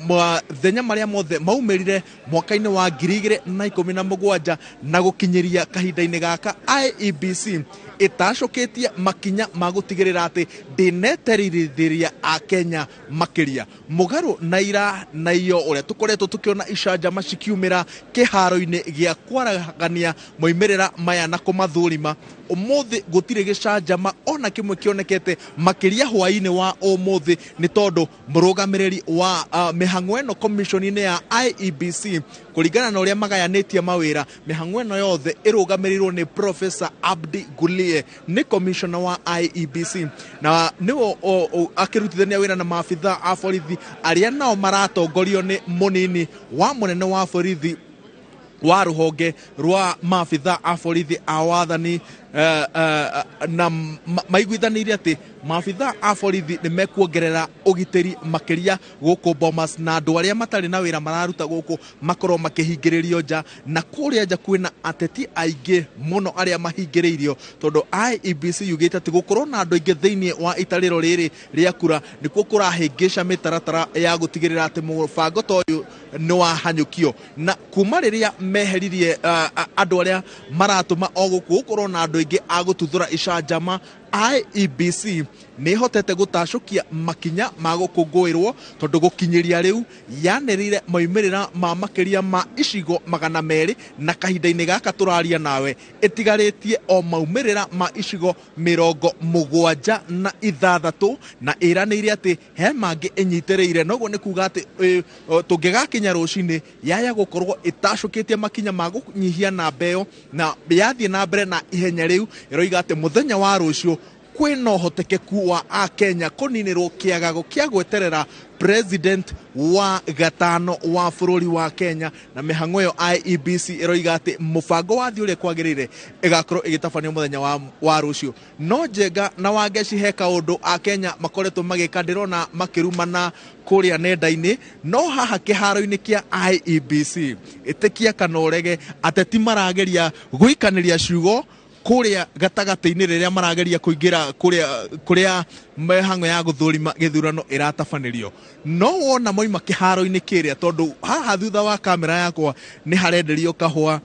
mathenya marĩa mothe maumĩrire mwaka-inĩ wa 2017 na gũkinyĩria kahinda-inĩ gaka IEBC ĩtacũkĩtie makinya ma gũtigĩrĩra atĩ ndĩneteririthĩria Akenya makĩria mũgarũ na ira na iyo ũrĩa tũkoretwo tũkĩona icanjama cikiumĩra kĩharo-inĩ gĩa kwaragania moimĩrĩra maya na kũmathũrima ũmũthĩ gũtirĩ gĩcanjama ona kĩmwe kĩonekete makĩria hwaĩ-inĩ wa ũmũthĩ nĩ tondũ mũrũgamĩrĩri wa mĩhang'o ĩno commission-inĩ ya IEBC kũringana na ũrĩa magayanĩtie mawĩra mĩhang'o ĩno yothe ĩrũgamĩrĩirwo nĩ Professor Abdi Gulie nĩ commissioner wa IEBC na nĩwe akĩrutithania wĩra na maabitha a borithi arĩa nao maratongorio nĩ mũnini wa mũnene wa borithi wa rũhonge rwa maabitha a borithi a wathani na maiguithanĩire atĩ maabitha a borithi nĩ mekuongerera ũgitĩri makĩria gũkũ Bomas na andũ arĩa matarĩ na wĩra mararuta gũkũ makorwo makĩhingĩrĩrio nja na kũrĩa nja kwĩna ateti aingĩ mũno arĩa mahingĩrĩirio tondũ IEBC yugĩte atĩ gũkorwo na andũ aingĩ thĩinĩ wa itarĩro rĩrĩ rĩa kura nĩkuo kũrahĩngĩca mĩtaratara ya gũtigĩrĩra atĩ mũbango ta ũyũ nĩ wahanyũkio na kuma rĩrĩa meheririe andũ arĩa maratũma o gũkũ gũkorwo na andũ aingĩ a gũtuthũra icanjama IEBC nĩ hotete gũtacũkia makinya ma gũkũngũĩrwo tondũ gũkinyĩria rĩu yanĩrĩire moimĩrĩra ma makĩria ma icigo 200 na kahinda-inĩ gaka tũraria nawe ĩtigarĩtie o maumĩrĩra ma icigo 76 na ĩranĩire atĩ he mangĩ ĩnyitĩrĩire noguo nĩ kuga atĩ tũngĩgakinya rũcinĩ yaya gũkorwo ĩtacũkĩtie makinya ma gũnyihia namba ĩyo na yathiĩ na mbere na ihenya rĩu ĩroiga atĩ mũthenya wa rũciũ kwĩna ũhotekeku wa Akenya kũninĩrwo kĩagago kĩa gweterera president wa gatano wa bũrũri wa Kenya na mĩhang'o ĩyo IEBC ĩroiga atĩ mũbango wa thiĩ ũrĩa kwagĩrĩire ĩgakorwo ĩgĩtabanio mũthenya wa rũciũ no Njenga na Wangeci he kaũndũ Akenya makoretwo magĩka ndĩrona makĩrumana kũrĩa nenda-inĩ no haha kĩharo-inĩ kĩa IEBC ĩtĩkia kana ũrege ateti marageria gũikanĩria ciugo kũrĩa gatagatĩ-inĩ rĩrĩa marageria kũingĩra kũrĩa mĩhang'o ya gũthũrima gĩthurano ĩratabanĩrio no wona moima kĩharo-inĩ kĩrĩa tondũ haha thutha wa kamera yakwa nĩ harenderio kahũa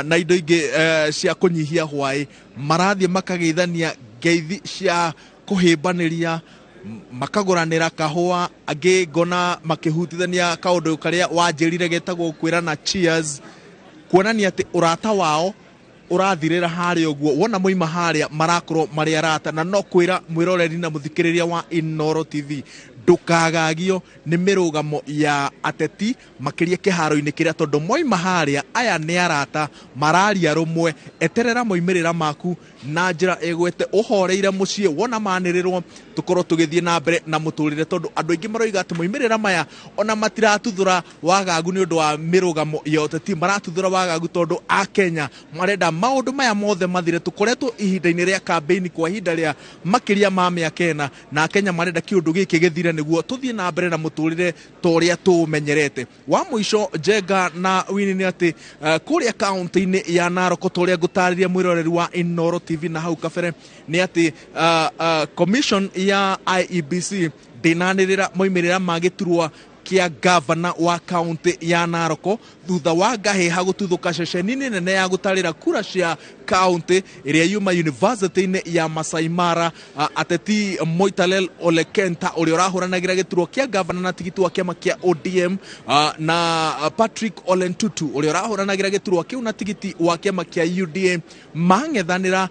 na indo ingĩ cia kũnyihia hwaĩ marathiĩ makageithania ngeithi cia kũhĩmbanĩria makagũranĩra kahũa angĩ ngona makĩhutithania kaũndũ karĩa wanjĩrire getagwo kwĩrana cheers kuonania atĩ ũrata wao ũrathirĩra harĩa ũguo wona moima harĩa marakorwo marĩ arata na no kwĩra mwĩroreri na mũthikĩrĩria wa Inooro TV ndũkagagio nĩ mĩrũgamo ya ateti makĩria kĩharo-inĩ kĩrĩa tondũ moima harĩa aya nĩ arata mararia rũmwe eterera moimĩrĩra maku na njĩra ĩgwete ũhoreire mũciĩ wona manĩrĩrwo tũkorwo tũgĩthiĩ na mbere na mũtũrĩre tondũ andũ aingĩ maroiga atĩ moimĩrĩra maya ona matiratuthũra wagagu nĩ ũndũ wa mĩrũgamo ya ũteti maratuthũra wagagu tondũ Akenya marenda maũndũ maya mothe mathire tũkoretwo ihinda-inĩ rĩa campaign kwa ihinda rĩa makĩria ma mĩaka 4 na Akenya marenda kĩũndũ gĩkĩ gĩthire nĩguo tũthiĩ na mbere na mũtũrĩre torĩa tũmenyerete wa mũico Njenga na Winnie nĩ atĩ kũrĩa kaunti-inĩ ya Narok torĩa ngũtarĩria mwĩroreri wa Inooro TV na hau kabere nĩ atĩ commission ya IEBC ndĩnanĩrĩra moimĩrĩra ma gĩturwa kia gavana wa kaunti ya Naroko thutha wa Gaheha gututhuka ceceni-inĩ nene ya gutarĩra kura cia kaunti ĩrĩa yuma university-inĩ ya Masai Mara. Ateti Moitalel Ole Kenta ũrĩa ũrahũranagĩra gĩturwa kia gavana na tigiti wa kĩama kia ODM na Patrick Ole Ntutu ũrĩa ũrahũranagĩra gĩturwa kĩu na tigiti wa kĩama kia UDA mang'ethanĩra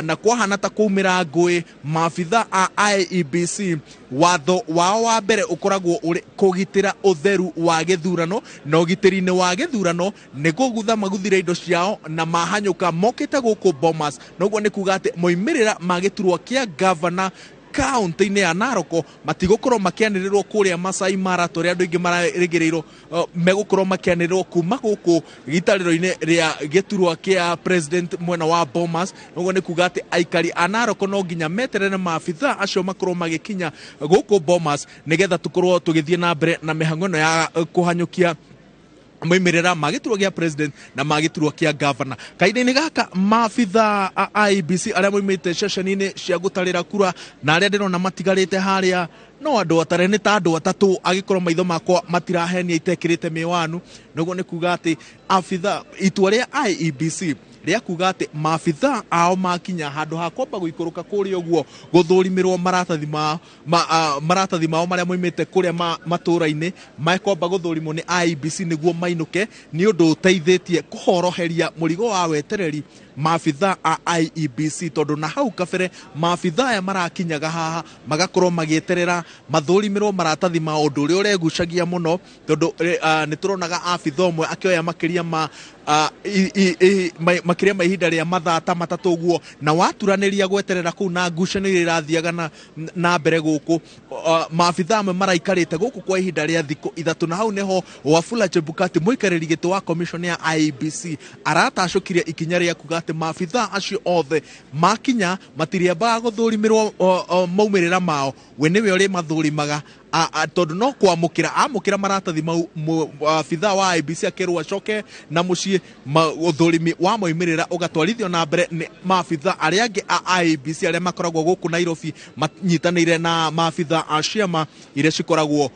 na kwahana ta kuumĩra ngũĩ. Maabitha a IEBC watho wao wa mbere ukoragwo uri kugitira utheru wa githurano na ugitiri-ini wa githurano ni gugutha maguthire indo ciao na mahanyuka mokite guku Bomas. Noguo ni kuga ati moimirira magiturwa kia gavana kaunti-inĩ ya Naroko matigukorwo makianĩrĩrwo kũrĩa Masai Mara tũrĩa andũ aingĩ marerĩgĩrĩirwo megũkorwo makianĩrĩrwo kuma gũkũ gĩtarĩro-inĩ rĩa gĩturwa kĩa president mwena wa Bomas. Noguo nĩ kuga atĩ aikari a Naroko no nginya meterere maabitha acio makorwo magĩkinya gũkũ Bomas nĩgetha tũkorwo tũgĩthiĩ na mbere na mĩhang'o ĩno ya kũhanyũkia moimirira magiturwa gia president na magiturwa kia governor. Kaida-inĩ gaka maabitha a IEBC arĩa moimĩte ceceni-inĩ cia gutarĩra kura na arĩa ndĩrona matigarĩte harĩa no andũ atare nĩ ta andũ atatũ agĩkorwo maitho makwa matirahenia itekĩrĩte mĩwanu. Noguo nĩ kuga atĩ abitha itua rĩa IEBC rĩa kuga atĩ maabitha ao makinya handũ ha kwamba gũikũrũka kũrĩa ũguo gũthũrimĩrwo maratathi mao marĩa moimĩte kũrĩa matũra-inĩ makwamba gũthũrimwo nĩ IEBC nĩguo mainũke nĩ ũndũ ũteithĩtie kũhoroheria mũrigo wa wetereri maabitha a IEBC tondũ na hau kabere maabitha aya marakinyaga haha magakorwo magĩeterera mathũrimĩrwo maratathi ma ũndũ ũrĩa ũregucagia mũno tondũ nĩ tũronaga abitha ũmwe akĩoya makĩria ma ihinda rĩa mathaa ta matatũ ũguo na waturanĩria gweterera kũu na ngucanio iria irathiaga na mbere gũkũ. Maabitha amwe maraikarĩte gũkũ kwa ihinda rĩa thikũ ithatũ na hau neho Wafula Chebukati mũikarĩri gĩtĩ wa commission ya IEBC aratacũkirie ikinya rĩa kuga atĩ maabitha acio othe makinya matiriambaga gũthũrimĩrwo maumĩrĩra mao we nĩwe ũrĩ mathũrimaga tondũ no amũkĩra maratathi mau abitha wa IEBC akerwo acoke na mũciĩ ũthũrimi wa moimĩrĩra ũgatwarithio na mbere nĩ maabitha arĩa angĩ a IEBC arĩa makoragwo gũkũ Nairobi manyitanĩire na maabitha a ciama iria cikoragwo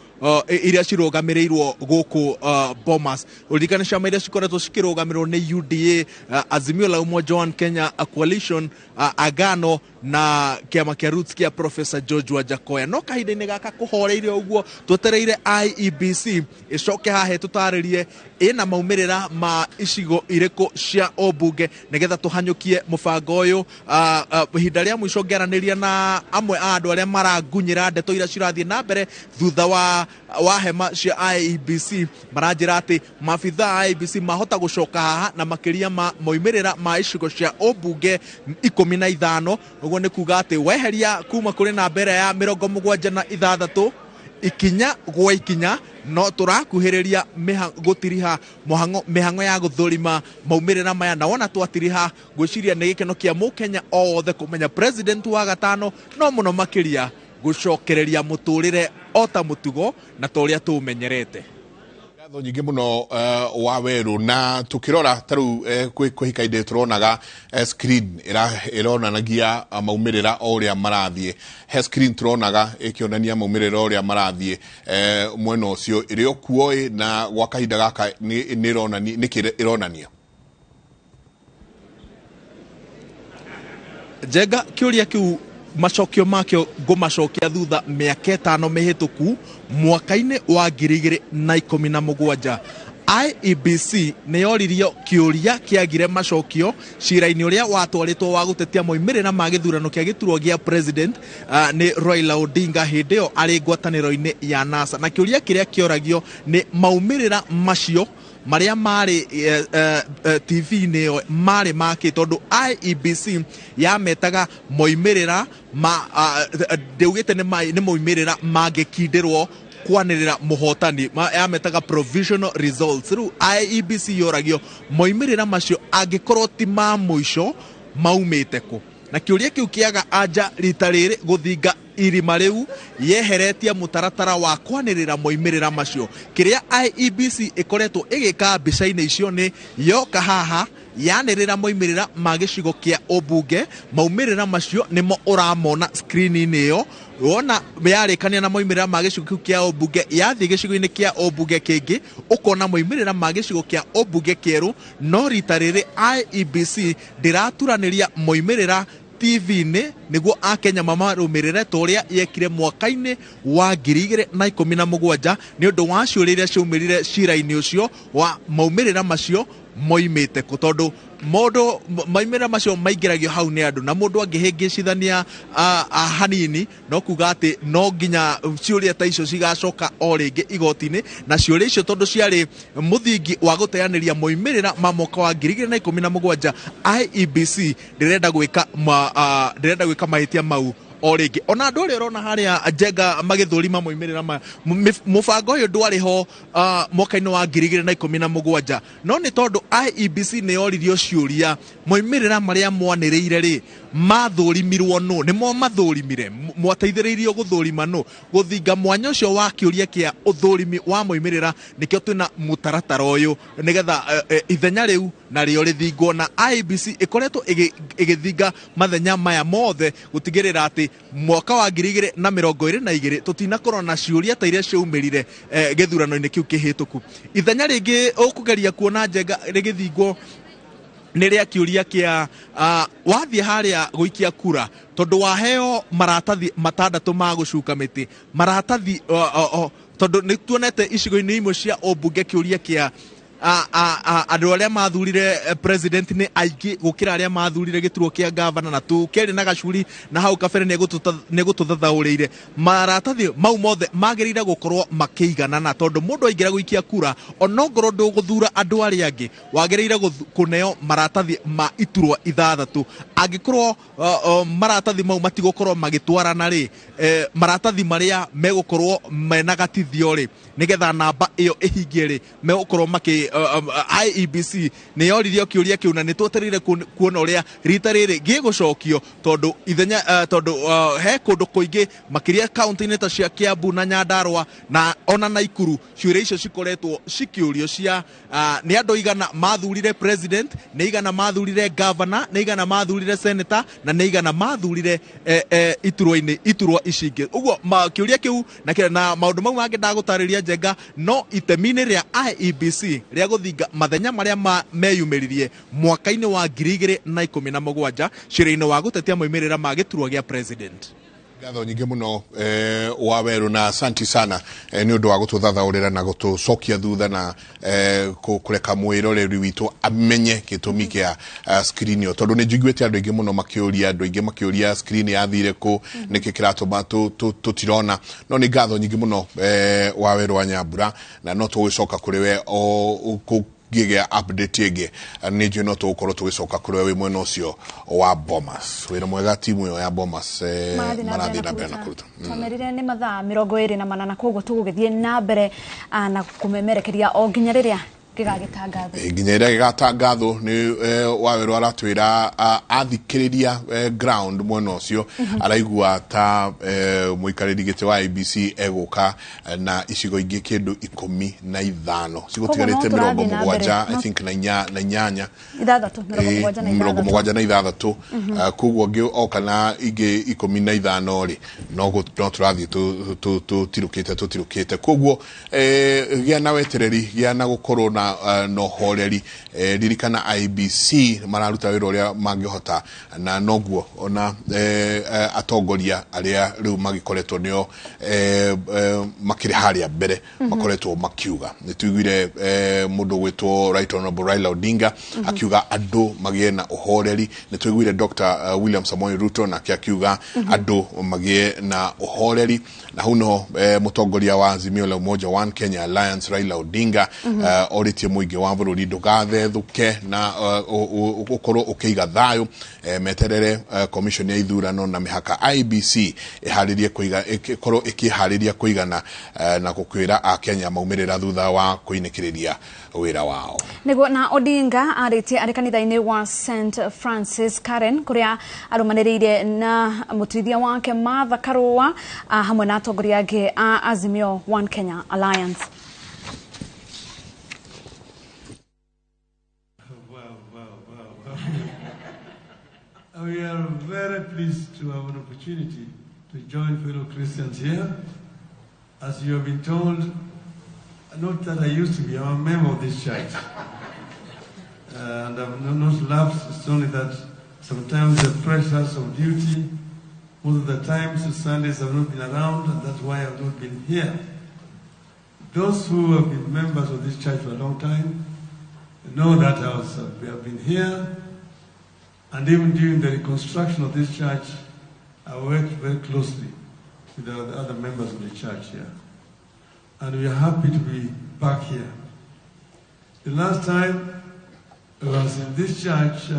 iria cirũgamĩrĩirwo gũkũ Bomas. Ũririkane ciama iria cikoretwo cikĩrũgamĩrĩrwo nĩ UDA, Azimio la Umoja wa Kenya, Coalition, Agano na kĩama kĩa Roots kĩa Professor George Wajakoya. No kahinda-inĩ gaka kũhoreire ũguo twetereire IEBC ĩcoke hahe tũtarĩrie ĩna maumĩrĩra ma icigo irĩkũ cia obunge nĩgetha tũhanyũkie mũbango ũyũ. Ihinda rĩa mũico ngĩaranĩria na amwe a andũ arĩa marangunyĩra ndeto iria cirathiĩ na mbere thutha wa hema cia IEBC maranjĩra atĩ maabitha a IEBC mahota gũcoka haha na makĩria ma moimĩrĩra ma icigo cia obunge 15. Ũguo nĩ kuga atĩ weheria kuma kũrĩ na mbere ya 76 ikinya gwa ikinya no tũrakuhĩrĩria gũtiriha mĩhang'o ya gũthũrima maumĩrĩra maya na wona twatiriha gwĩciria nĩ gĩkeno kĩa mũkenya o wothe kũmenya president wa gatano no mũno makĩria gũcokereria mũtũrĩre o ta mũtugo na ta ũrĩa tũmenyerete. Ngatho nyingĩ mũno wa werũ na tukirora taru kwĩhika inde turonaga screen ĩronanagia maumĩrĩra o ũrĩa marathiĩ. He screen turonaga ĩkĩonania maumĩrĩra o ũrĩa marathiĩ mwena ũcio ĩrĩ o kuoĩ na gwa kahinda gaka nĩkĩ ĩronania. Njenga kĩũria kĩu macokio makio ngũmacokia thutha mĩaka 5 mĩhĩtũku mwaka-inĩ wa 2017. IEBC nĩyoririo kĩũria kĩagire macokio cira-inĩ ũrĩa watwarĩtwo wa gũtetia moimĩrĩra ma gĩthurano kĩa gĩturwa gĩa president nĩ Raila Odinga hĩndĩ ĩyo arĩ ngwatanĩro-inĩ ya NASA, na kĩũria kĩrĩa kĩoragio nĩ maumĩrĩra macio maria mari TV-inĩ ĩyo mari makĩ tondũ IEBC yametaga moimĩrĩra ndeugĩte nĩ moimĩrĩra mangĩkindĩrwo kwanĩrĩra mũhotani yametaga provisional results. Rĩu IEBC yoragio moimĩrĩra macio angĩkorwo ti ma mũico maumĩte kũ, na kĩũria kĩu kĩaga anja rita rĩrĩ gũthinga irima rĩu yeheretia mũtaratara wa kwanĩrĩra moimĩrĩra macio. Kĩrĩa IEBC ĩkoretwo ĩgĩka mbica-inĩ icio nĩ yoka haha yanĩrĩra moimĩrĩra ma gĩcigo kĩa obunge. Maumĩrĩra macio nĩmo ũramona screen-inĩ ĩyo wona yarikania na moimirira ma gicigo kia obunge yathi gicigo-ini kia obunge kingi ukona moimirira ma gicigo kia obunge kieru no rita riri IEBC ndiraturaniria moimirira TV-ini niguo akenya mamarumirire toria yekire mwaka-ini wa 2017 ni undu wa ciuria ciumirire cira-ini ucio wa maumirira macio moimite kutondu modo maimira macio maingiragio hau ni andu na mundu angihingicithania hanini no kuga ati no nginya ciuria ta icio cigacoka o ringi igoti-ini na ciuria icio tondu ciari muthingi wa guteaniria moimirira ma mwaka wa 2017 IEBC ndirenda gwika mahitia mau o ringi ona andu aria urona haria Njenga magithurima moimirira mubango uyu ndwari ho mwaka-ini wa 2017 no ni tondu IEBC ni yoririo ciuria moimirira maria mwaniriire ri mathurimirwo no nimo mathurimire mwateithiriirio guthurima no guthinga mwanya ucio wa kiuria kia uthurimi wa moimirira nikio twina mutaratara uyu nigetha ithenya riu na rio rithingwo na IEBC ikoretwo igithinga mathenya maya mothe gutigirira ati mwaka wa 2022 tutinakorwo na ciuria ta iria ciaumirire githurano-ini kiu kihituku ithenya ringi ukugeria kuona Njenga rigithingwo niria kiuria kia wathie haria guikia kura tondu waheo maratathi matandatu ma gucuka miti maratathi tondu ni tuonete icigo-ini imwe cia obunge kiuria kia andu aria mathurire president ni aingi gukira aria mathurire gituo kia governor na tukeri na gacuri na hau kabere ni gututhathaurire maratathi mau mothe magirire gukorwo makiigana na tondu mundu aingira guikia kura onongoro nduguthura andu aria angi wagirire kuneo maratathi ma iturwa ithathatu angikorwo maratathi mau matigukorwo magitwarana ri maratathi maria megukorwo mena gatithio ri nigetha namba iyo ihingie ri megukorwo maki IEBC ni yoririo kiuria kiu na nitwetereire kuona uria rita riri gigucokio tondu ithenya tondu he kundu kuingi makiria county-ini ta cia Kiambu na Nyandarua na ona Naikuru ciuria icio cikoretwo cikiurio cia ni andu igana mathurire president ni igana mathurire governor ni igana mathurire senator na ni igana mathurire iturwa icingi uguo kiuria kiu na maundu mau mangi ndagutariria Njenga no itemi-ini ria IEBC ria guthinga mathenya maria meyumiririe mwaka-ini wa 2017 ciira-ini wa gutetia moimirira ma giturwa gia president. Ngatho nyingi muno Waweru na asanti sana ni undu wa gututhathaurira na gutucokia thutha na kureka mwiroreri witu amenye gitumi kia screen yo tondu ni njiguite andu aingi muno makiuria screen yathire ku niki kiratuma tutirona no ni ngatho nyingi muno Waweru wa Nyambura na no tugicoka kuri we o gige update ige ni njuĩ no tũgũkorwo tũgĩcoka kũrĩ we mwena ũcio wa Bomas wĩra mwega timu ĩyo ya Bomas marathiĩ na mbere na kũruta twamerire nĩ mathaa 28 koguo tũgũgĩthiĩ na mbere na kũmemerekeria o nginya rĩrĩa gĩgagĩtangathwo nginya rĩrĩa gĩgatangathwo nĩ Waweru aratwĩra athikĩrĩria ground mwena ũcio araigua ta mũikarĩri gĩtĩ wa IEBC egũka na icigo ingĩ kĩndũ 15 cigũtigarĩte 70 I think na inyanya 76 koguo oka na ingĩ 15 rĩ no tũrathiĩ tũtirũkĩte koguo gĩa na wetereri gĩa na gũkorwo na no horeri ririkana IEBC mararuta wĩra ũrĩa mangĩhota na noguo ona atongoria aria riu magikoretwo nio makiri haria mbere makoretwo makiuga nituiguire mundu gwitwo Right Honorable Raila Odinga akiuga andu magie na uhoreri nituiguire Dr. William Samoei Ruto na akiuga andu magie na uhoreri na huno mutongoria wa Azimio la Umoja One Kenya Alliance Raila Odinga oritie muingi wa bururi ndugathethuke na ukorwo ukiiga thayo meterere commission ya ithurano na mihaka IEBC iharirie kuiga ikorwo ikihariria kuigana na gukwira a Kenya maumirira thutha wa kuinikiriria wira wao niguo na Odinga aritie ari kanitha-ini wa St Francis Karen kuria arumaniriire na mutirithia wake Martha Karua hamwe na atongoria angi a Azimio One Kenya Alliance. We are very pleased to have an opportunity to join fellow Christians here. As you have been told, not that I used to be, I'm a member of this church. And I've not lapsed, it's only that sometimes the pressures of duty, most of the times the Sundays have not been around, and that's why I've not been here. Those who have been members of this church for a long time know that we have been here, and even during the reconstruction of this church, I worked very closely with the other members of the church here. And we are happy to be back here. The last time I was in this church,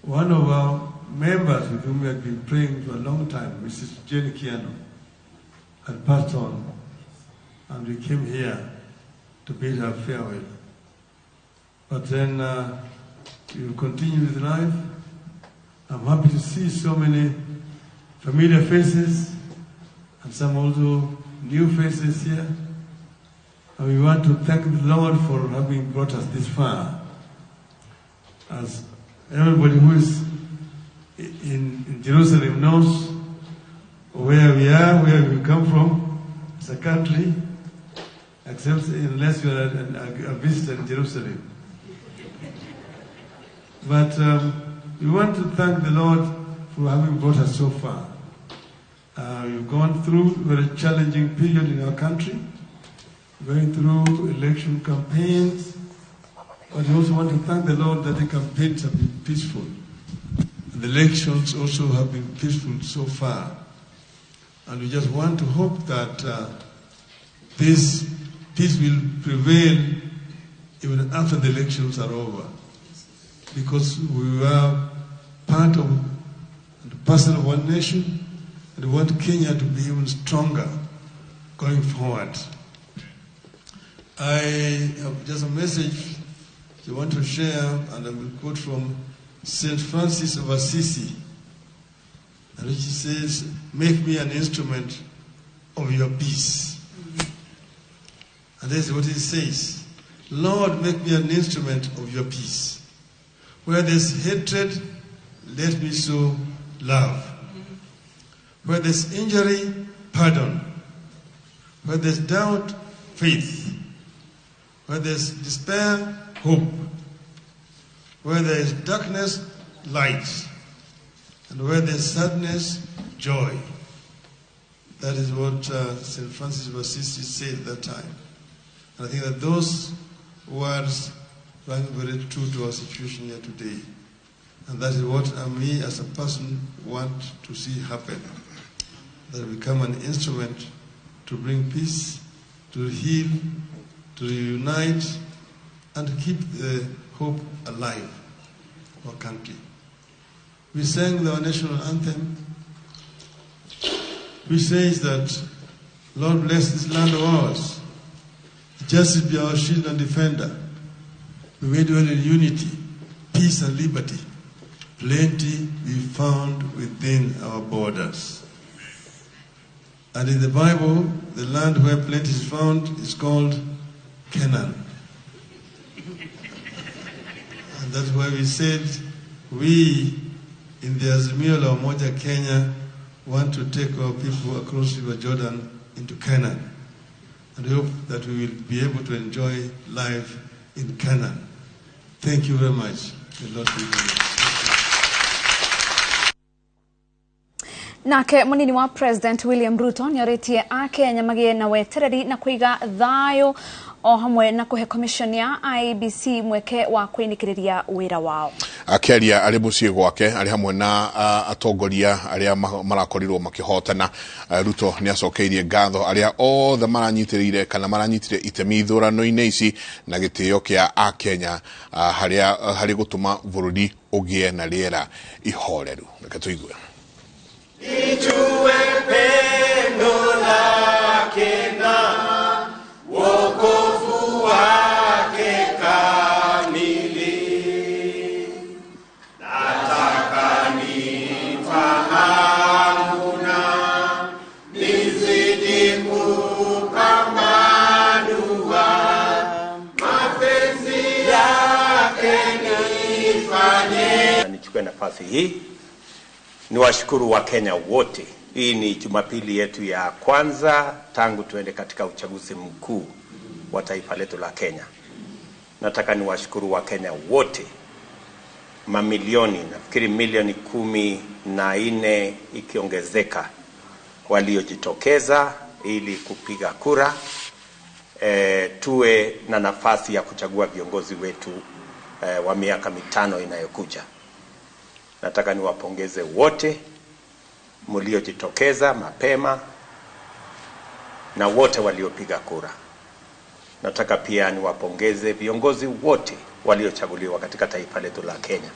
one of our members with whom we had been praying for a long time, Mrs. Jenny Kiano, had passed on. And we came here to bid her farewell. But then we will continue with life. I'm happy to see so many familiar faces and some also new faces here. And we want to thank the Lord for having brought us this far. As everybody who is in Jerusalem knows where we are, where we come from as a country, except unless you are a visitor in Jerusalem. But we want to thank the Lord for having brought us so far. We've gone through a very challenging period in our country, going through election campaigns, but we also want to thank the Lord that the campaigns have been peaceful. The elections also have been peaceful so far. And we just want to hope that this peace will prevail even after the elections are over. Because we are part of the person of one nation, and we want Kenya to be even stronger going forward. I have just a message I want to share, and I will quote from St. Francis of Assisi, and which says, "Make me an instrument of your peace." And that's what it says. Lord, make me an instrument of your peace. Where there's hatred, let me sow love. Where there's injury, pardon. Where there's doubt, faith. Where there's despair, hope. Where there is darkness, light. And where there's sadness, joy. That is what St. Francis of Assisi said at that time. And I think that those words are very true to our situation here today. And that is what me as a person want to see happen. That I become an instrument to bring peace, to heal, to reunite, and to keep the hope alive for our country. We sang our national anthem, which says that, Lord bless this land of ours. Justice be our shield and defender. We may dwell in unity, peace and liberty. Plenty be found within our borders. And in the Bible, the land where plenty is found is called Canaan. And that's why we said, we in the Azimio la Umoja Kenya want to take our people across River Jordan into Canaan. And we hope that we will be able to enjoy life in Canaan. Thank you very much. The Lord be with you. Nake munini wa President William Ruto nyoretie Akenya magie na wetereri na kuiga thayo o hamwe na kuhe commission ya IEBC mweke wa kwinikiria wira wao. Akeria ari mucie gwake ari hamwe na atongoria aria marakorirwo makihotana. Ruto ni acokeirie ngatho aria othe maranyitirire kana maranyitire itemi ithurano-ini ici na gitio kia Akenya hari gutuma bururi ugie na riera ihoreru. Reke tuigue. Ijue pendo lake na wokovu wake kamili. Nataka nifahamu na nizidi kupambanua mapenzi yake nifanye. Nichukue nafasi hii niwashukuru Wakenya wote. Hii ni Jumapili yetu ya kwanza tangu tuende katika uchaguzi mkuu wa taifa letu la Kenya. Nataka niwashukuru Wakenya wote, mamilioni, nafikiri milioni 14 ikiongezeka, waliojitokeza ili kupiga kura. Tuwe na nafasi ya kuchagua viongozi wetu wa miaka 5 inayokuja. Nataka niwapongeze wote mliojitokeza mapema na wote waliopiga kura. Nataka pia niwapongeze viongozi wote waliochaguliwa katika taifa letu la Kenya.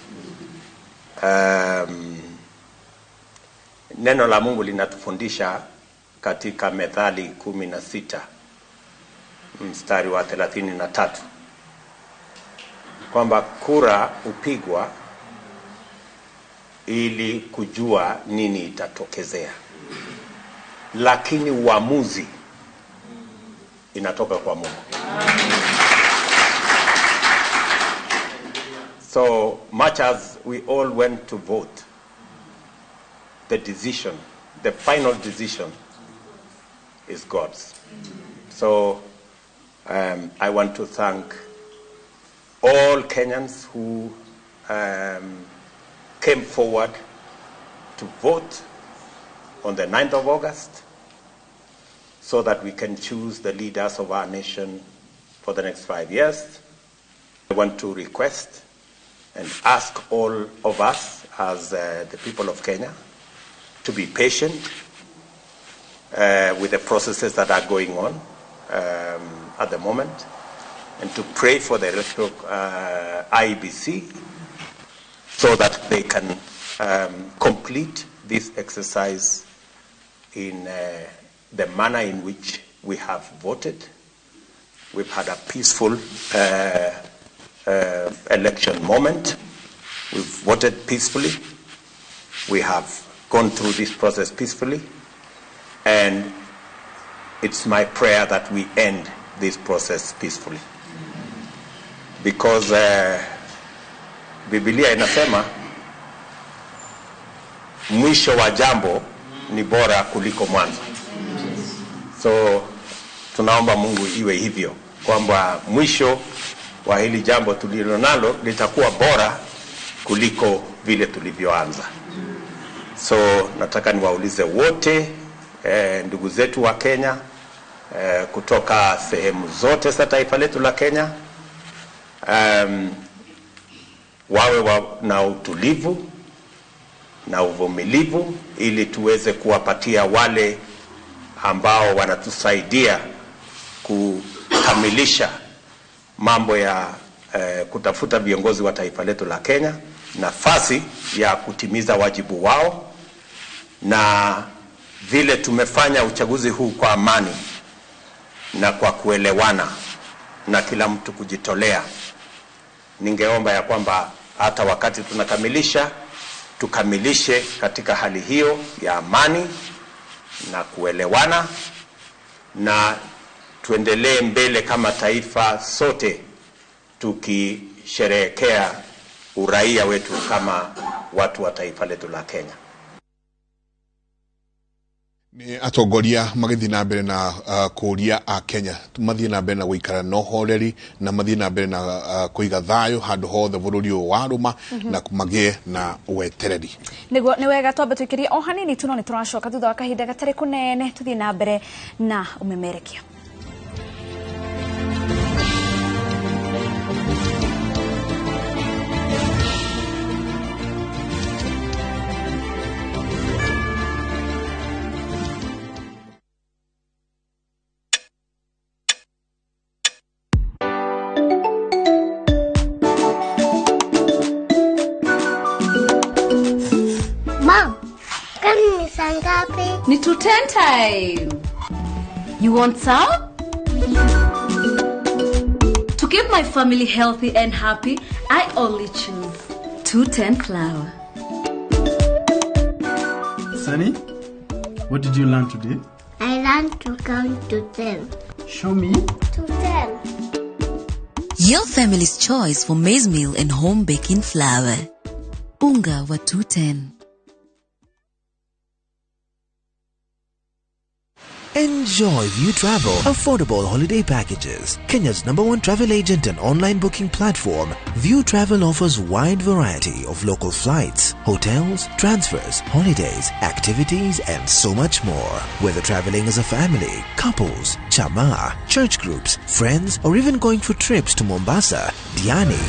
Neno la Mungu linatufundisha katika Methali 16 mstari wa 33 kwamba kura upigwa ili kujua nini itatokezea, lakini uamuzi inatoka kwa Mungu. So much as we all went to vote, the decision, the final decision is God's. So I want to thank all Kenyans who came forward to vote on the 9th of August so that we can choose the leaders of our nation for the next 5 years. I want to request and ask all of us as the people of Kenya to be patient with the processes that are going on at the moment, and to pray for the electoral IEBC so that they can complete this exercise in the manner in which we have voted. We've had a peaceful election moment. We've voted peacefully. We have gone through this process peacefully. And it's my prayer that we end this process peacefully. Because Biblia inasema mwisho wa jambo ni bora kuliko mwanzo. So tunaomba Mungu iwe hivyo, kwamba mwisho wa hili jambo tulilonalo litakuwa bora kuliko vile tulivyoanza. So nataka niwaulize wote ndugu zetu wa Kenya kutoka sehemu zote za taifa letu la Kenya, wawe na utulivu na uvumilivu ili tuweze kuwapatia wale ambao wanatusaidia kukamilisha mambo ya kutafuta viongozi wa taifa letu la Kenya nafasi ya kutimiza wajibu wao. Na vile tumefanya uchaguzi huu kwa amani na kwa kuelewana na kila mtu kujitolea, ningeomba ya kwamba hata wakati tunakamilisha, tukamilishe katika hali hiyo ya amani na kuelewana, na tuendelee mbele kama taifa sote tukisherehekea uraia wetu kama watu wa taifa letu la Kenya. Ni atongoria magithi na mbere na kuria a Kenya mathii na mbere na guikara no horeri na mathii na mbere na kuiga thayo handu hothe bururi uyu waruma na kumagie na wetereri. Niguo ni wega twambe twikirie o hanini tu no ni turacoka thutha wa kahinda gatari kunene tuthii na mbere na umemerekia. Ni 2:10 time. You want some? To keep my family healthy and happy, I only choose 210 flour. Sunny, what did you learn today? I learned to count to 10. Show me. To 10. Your family's choice for maize meal and home baking flour. Unga wa 210. Enjoy View Travel affordable holiday packages. Kenya's #1 travel agent and online booking platform, View Travel offers wide variety of local flights, hotels, transfers, holidays, activities, and so much more. Whether traveling as a family, couples, chama, church groups, friends, or even going for trips to Mombasa, Diani,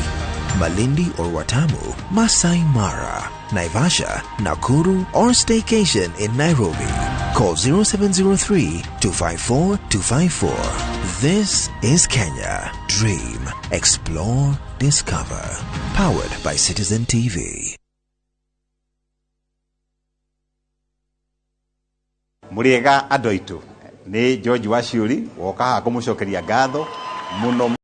Malindi or Watamu, Masai Mara, Naivasha, Nakuru, or staycation in Nairobi. Call 0703-254-254. This is Kenya. Dream, explore, discover. Powered by Citizen TV. Muriega adoitu ni George Waciuri woka kumucokeria ngatho muno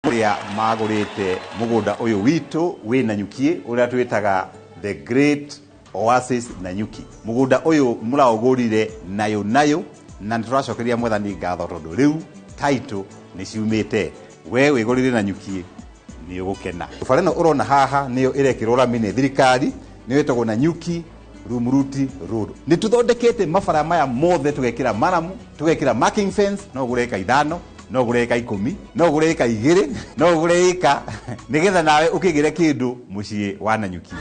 muria magurite mugunda uyu witu wi Nanyuki uria twitaga the Great Oasis Nanyuki. Mugunda uyu muraugurire nayo na turacokeria mwathani ngatho tondu riu title ni ciumite we wigurire Nanyuki ni ugukena. Fareno urona haha niyo irekirwo ramine thirikari ni wetagwo Nanyuki Rumuruti Road. Ni tuthondekete mabara maya mothe tugekira maramu, tugekira marking fence, no gureka 5, no gureka 10, no gureka 2, no gureka nigetha nawe ukigire kindu mucii wa Nanyuki.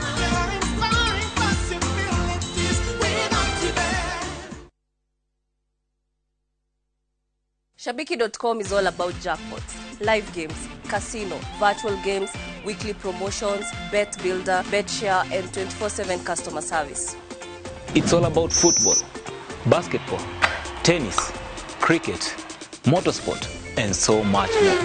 Shabiki.com is all about jackpots, live games, casino, virtual games, weekly promotions, bet builder, bet share, and 24/7 customer service. It's all about football, basketball, tennis, cricket, motorsport, and so much more.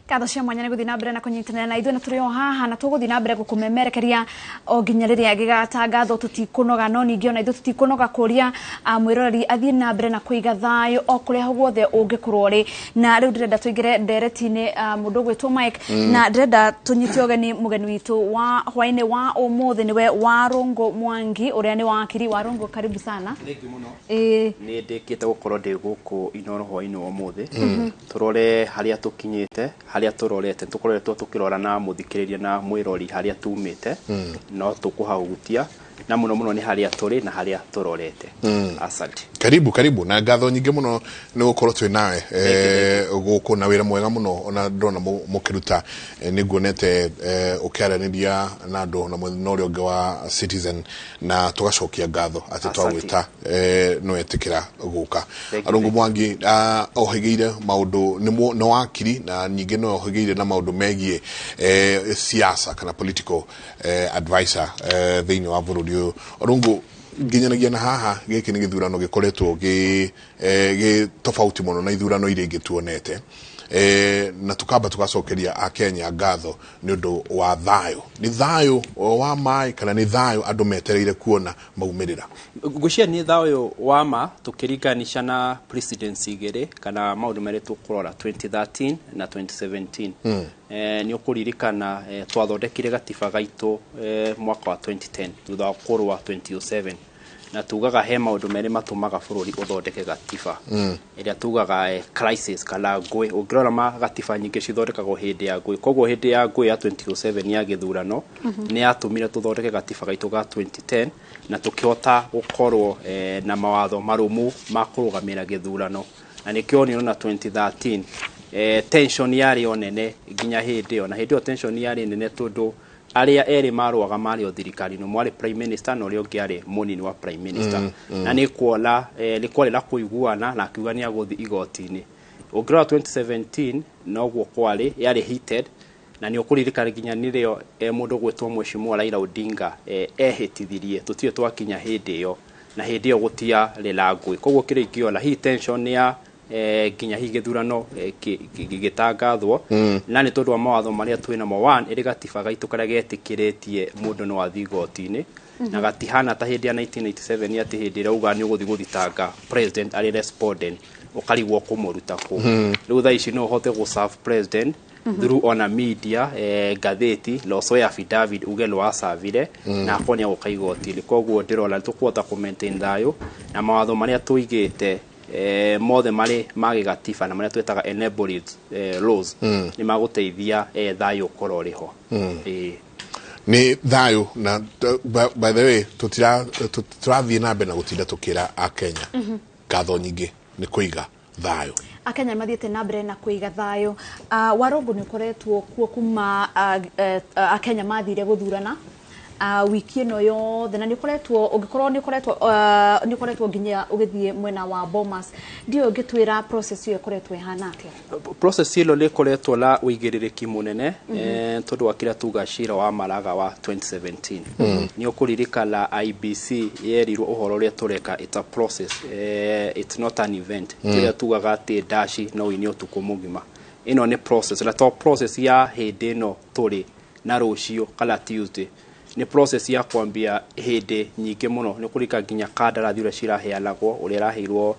Katho cia mwanya niguthi na mbere na kunyitanira na ithuĩ na tũrĩ o haha na tũgũthi na mbere gũkũmemerekeria o nginya rĩrĩa gĩgatangathwo. Tũtikũnoga no ningĩ ona ithuĩ tũtikũnoga kũria mwĩroreri athiĩ na mbere na kũiga thayũ o kũrĩa guothe ũngĩkorwo ũrĩ. Na rĩu ndĩrenda tũingĩre ndereti-inĩ mũndũ ũgwĩtwo Mike na ndĩrenda tũnyite ũgeni mũgeni witũ wa hwaĩ-inĩ wa ũmũthĩ nĩwe Warũngũ Mwangi ũrĩa nĩ wakiri. Warũngũ, karibu sana. Thengiũ mũno. Nĩ ndĩkĩte gũkorwo ndĩ gũkũ Inooro hwaĩ-inĩ wa ũmũthĩ tũrore harĩa tũkinyĩte, haria turorete tukoretwo tukirora na muthikiriria na mwirori haria tumite no tukuhagutia na muno ni haria turi na haria turorete. Asante. Karibu na ngatho nyingi muno ni gukorwo twi nawe guku na wira mwega muno ona ndona mukiruta ni nguonete ukiaraniria na andu na mwinori ungi wa Citizen na tugacokia ngatho ati twagwita no etikira guka. Arungu Mwangi ohigeire maundu ni wakiri na nyingi no ohigeire na maundu megie siasa kana political advisor thiini wa bururi uyu. Arungu ginyanagia na haha giki ni githurano gikoretwo gi tofauti muno na ithurano iria ingi tuonete na tukamba tugacokeria a Kenya ngatho ni undu wa thayo. Ni thayo wa mai kana ni thayo andu metereire kuona maumirira? Gucia ni thayo wa ma tukiriganisha na presidency igere kana maundu mere tukurora 2013 na 2017. Ni ukuririkana twathondekire gatiba gaitu mwaka wa 2010 thutha wa kurwa 2007 na tugaga he maundu mere matumaga bururi uthondeke gatiba iria tugaga crisis kana ngwe. Ungirora ma gatiba nyingi cithondekagwo hindi ya ngwe, koguo hindi ya ngwe ya 2007 ya githurano ni yatumire tuthondeke gatiba gaitu ga 2010 na tukihota gukorwo na mawatho marumu ma kurugamira githurano. Na nikio ni na 2013 tension yari onene ginya hindi yo, na hindi tension yari nene tondu aria eri marwaga mari o thirikari no mwari prime minister no rio ngiari munini wa prime minister na ni kuola likwalira kuiguana na akiugania guthi igoti-ini. Ungirora 2017 no guo kwari yari heated na ni ukuririkana ginya nirio mundu gwetwo Mheshimiwa Raila Odinga ehitithirie tutio twakinya hindi yo na hindi yo gutia rilangwe. Koguo kirikio la hii tension ya ginya higithurano gigitangathwo na ni tondu wa mawatho maria twina mo 1 iri gatiba gaitu karia getikiritie mundu no athi igoti-ini na gatihana ta hindi ya 1987 ati hindi rauga ni uguthi guthitanga president ari respondent ukarigwo kumuruta ku. Riu tha ici no hote go serve president through on a media gatheti loso ya affidavit ugelo asavire na akonia gukaigoti-ini. Koguo ndirona tukwota ku maintain thayo na mawatho maria tuigite mothe mari magigatiba na maria twetaga enabling laws ni maguteithia thayo kororiho. ni thayo na by the way turathie na mbere na gutinda tukira a Kenya ngatho nyingi ni kuiga thayo Akenya mathiete na mbere na kuiga thayo Warongo ni koretwo kuo kuma Akenya mathire guthurana wiki no yothe na nikoretwo ungikorwo nikoretwo nginya ugithie mwena wa Bomas ndio ungitwira process iyo ikoretwo ihana atia process ilo likoretwo la uigiririki munene tondu wakira tuga cira wa Maraga wa 2017 ni ukuririka la IBC yerirwo uhoro ria tureka it's a process it's not an event kira tugaga ati dashi no ini utuku mugima ino ni process la to process ya hindi no turi na rucio kala Tuesday ni process ya kwambia hede nyingi muno ni kurika ginya kadara thire ciraheanagwo uri rahirwo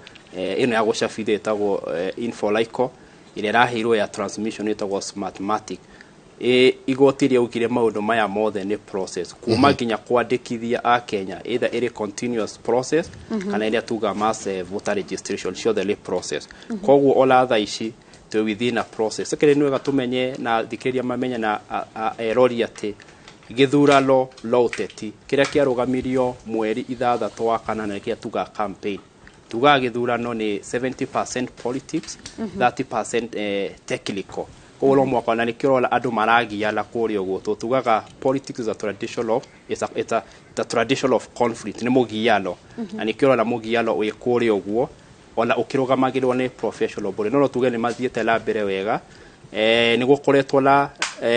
ino ya gucabithia etagwo infolico ire rahirwo ya transmission etagwo smartmatic igoti ria ukire maundu maya mothe ni process kuma ginya kwandikithia a Kenya either iri continuous process kana ire tuga mass voter registration ciothe ni process koguo ola tha ici to within a process sekere ni wega tumenye na thikiriria mamenya na erori ati githurano loteti kiria kiarugamirio mweri 6 wa kanana kia tuga campaign tuga githurano ni 70% politics 30% technical kolo mwaka na nikirola andu maragiana kuri uguo tugaga politics is a tradition of it's a tradition of conflict ni mugiano na nikirola mugiano wi kuri uguo ona ukirugamagirwo ni professional body no tuge ni mathiete la mbere wega ni gukoretwo la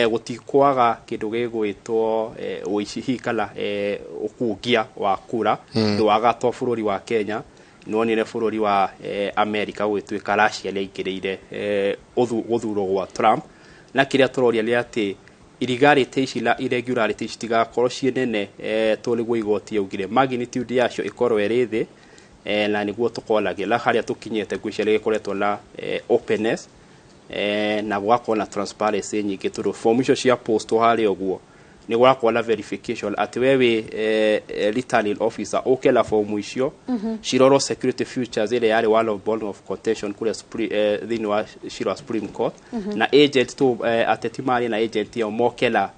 gutikwaga kindu gigwitwo uici kala ukugia wa kura ndwagatwo bururi wa Kenya nonire bururi wa America gwitwika Russia leikirire uthuro gwa Trump na kiria turoria li ati irregularity la irregularity tigakorwo cienene tuligwo igoti yaugire magnitude yacio ikorwo erithi na niguo tukolage la haria tukinyete gwichere ikoretwo la openness na gwako na transparency nyingi turu form icio cia post hari oguo ni gwako na verification ati wewe returning officer okela form icio shiroro security features ile yale wall of bond of contention kule thini wa shiro Supreme Court na agent to atetimari na agent ya mokela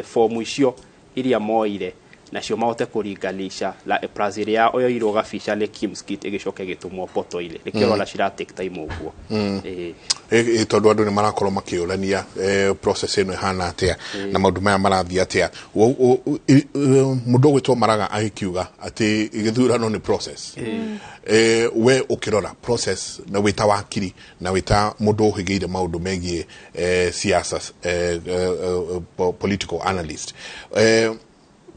form icio iria moire na cio maote kuringalisha la Brazilia oyo iroga officially Kimskit igicoke gitumwo poto ile likiro la shira take time uguo tondu andu ni marakorwo makiurania process ino ihana atia na maundu maya marathia atia mundu gwitwo Maraga agikiuga ati githurano ni process we ukirora process na wita wakiri na wita mundu uhigeire maundu megie siasa political analyst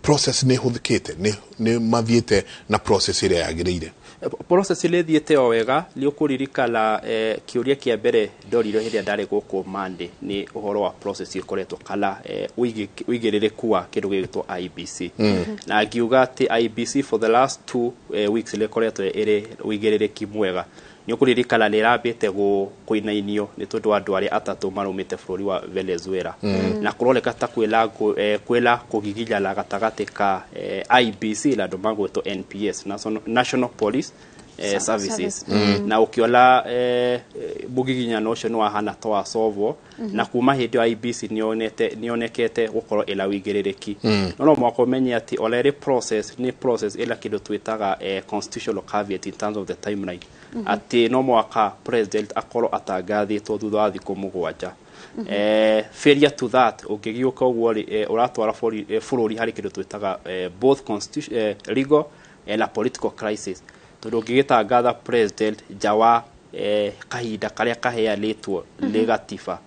process ne huthikite ne mathiete na process ile yagirire process ile thiete o wega li ukuririka la kiuria kia mbere ndoriro hiria ndari guku Monday ni uhoro wa process ikoretwo kala uigirireku wa kindu gitwo IBC na ngiuga ati IBC for the last 2 weeks ile koretwo iri uigirireki mwega ni ukuririkana ni rabite kuinainio ni tondu andu ari atatu marumite bururi wa Venezuela na kuroleka ta kwela kugiginya la gatagati ka IBC la ndo magweto NPS National Police Services na ukiola bugiginya nocio no hana to asovo na kuma hindi IBC nionekete gukorwo ila wigiririki no mwakomenye ati already process ni process ila kido twitaga constitutional caveat in terms of the timeline ati no mwaka president akoro atagathitwo thutha wa thiku mugwanja failure to that ukigiuka uguo uratwara bururi hari kido twitaga both constitution legal and political crisis tondu ungigitangatha president jawa kahinda karia kaheanitwo legatifa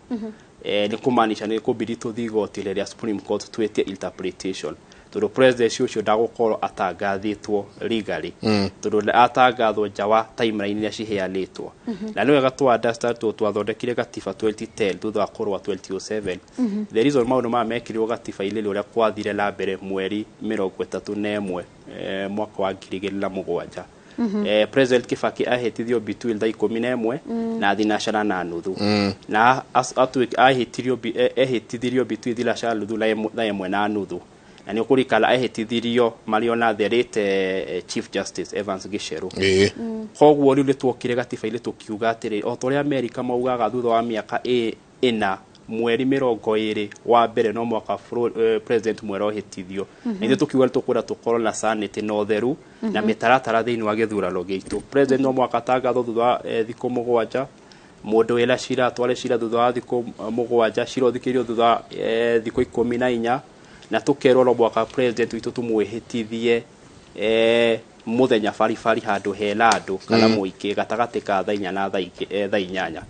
ni kumanisha ni kubidi tuthigoti ria Supreme Court twetie interpretation tondu president ucio ndagukorwo atangathitwo legally tondu atagathwo jawa timeline ya ciheanitwo na ni wega tu understand tu twathondekire gatifa 2010 thutha wa kurwa 2007 the reason maundu ma mekirwo gatifa ile uria kwathire la mbere mweri 31 mwaka wa 2007 president Kibaki ahitithio between the 11 na thinacara na nuthu na atu ahitithirio between thinacara nuthu na emwe na nuthu na ni kurikala ahitithirio mariona the late Chief Justice Evans Gicheru koguo riu litwokire gatifa ile tukiuga atiri o toria America maugaga thutha wa miaka ina mweri 20 wa mbere no mwaka president mwero hitithio inde tukiuga tukwira tukorwo na sanity no theru na mitaratara thiini wa githurano gitu president no mwaka tangatho thutha thikũ 7 mundu wela cira twale cira thutha wa thikũ 7 cira thikirio thutha thikũ 14 na tukerwo no mwaka president witu tumwihitithie muthenya baribari handu hela andu kana muiki gatagati ka thainya na thainyanya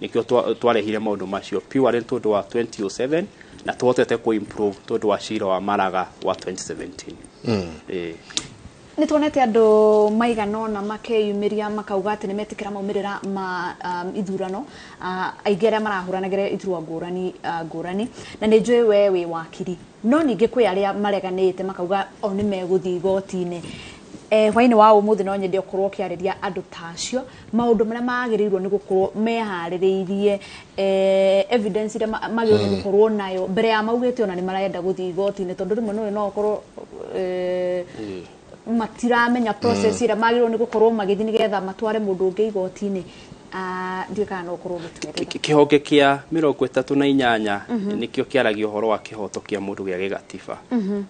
nikio twarehire maundu macio pure tondu wa 2007 na tuhotete ku improve tondu wa cira wa maraga wa 2017 ni tuonete andu maiganona makeyumiria makauga ati nimetikira maumirira ma ithurano aigere marahuranagire ithurwa ngurani na ni njui we wakiri no ninge kwi aria mareganite makauga o ni meguthi igoti-ini hwaini wa umuthi no nyende okorwo kiariria andu tacio maundu maria magirirwo ni gukorwo mehaririirie evidence ira magirwo ni gukorwo nayo mbere ya maugite ona ni marenda guthi igoti-ini tondu rimwe no okorwo matiramenya process ira magirwo ni gukorwo magithi nigetha matware mundu ungi igoti-ini ndika no okorwo gitwere kihonge kia 38 nikio kiaragia uhoro wa kihoto kia mundu gia gigatiba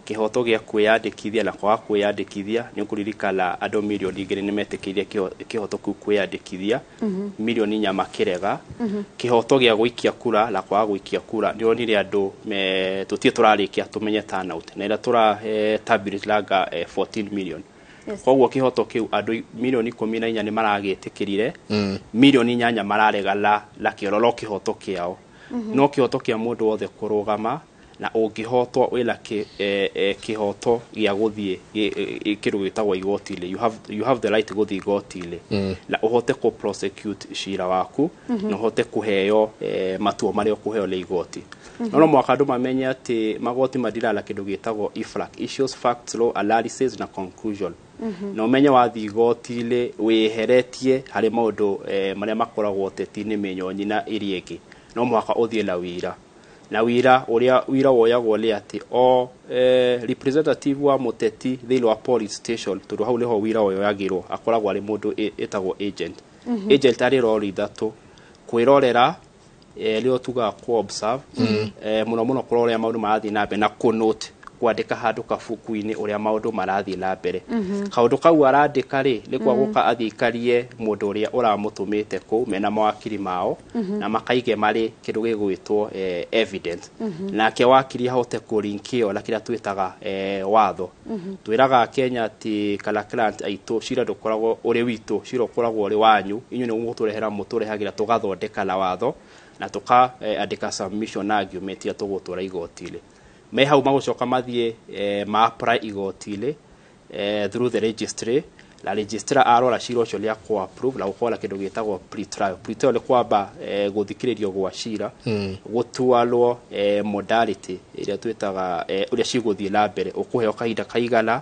kihoto gia kwiyandikithia na kwa kwiyandikithia ni ukuririkana andu milioni 2 nimetekirie kihoto ku kwiyandikithia milioni 4 makirega kihoto gia guikia kura na kwa guikia kura ndio nire andu tutie turarikia tumenye turnout na ira tura tablet laga 14 million koguo kihoto kiu andu milioni 14 ni maragitikirire milioni 8 mararegala la kiroro kihoto kiao no kihoto kia mundu wothe kurugama na ungihotwo wila kihoto gia guthie kiru gitagwa igoti-ile you have the right guthie igoti-ile na uhote ku prosecute shira waku na uhote kuheo matuo mario kuheo le igoti no mwaka andu mamenye ati magoti madirala kindu gitagwo IFRAC issues facts law analysis na conclusion no umenye wathi igoti-ile wiheretie hari maundu maria makoragwo teti-ini menyonyi na irieki no mwaka uthie la wira na wira woyagwo le ati o representative wa muteti thili wa police station tondu hau leho wira woyagirwo akoragwo ari mundu etagwo agent ari rori thatu kwirorera leo tuga ku observe muno kurorea maundu marathi na be na ku note kwandika handu kabuku-ini uria maundu marathi na mbere kaundu kau arandika ri ni kwa guka athikarie mundu uria uramutumite ku mena mawakiri mao na makaige mari kindu gigwitwo evidence nake wakiri hote ku linkio la kira twitaga watho twiraga Kenya ati kala client aito shira ndukoragwo uri witu shira ukoragwo uri wanyu inyu ni umuturehera muturehagira tugathondeka la watho na tuka andika submission na argument ya tugutwara igoti-ile me hau magucoka mathie ma apply igoti-ile through the registry la registrar arora cira ucio lia ku approve la ukola kindu gitagwo pre-trial ni kwamba guthikiririo gwa cira gutwalwo modality iria twitaga uria ciguthie na mbere ukuheo kahinda kaigana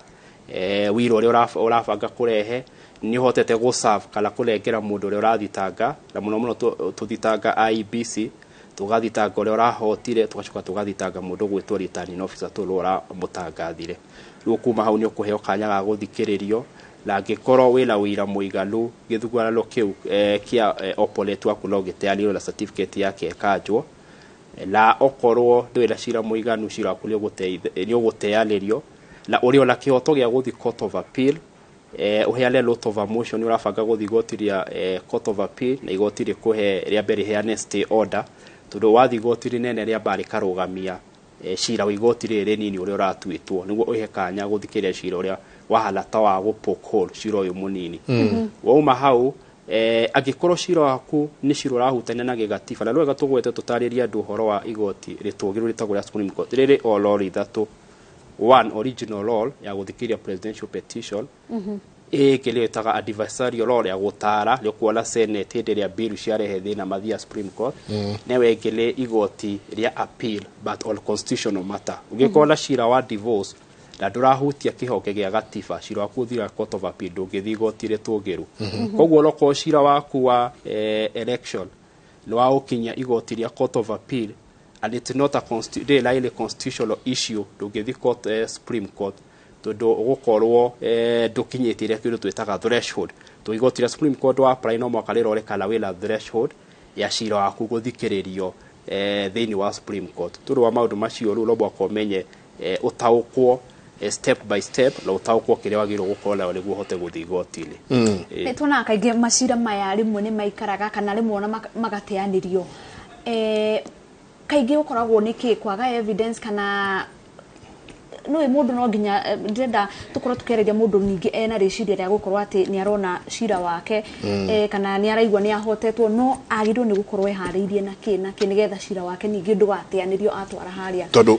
wiro uria urabanga kurehe ni hotete go serve kala kuregera mundu uria urathitanga na muno tuthitanga IEBC tugathitanga uria urahotire tugacoka tugathitanga mundu gwitwo returning officer tulora mutangathire riu kuma hau ni ukuheo kanya ga guthikiririo na ngikorwo wila wira muiganu githugurano kiu kia opponent waku no giteanirwo na certificate yake kanjwo la okorwo ndwira cira muiganu cira ku ni uguteanirio na uri ona kihoto gia guthi court of appeal uheane lot of motion urabanga guthi gotiria court of appeal na igotiri kuhe ria mbere heane stay order tondu wathi gotiri nene ria bari karugamia cira wigotiri renini uri uratuitwo niguo uhe kanya guthikiria cira uria wahala ta wa gupokol cira uyu munini wauma hau agikorwo cira waku ni cira urahutania na gigatiba na rwega tugwete tutariria andu horo wa igoti ritugirwo ritagwo Supreme Court riri olori thatu one original law ya guthikiria presidential petition keletaga adversarial law ya gutara rio kuona senate ndiria bill ciarehe thina mathia Supreme Court newe ngele igoti ria appeal but all constitutional matter ugikona cira wa divorce na ndurahutia kihonge gia gatiba cira waku thira court of appeal ndungithi igoti ritugiru koguo loko cira waku wa election no aukinya igoti ria court of appeal and it's not a constitutional issue ndungithi court Supreme Court tondu gukorwo ndukinyitire kindu twitaga threshold tuigotira Supreme Court wa apply no mwaka rero rekana wila threshold ya cira waku guthikiririo thĩinĩ wa Supreme Court tũrũ wa maũndũ macio rĩu no mwaka ũmenye ũtaũkwo step by step na ũtaũkwo kĩrĩa wagĩrĩirwo gũkorwo nayo nĩguo ũhote gũthiĩ igoti-inĩ. Nĩ tuonaga kaingĩ macira maya rĩmwe nĩ maikaraga kana rĩmwe ona magateanĩrio. Kaingĩ ũkoragwo nĩ kĩ kwaga evidence kana no mũndũ no nginya ndĩrenda tũkorwo tũkĩarĩria mũndũ ningĩ ena rĩciria rĩa gũkorwo atĩ nĩ arona cira wake kana nĩ araigua nĩ ahotetwo no agĩrĩirwo nĩ gũkorwo eharĩirie na kĩ nĩgetha cira wake ningĩ ndũgateanĩrio atwara harĩa. Tondũ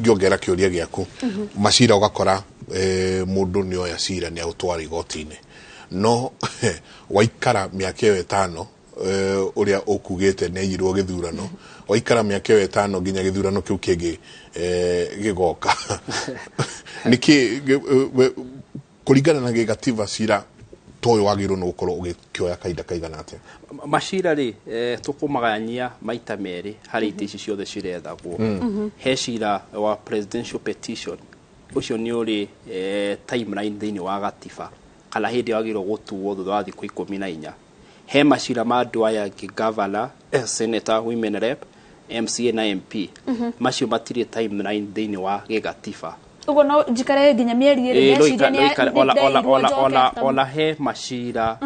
ngĩongerera kĩũria gĩaku macira ũgakora mũndũ nĩ oya cira nĩ aũtwara igoti-inĩ no waikara mĩaka ĩyo 5 ũrĩa ũkugĩte nĩ aiyirwo gĩthurano waikara mĩaka ĩyo 5 nginya gĩthurano kĩu kĩngĩ gĩgoka nĩkĩ kũringana na gĩgatiba cira toyo wagĩrĩirwo nĩ gũkorwo ũgĩkĩoya kahinda kaigana atĩa? Macira rĩ tũkũmaganyia maita merĩ harĩ itĩ ici ciothe cirethagwo. He cira wa presidential petition ũcio nĩ ũrĩ timeline thĩinĩ wa gatiba kana hĩndĩ wagĩrĩirwo gũtuo thutha wa thikũ 14. He macira ma andũ aya governor, senator, women rep, MCA na MP macio matirĩ timeline thĩinĩ wa gĩgatiba. Ugo no njikare nginya mĩeri ĩrĩ ona he macira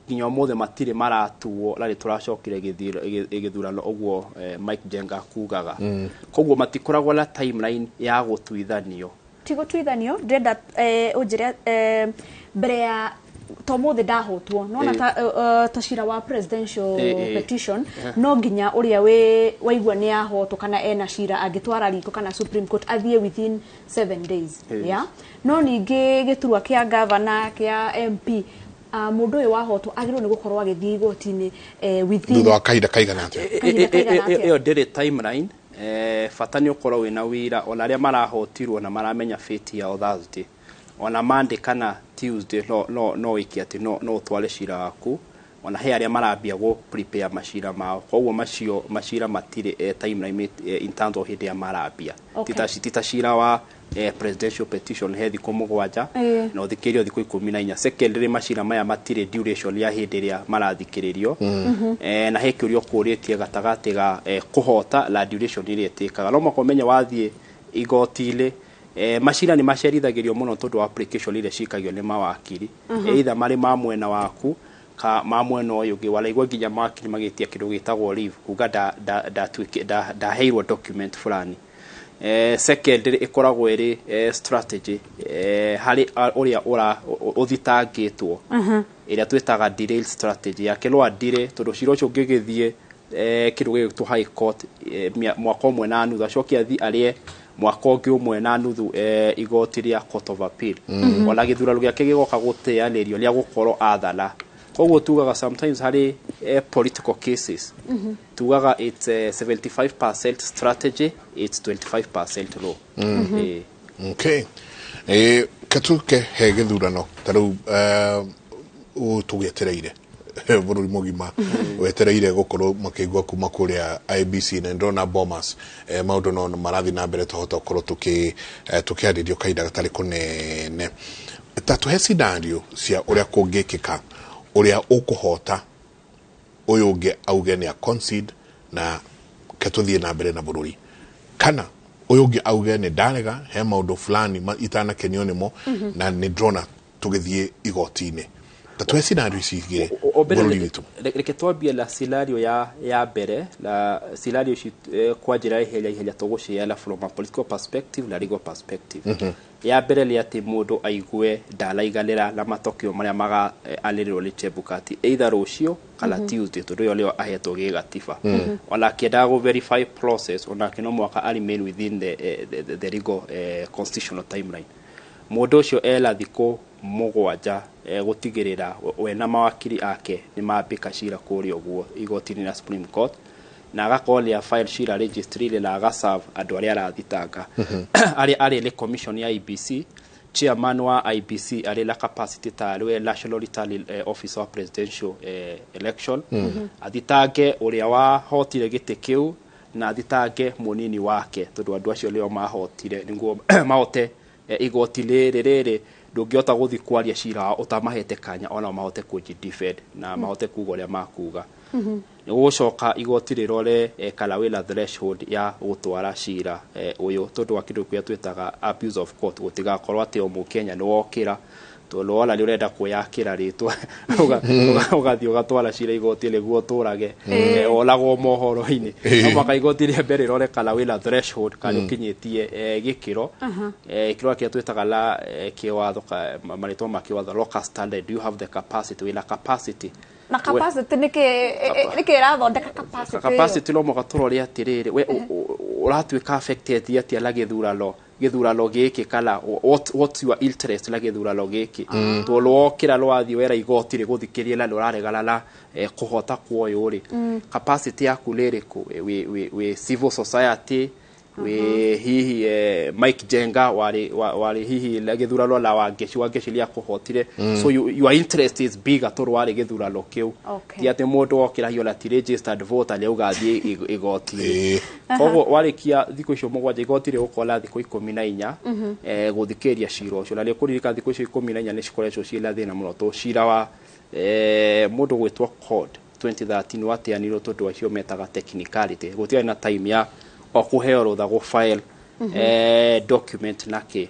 nginya ũmũthĩ matirĩ maratuo na tũracokire gĩthurano ũguo Mike Jenga kugaga. Koguo matikoragwo na timeline ya gũtuithanio. Ti gũtuithanio ndĩrenda ũnjĩre mbere ya tomuthi ndahotwo no ta cira wa presidential petition no nginya ũrĩa waigua nĩ ahotwo kana ena cira angĩtwara riko kana Supreme Court athiĩ within 7 days no ningĩ gĩturwa kĩa governor kĩa MP mũndũ ũyũ wahotwo agĩrĩirwo nĩ gũkorwo agĩthiĩ igoti-inĩ within thutha wa kahinda kaigana atĩa? Ĩyo ndĩrĩ timeline. Bata nĩ ũkorwo wĩna wĩra ona arĩa marahotirwo na maramenya fate yao Thursday ona Monday kana Tuesday no wiki ati no twale cira waku ona he arĩa marambia go prepare macira mao koguo macira matire timeline in terms of hĩndĩ ya marambia tita cira wa presidential petition he thikũ 7 no thikĩrio thikũ 14. Secondary macira maya matire duration ya hĩndĩ ĩrĩa marathikĩrĩrio na he kĩũria ũkũrĩtie gatagatĩ ga kũhota la duration ĩrĩa ĩtĩkaga no makomenya wathiĩ igoti-inĩ macira nĩ macerithagĩrio mũno tondũ wa application iria cikagio nĩ mawakiri either marĩ ma mwena waku ka ma mwena ũyũ ũngĩ walaigua nginya mawakiri magĩtia kĩndũ gĩtagwo leave kuga ndaheirwo document fulani. Secondary ĩkoragwo ĩrĩ strategy harĩ ũrĩa ũthitangĩtwo ĩrĩa twĩtaga delay strategy yake no adire tondũ cira ũcio ũngĩgĩthiĩ kĩndũ gĩgĩtwo high court mwaka ũmwe na nuthu acoke athiĩ arĩe mwaka ũngĩ ũmwe na nuthu igoti rĩa Court of Appeal ona gĩthurano gĩake gĩgoka gũteanĩrio nĩ agũkorwo athana. Koguo tugaga sometimes harĩ political cases tugaga it's 75% strategy, it's 25% law. Okay. Katuke he gĩthurano tarĩu tũgĩetereire bũrũri mũgima wetereire gũkorwo makĩigua kuma kũrĩa IBC na ndona Bomas maũndũ no marathiĩ na mbere tũhota gũkorwo tũkĩarĩrio kahinda gatarĩ kũnene. Tatuhe scenario cia ũrĩa kũngĩkĩka ũrĩa ũkũhota ũyũ ũngĩ auge nĩ concede na ketũthiĩ na mbere na bũrũri kana ũyũ ũngĩ auge nĩ ndarega he maũndũ fulani itanakenio nĩmo na nĩ ndrona tũgĩthiĩ igoti-inĩ. Tatuhe scenario ici igĩrĩ bũrũri witũ. Reke twambie la scenario ya mbere la scenario ici kwa njĩra ihenya tũgũciara from a political perspective na legal perspective. Ya mbere nĩ atĩ mũndũ aigue ndaraiganĩra na matokeo marĩa maganĩrĩrwo nĩ Chebukati either rũciũ kana Tuesday tondũ ũyũ nĩo ahetwo gĩgatiba ona akĩendaga verify process ona no mwaka remain within the legal constitutional timeline. Mũndũ ũcio ela thikũ 7 gũtigĩrĩra we na mawakiri ake nĩ mambĩka cira kũrĩa ũguo igoti-inĩ na Supreme Court na agakorwo nĩ file cira registry na agaserve andũ arĩa arathitanga arĩ nĩ commission ya IBC chairman wa IBC arĩ na capacity ta we national returning officer wa presidential election athitange ũrĩa wahotire gĩtĩ kĩu na athitange mũnini wake tondũ andũ acio nĩo mahotire nĩguo mahote igoti rĩrĩ ndũngĩhota gũthiĩ kwaria cira utamahete kanya ona mahote kũji defend na mahote kuga ũrĩa makuga. nĩ gũcoka igoti rĩrore kana wĩna threshold ya gũtwara cira ũyũ tondũ wa kĩndũ kĩrĩa twĩtaga abuse of court gũtigakorwo atĩ o Mũkenya nĩ wokĩra tondũ wona nĩ ũrenda kwĩyakĩra rĩtwa ũgathiĩ ũgatwara cira igoti nĩguo ũtũrage oragwo mohoro-inĩ no mũhaka igoti rĩa mbere rĩrore kana wĩna threshold kana ũkinyĩtie gĩkĩro gĩkĩro kĩrĩa twĩtaga kĩwatho marĩtwa ma kĩwatho local standard. Do you have the capacity? Wĩna capacity na capacity nĩkĩ ĩrathondeka capacity capacity no mũhaka tũrore atĩrĩrĩ we ũratuĩka affected atĩa na gĩthurano gĩkĩ kana what's your interest na gĩthurano gĩkĩ tondũ wokĩra rwathiĩ wera igoti rĩgũthikĩria na nĩũraregana na kũhota kuoyũ rĩ capacity yaku nĩ ĩrĩkũ wĩ civil society we hihi Mike Jenga wari hihi la githurano la wangeshi lia kuhotire so your interest is bigger tondũ wari githurano kiu ti ati mundu okira hiyo na registered voter leo gathie igoti koguo warikia thikũ icio mũgwanja igoti rĩgũkorwo thikũ 14 gũthikĩria cira ũcio na rĩkũririka thikũ icio 14 nĩ cikoretwo ciĩna thĩna mũno to cira wa mundu gwĩtwo code 2013 wateanirwo tondũ acio metaga technicality gũtirĩ na time ya okuheo rutha go file document nake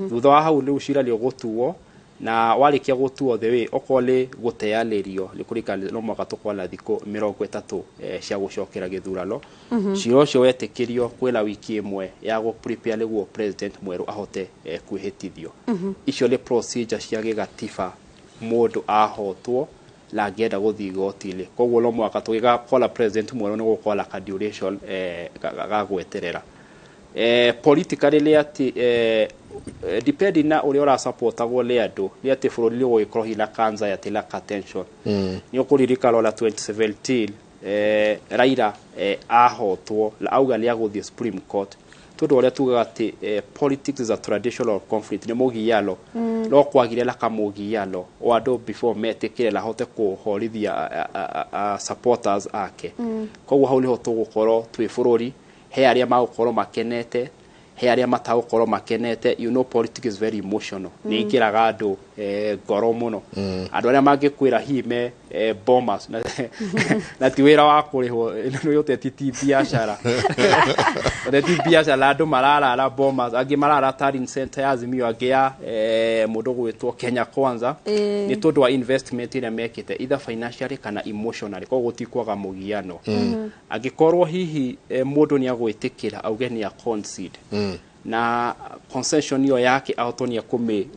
thutha wa hau rĩu cira rĩgũtuo na warikia gũtuo the way okole guteanĩrio likurika no mwaka tukwana thikũ 30 cia gucokera githurano cira ũcio wetĩkĩrio kwĩna wiki ĩmwe ya go prepare nĩguo president mwerũ ahote kwĩhĩtithio icio nĩ procedure cia gĩgatiba mũndũ ahotwo la ngenda gũthiĩ igoti-inĩ koguo no mwaka tũgĩgakora president mwerũ nĩ gũkorwo ka duration gagweterera politically nĩ atĩ depending na ũrĩa ũrasupportagwo nĩ andũ nĩ atĩ bũrũri nĩ gũgĩkorwo hina cancer ya tila tension nĩ ũkũririkana na 2017 Raila ahotwo auga nĩ agũthiĩ Supreme Court tondũ ũrĩa tugaga atĩ politics is a traditional conflict nĩ mũgiano no kwagire la kamũgiano o andũ before metĩkĩre la hote kũhorithia supporters ake koguo hau nĩho tũgũkorwo twĩ bũrũri he arĩa magũkorwo makenete he arĩa matagũkorwo makenete you know politics is very emotional nĩ ingĩraga andũ ngoro mũno andũ arĩa mangĩkwĩra hime bombers na ti wĩra wa kũrĩhwo nĩ ũteti biacara ũteti biacara andũ mararara bombers angĩ marara Taryn Center ya Azimio angĩ ya mũndũ gwĩtwo Kenya Kwanza nĩ tondũ wa investment ĩrĩa mekĩte either financially kana emotionally koguo gũtikwaga mũgiano angĩkorwo hihi mũndũ nĩ agwĩtĩkĩra auge nĩ a concede na concession hiyo yake autonia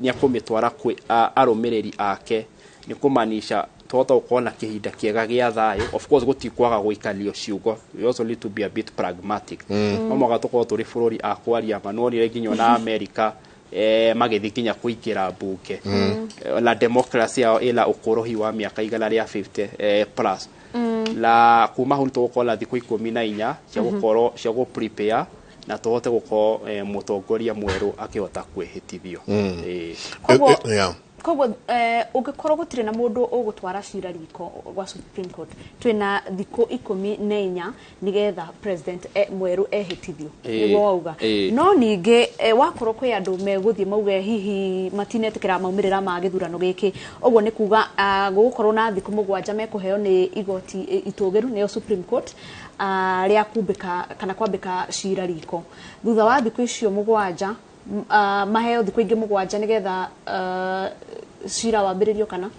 ni akomitwara kwi arũmĩrĩri ake ni kumanisha tota ukona kihinda kiega gĩa thayũ of course gutikwaga gũikalio ciugo we also need to be a bit pragmatic no mwaga tuko turi bũrũri akwaria manoni nginya na America magĩthi nginya kũingĩra mbunge la democracy yao ila ũkũrũhi wa mĩaka igana rĩa 50 plus la kuma hu tũgũkorwo thikũ 14 cia gũ prepare na tuhote guko mutongoria mwerũ akihota kwĩhĩtithio koguo ũngĩkorwo gũtirĩ na mũndũ ũgũtwara cira riko gwa Supreme Court twĩna thikũ 14 nigetha president mwerũ ehĩtithio nĩguo wauga no ningĩ wakorwo kwĩ andũ megũthiĩ mauge hihi matinetĩkĩra maumĩrĩra ma gĩthurano gĩkĩ ũguo nĩ kuga gũgũkorwo na thikũ mũgwanja mekũheo nĩ igoti itũgĩru nĩyo Supreme Court rĩa kumbĩka kana kwambĩka cira riko thutha wa thikũ icio mũgwanja maheo thikũ ingĩ mũgwanja nĩgetha cira wambĩrĩrio kana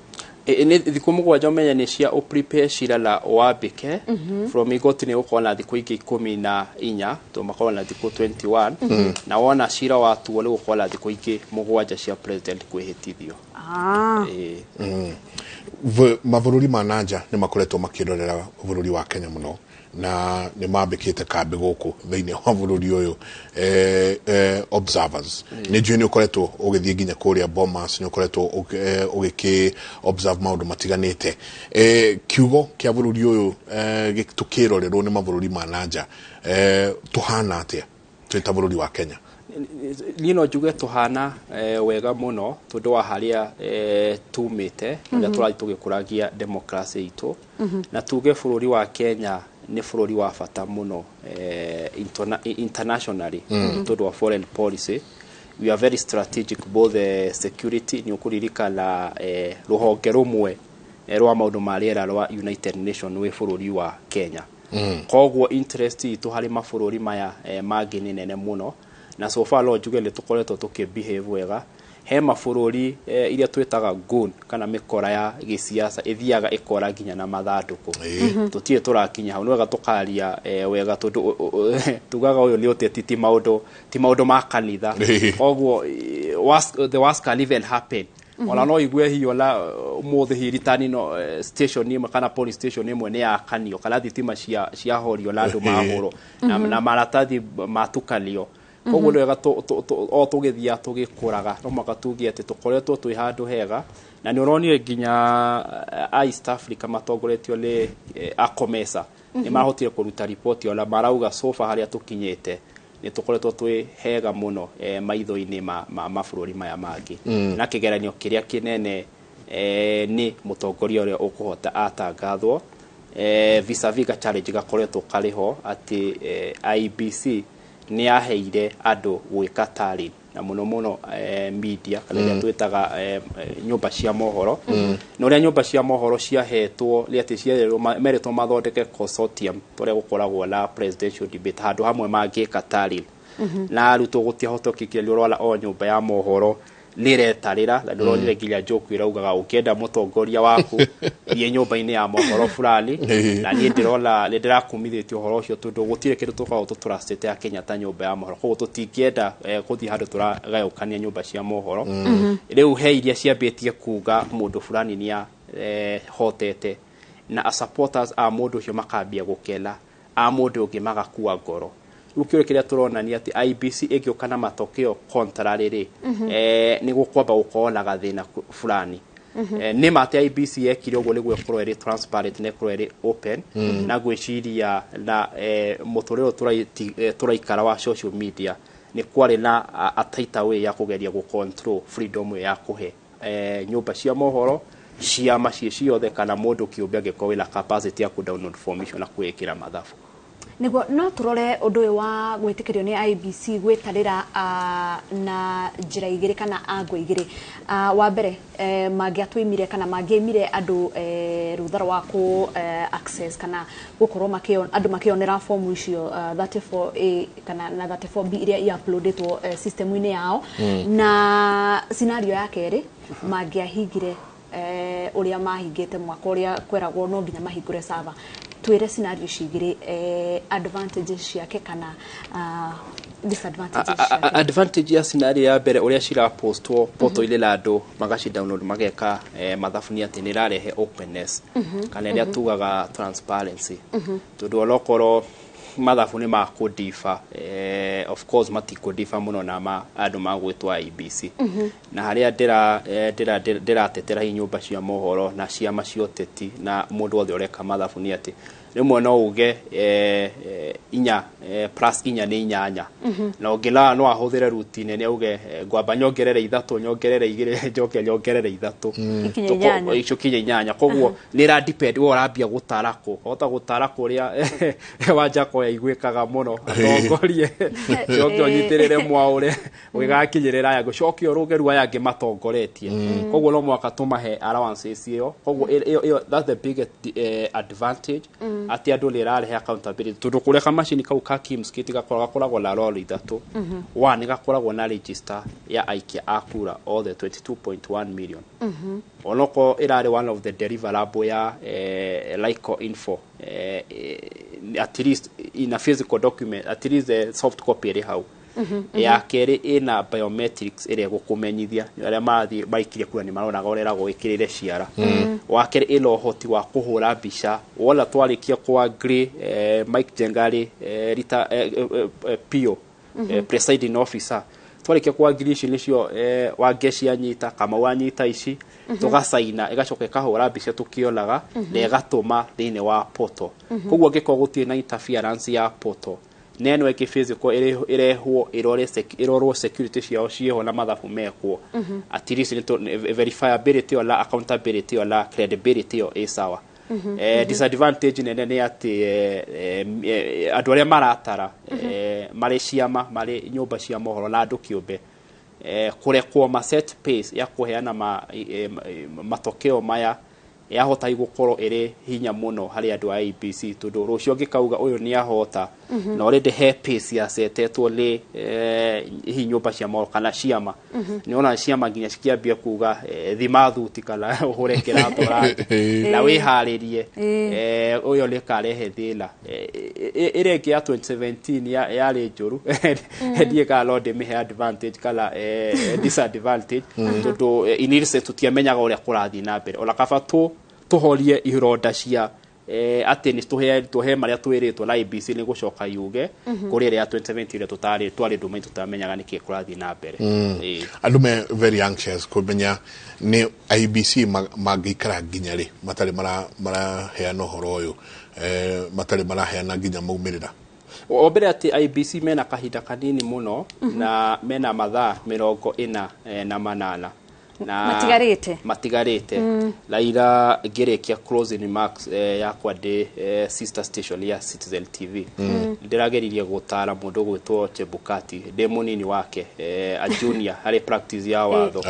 nĩ thikũ mũgwanja ũmenya nĩ cia prepare cira la wambĩke from igoti nĩ gũkorwo na thikũ ingĩ 14 to makorwo na thikũ 21 na wona cira watuo nĩ gũkorwo na thikũ ingĩ mũgwanja cia president kwĩhĩtithio mabũrũri ma nanja nĩ makoretwo makĩrorera bũrũri wa Kenya mũno na nĩ mambĩkĩte kambĩ gũkũ thĩinĩ wa bũrũri ũyũ observers nĩ njũĩ nĩ ũkoretwo ũgĩthiĩ nginya kũrĩa Bomas nĩ ũkoretwo ũgĩkĩ observe maũndũ matiganĩte kiugo kĩa bũrũri ũyũ tũkĩrorerwo nĩ mabũrũri ma nanja tũhana atĩa twĩ ta bũrũri wa Kenya niĩ no njuge tũhana wega mũno tondũ wa harĩa tumĩte na tũrathiĩ tũgĩkũragia democracy itũ na tuge bũrũri wa Kenya ni bũrũri wa bata mũno internationally tondũ wa foreign policy we are very strategic both security ni ũkũririkana rũhonge rũmwe rwa maundu ma riera rwa United Nation we bururi wa Kenya koguo interest itu hari mabururi maya mangi ni nene muno na so far lo jugele tukoretwo tukibehave wega he mabururi iria twetaga gun kana mikora ya gisiasa ithiaga ikora ginya na mathanduku tutie turakinya hau wega tukaria wega tondu tugaga uyu ni uteti ti maundu ma kanitha koguo the worst can even happen ona no igwe hiyo la mothe hiritani no station ni kana police station imwe ni akanio kana thitima cia horio la andu mahoro na maratathi matukalio koguo wega o tugithia tugikuraga no makatugi ati tukoretwo twi handu hega na ni uronire ginya East Africa matongoretio le akomesa ni mahotire kuruta report ona marauga sofa haria tukinyete ni tukoretwo twi hega muno maitho-ini mabururi maya mangi na kigeranio kiria kinene ni mutongoria uria ukuhota atangathwo vis-a-vis challenge gakoretwo kariho ati IBC ni aheire andu gwika tari na muno media kana twetaga nyumba cia mohoro no ria nyumba cia mohoro ciahetwo riati ciarerwo meretwo mathondeke consortium toria gukoragwo la presidential debate handu hamwe mangika tari na aruto gutiahotokike rwala o nyumba ya mohoro niretarira na ndorire ginya joku iraugaga ukienda mutongoria waku ye nyumba-ini ya mohoro fulani na ni ndirakumithitio horo ucio tondu gutire kindu tukao tutrustete ya Kenya ta nyumba ya mohoro koguo tutikienda kuthi handu turagayukania nyumba cia mohoro riu he iria ciambitie kuga mundu fulani ni hotete na a supporters a mundu ucio makambia gukela a mundu ungi magakua ngoro ukio kiria turona ni ati IBC igioka na matokeo contrary ni gukwamba gukona gathina fulani ni mate IBC yekire ugo ni gwekorwo eri transparent ne korwo eri open na gwiciria na muturiro turaikara wa social media ni kwari na a tighter way ya kugeria gu control freedom ya kuhe nyumba cia mohoro cia macie ciothe kana mundu kiumbe angikowela capacity ya ku download information na kuikira mathafu Nego no turore undu wa gwitikirio ni IBC gwitarira na njira igiri kana angu igiri wa mbere mangiatwimire kana mangiemire andu ruthara wa ku access kana gukorwo andu makionera form icio 34A kana na 34B iria i-uploadetwo system-ini yao na scenario ya keri mangiahingire uria mahingite mwaka uria kweragwo no nginya mahingure server twire scenario cigire advantages ciake kana disadvantages ciake advantage ya scenario ya mbere uria cira postwo poto ile lado magaci download mageka mathafu ni ati ni rarehe openness kana iria tugaga transparency tondu olokoro mathafu ni makodifa of course matikodifa muno na andu magwitwa IBC na haria ndira tetera nyumba cia mohoro na cia macioteti na mundu othe ureka mathafu ni ati rimwe no uge inya plus inya ni inyanya na ungila no ahuthire routine ni uge ngwamba nyongerere 3 nyongerere 2 njoke nyongerere 3 ico kinya inyanya koguo ni ra depend wo rambia gutarako hota gutarako ria wanja ko igwikaga muno atongorie cokio nyitirire mwaure wigakinyirira ya gucokio rugeru aya ngimatongoretie koguo no mwaka tumahe allowances iyo koguo that's the biggest advantage ati andu lirarehe accountability tondu kureka machine kau ka Kims kiti gakoragwo la role 3 one gakoragwo na register ya aikia akura all the 22.1 million onoko irare one of the deliverable ya like info at least in a physical document at least the soft copy iri hau ya keri ina biometrics iri gukumenyithia aria mathi baikirie kura ni marona gorera gwikirire ciara wa keri ilo hoti wa kuhura bica wala twarikia kwa agree Mike Jengari rita PO presiding officer twarikia kwa agree nicio wa gesi anyita kama wanyita ici tugasaina igacoka kahura bica tukiolaga na igatuma thine wa poto koguo ngiko gutie na interference ya poto neno eke physical irehwo irorwo security ciao ciho na mathafu mekwo at least verifiability or accountability or credibility or isawa disadvantage nene ni ati andu aria maratara mari ciama mari nyumba cia mohoro na andu kiumbe kurekwo ma set pace ya kuheana matokeo maya yahota igukoro ere hinya muno hari andu a ABC tondu rucio ngikauga uyu ni ahota na already he pace ya setetwo le hi nyumba cia moro kana ciama ni ona ciama nginya cikiambia kuga thima thuti kana uhurekera tora na wiharirie uyu le karehe thila ireke ya 2017 yari njuru ndie ka lord me advantage kala disadvantage tondu inirse tutiamenyaga uria kurathi na mbere ona kabatu tuhorie ironda cia ati ni tuhe maria twiritwo na IBC ni gucoka yuge kuri ria 2020 ria twari ndumai tutamenyaga niki kurathi na mbere andu me very anxious kumenya ni IBC magikara nginya ri matari mara heana horo uyu matari mara heana nginya maumirira obere ati IBC mena kahinda kanini muno na mena mathaa 48 na matigarite laira gerekia closing remarks yakwa de sister station ya Citizen TV ndirageririe gutara mundu gwitwo Chebukati de munini wake a junior hari practice ya watho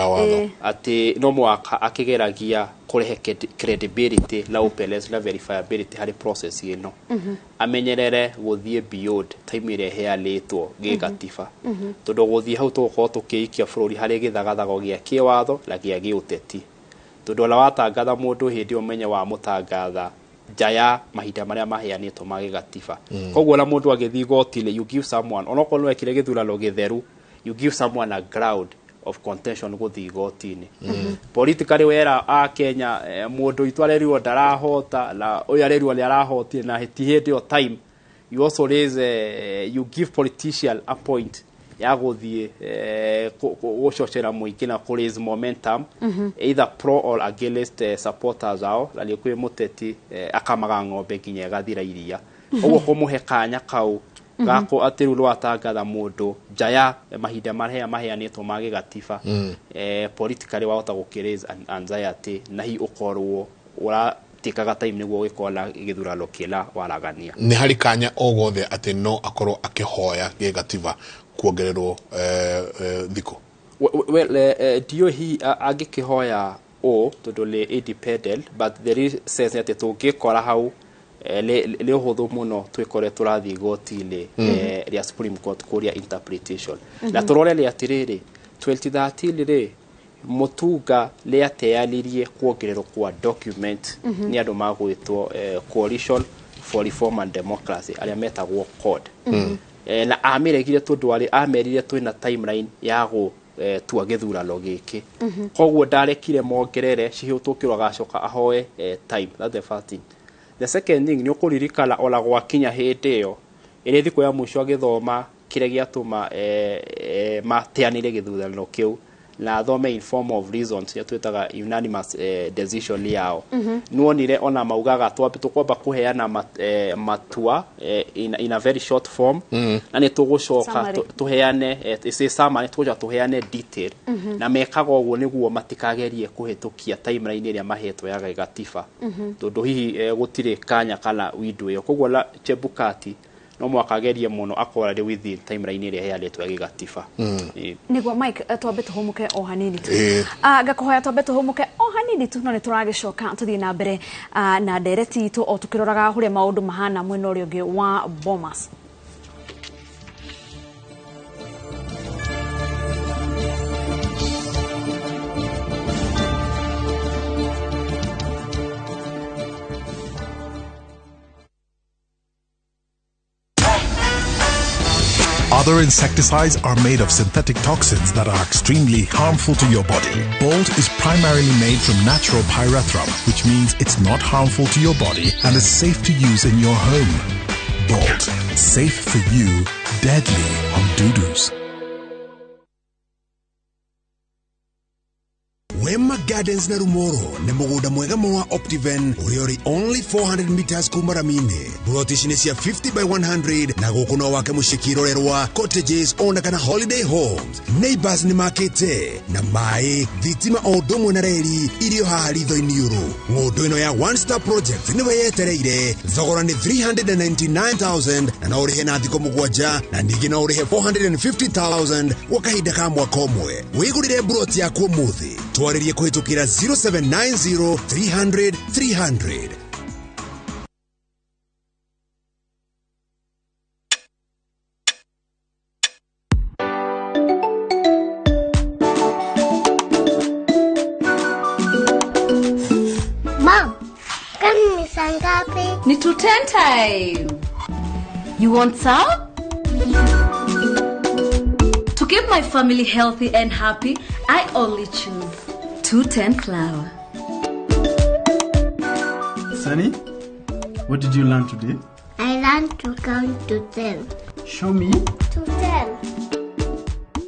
ati no mwaka akigeragia kurehe credibility na openness na verifiability hari process ino amenyerere guthie beyond time ire heanitwo gigatiba tondu guthie hau tuko tukiikia bururi hari githagathago gia kiwatho la gia giuteti tondu la watangatha mundu hindi umenye wa mutangatha jaya mahinda maria maheanitwo magigatiba koguo la mundu agithi gotile you give someone onokorwo wekire githurano githeru you give someone a ground of contention guthi gotini politically wera a Kenya mundu itwarerirwo darahota la oyarerirwo ni arahotire na hiti o time you also raise you give politician a point ya guthi gucochera muikina ku raise momentum either pro or against supporters ao la likwe muteti akamaga ng'ombe nginya gathira iria uguo kumuhe kanya kau gako atiru lo atangatha mundu jaya mahinda maheanitwo magigatiba politically wahota gukiraise anxiety na hi ukorwo ura tikaga time niguo gikona githurano kila waragania ni hari kanya ogothe ati no akorwo akihoya gigatiba kuongererwo thiko well dio hi agikihoya tondu le independent but there is sense ati tungikora hau le hotho muno twikore turathi gotile ria Supreme Court kuria interpretation na turore le atiriri 2013 le mutunga le ateanirie kuongererwo kwa document ni andu magwitwo Coalition for Reform and Democracy aria metagwo CORD na amiregire tondu ari amerire twina timeline ya go tua githurano giki koguo ndarekire mongerere cihutukirwa gacoka ahoe time that's the first thing. The second thing ni ukuririkana ola gwakinya hindi iyo iri thiko ya mwisho githoma kire giatuma mateanire githurano kiu na thome in form of reasons ya twetaga unanimous decision yao nuonire ona maugaga tukwamba kuheana matua in a very short form na ni tugucoka tuheane summary tuja tuheane detail na mekaga uguo niguo matikagerie kuhitukia timeline iria mahetwo ya gatiba tondu hihi gutire kanya kana window yo koguo la Chebukati no mwakagerie muno akora de within timeline iria healetwo ya gatiba niguo Mike twambe tuhumuke o hanini tu gakohoya twambe tuhumuke o hanini tu no nituragicoka tuthie na mbere na ndereti tu o tukiroraga huria maundu mahana mwena urio ngi wa Bomas. Other insecticides are made of synthetic toxins that are extremely harmful to your body. Bolt is primarily made from natural pyrethrum, which means it's not harmful to your body and is safe to use in your home. Bolt, safe for you, deadly on doo-doos. Wema Gardens na Rumoro ne muguda mwega wa Optiven uriori only 400 meters kumaramine. Brotishine cia 50 by 100 na gukuno wake mushikirorerwa cottages ona kana holiday homes. Neighbors ni makete na mai thitima odumwe na reri irio haharitho iniuru. Ngodo ino ya One Star Project ni weyetereire thogora ni 399,000 na no urihe na thiko mugwanja na ningi no urihe 450,000 wakahinda ka mwaka omwe. Wigurire broti yako muthi twarĩrie kũhĩtũkĩra 0790 300 300. Mom, kani ni saa ngapi? Ni 2:10 time. You want some? To keep my family healthy and happy, I only choose 210 flour. Sunny, what did you learn today? I learned to count to 10. Show me. To 10.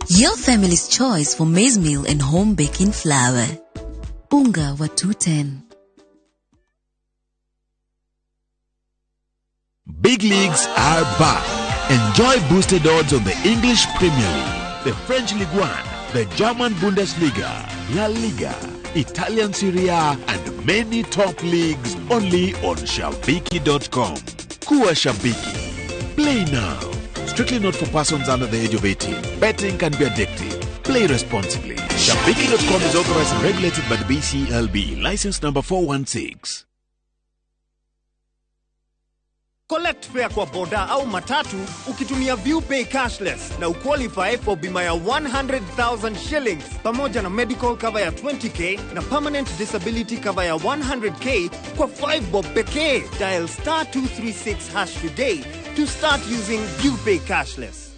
Your family's choice for maize meal and home baking flour. Unga wa 210. Big leagues are back. Enjoy boosted odds on the English Premier League, the French Ligue 1, the German Bundesliga, La Liga, Italian Serie A, and many top leagues only on Shabiki.com. Kuwa Shabiki. Play now. Strictly not for persons under the age of 18. Betting can be addictive. Play responsibly. Shabiki.com is authorized and regulated by the BCLB. License number 416. Collect fare kwa boda au matatu ukitumia ViewPay cashless na uqualify for bima ya 100,000 shillings pamoja na medical cover ya 20k na permanent disability cover ya 100k kwa 5 bob pekee. Dial *236# today to start using ViewPay cashless.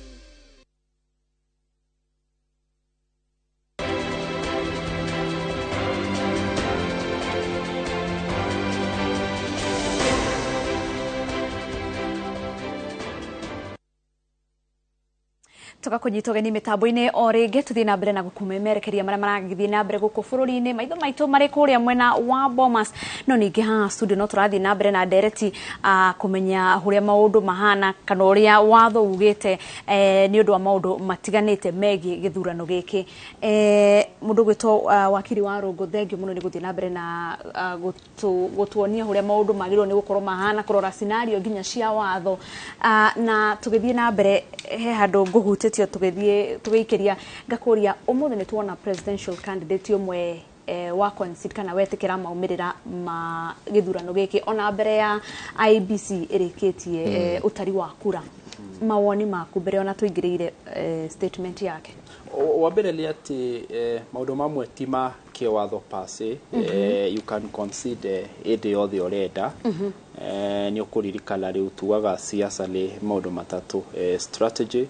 Toka kunyitogeni mitambo-ini o ringi tuthie na mbere na gukumemerekeria maria maragithie na mbere guku bururi-ini maitho maitu mari kuria mwena wa Bomas no ningi ha studio no turathie na mbere na ndereti kumenya huria maundu mahana kana uria watho ugite ni undu wa maundu matiganite megi githurano giki mundu gwito wakiri wa Rungu thengio muno ni guthie na mbere na gutuonia huria maundu magirwo ni gukorwo mahana kurora scenario nginya cia watho na tugithie na mbere he handu nguhutitio tugiikeria ngakuria umuthi ni tuona presidential candidate umwe wa concede kana wetikira maumirira ma githurano giki ona mbere ya IBC irikitie utari wa kura mawoni maku mbere ona tuingirire statement yake wa mbere ni ati maundu mamwe tima ke watho pase you can concede ede yothe orenda ni ukuririkana riu tuaga siasa le maundu matatu strategy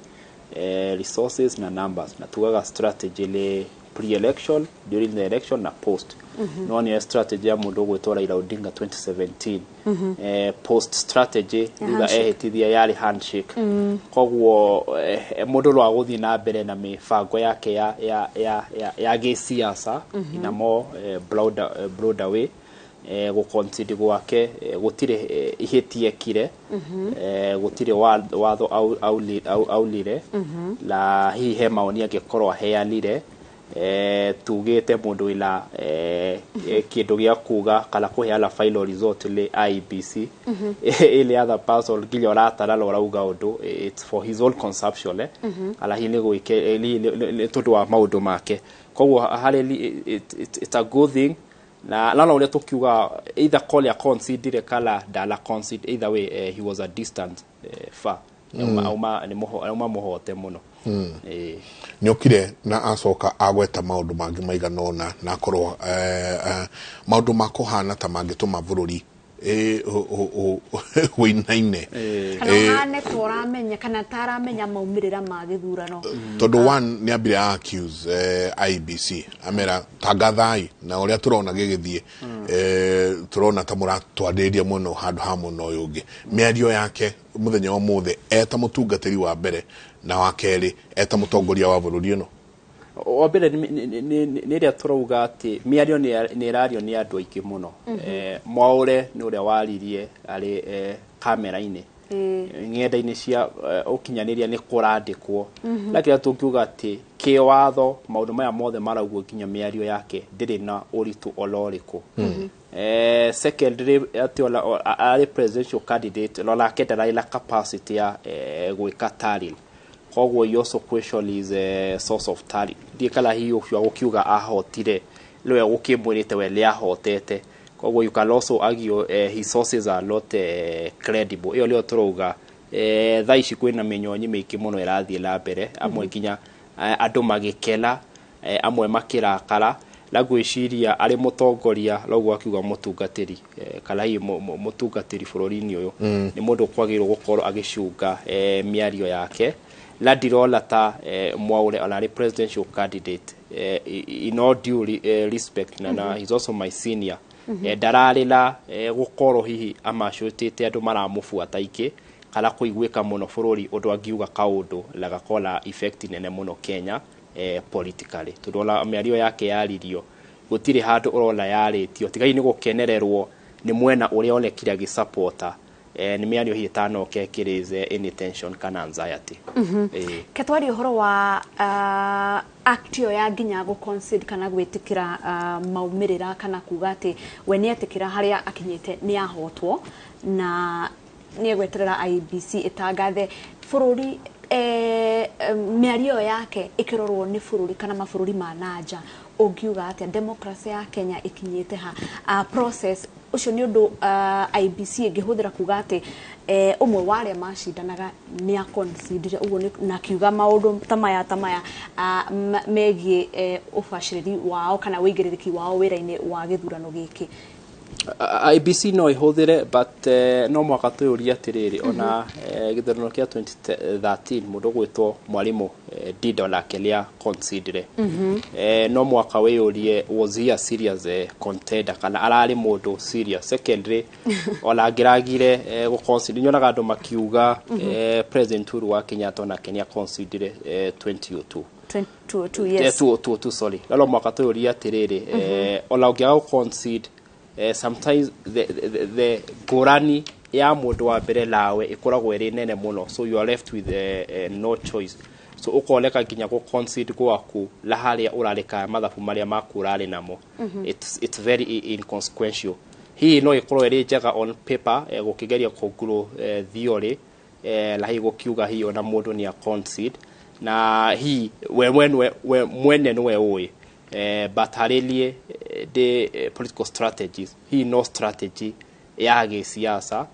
resources na numbers na tuaga strategy le pre-election during the election na post no ni strategy ya mundu gwitwa Raila Odinga 2017 post strategy ndiga ehitithia yari handshake kogwo mundu rwa guthi na mbere na mifango yake ya gisiasa ina mo broader way guconsider gwake gutire ihitie kire gutire watho aulire la hihe maoni angekorwo aheanire tugite mundu ila kindu gya kuga kala kuheana final result le IBC ile other person gilyo ratara lora uga undu it's for his own consumption ala hini gwike ile tundu wa maundu make kogwo hareli it's a good thing na lala ule tukiuga either call ya concede kala dala concede either way he was a distant far uma ni mohote muno nyokire na acoka agweta maundu mangi maiganona na korwo maundu makohana ta mangituma bururi winaine kana hane toramenya kana taramenya maumirira ma githurano tondu one ni ambire accuse IBC amera tagathai na uria turona gigithie turona ta muratwandiria muno handu ha muno yungi miario yake muthenya wa muthe eta mutungatiri wa mbere na wa keri eta mutongoria wa bururi uno wa mbere ni ria turauga ati miario ni radio ni andu aingi muno mwaure ni uria waririe ari kamera-ini ng'enda-ini cia ukinyaniria ni kurandikwo lakini tungiuga ati kiwatho maundu maya mothe maraugo kinya miario yake ndiri na uritu oloriku secondary ati ari presidential candidate lola kedara ila capacity ya gwika taril kogwo you also question is a source of talent dikala hiyo ukiuga ahotire lwe gukimwirite we lia hotete koguo you can also argue his sources are not credible iyo leo turuga thaa ici kwina minyonyi miki muno irathie la mbere amwe kinya andu magikela amwe makirakara na gwiciria ari mutongoria logo akiuga mutungatiri kana hi mutungatiri bururi-ini uyu ni mundu kwagirwo gukorwo agicunga miario yake la dirola ta Mwaure onari presidential candidate in all due respect na he's also my senior dararila gukorwo hihi amacutite andu maramubuata iki kana kuigwika muno bururi undu angiuga kaundu la gakola effect nene muno Kenya politically tudola miario yake yaririo gutire handu urona yaritio tigai ni gukenererwo ni mwena uria onekire agisupport ni miario hi tano kekirize any tension kana anxiety ketwari uhoro wa actio ya ginya go concede kana gwitikira maumirira kana kuga ati we ni etikira haria akinyite ni ahotwo na ni egweterera IBC itangathe bururi miario yake ikirorwo ni bururi kana mabururi mananja ungiuga ati democracy ya Kenya ikinyite ha process ucio ni undu IBC ingihudira kuga ati umwe wale mashindanaga ni a consider ugo na kiuga maundu tamaya megie ufashiriri wao kana wigiririki wao wira-ini wa githurano giki IBC no ihudire but no mwaka tuyuria atiriri ona githurano kia 2013 mundu gwitwo mwalimu Dido lake lia consider no mwaka weyurie was he a serious contender kana arari mundu serious secondary ona ngiragire go consider nyonaga andu makiuga president Uhuru wa Kenyatta na Kenya consider 2002 yes 2022 sorry lalo mwaka tuyuria atiriri ona ungiaga consider sometimes the gorani ya mundu wa mbere lawe ikoragwo iri nene muno so you are left with no choice so ukoleka ginya go concede gwaku la haria urareka mathabu maria makurari namo it's very inconsequential hi no ikorwo iri njega on paper gukigeria kuguru theory la hi gukiuga hi ona mundu ni a concede na hi we mwene nwe uyi but harilie the political strategies he no strategy ya gisiasa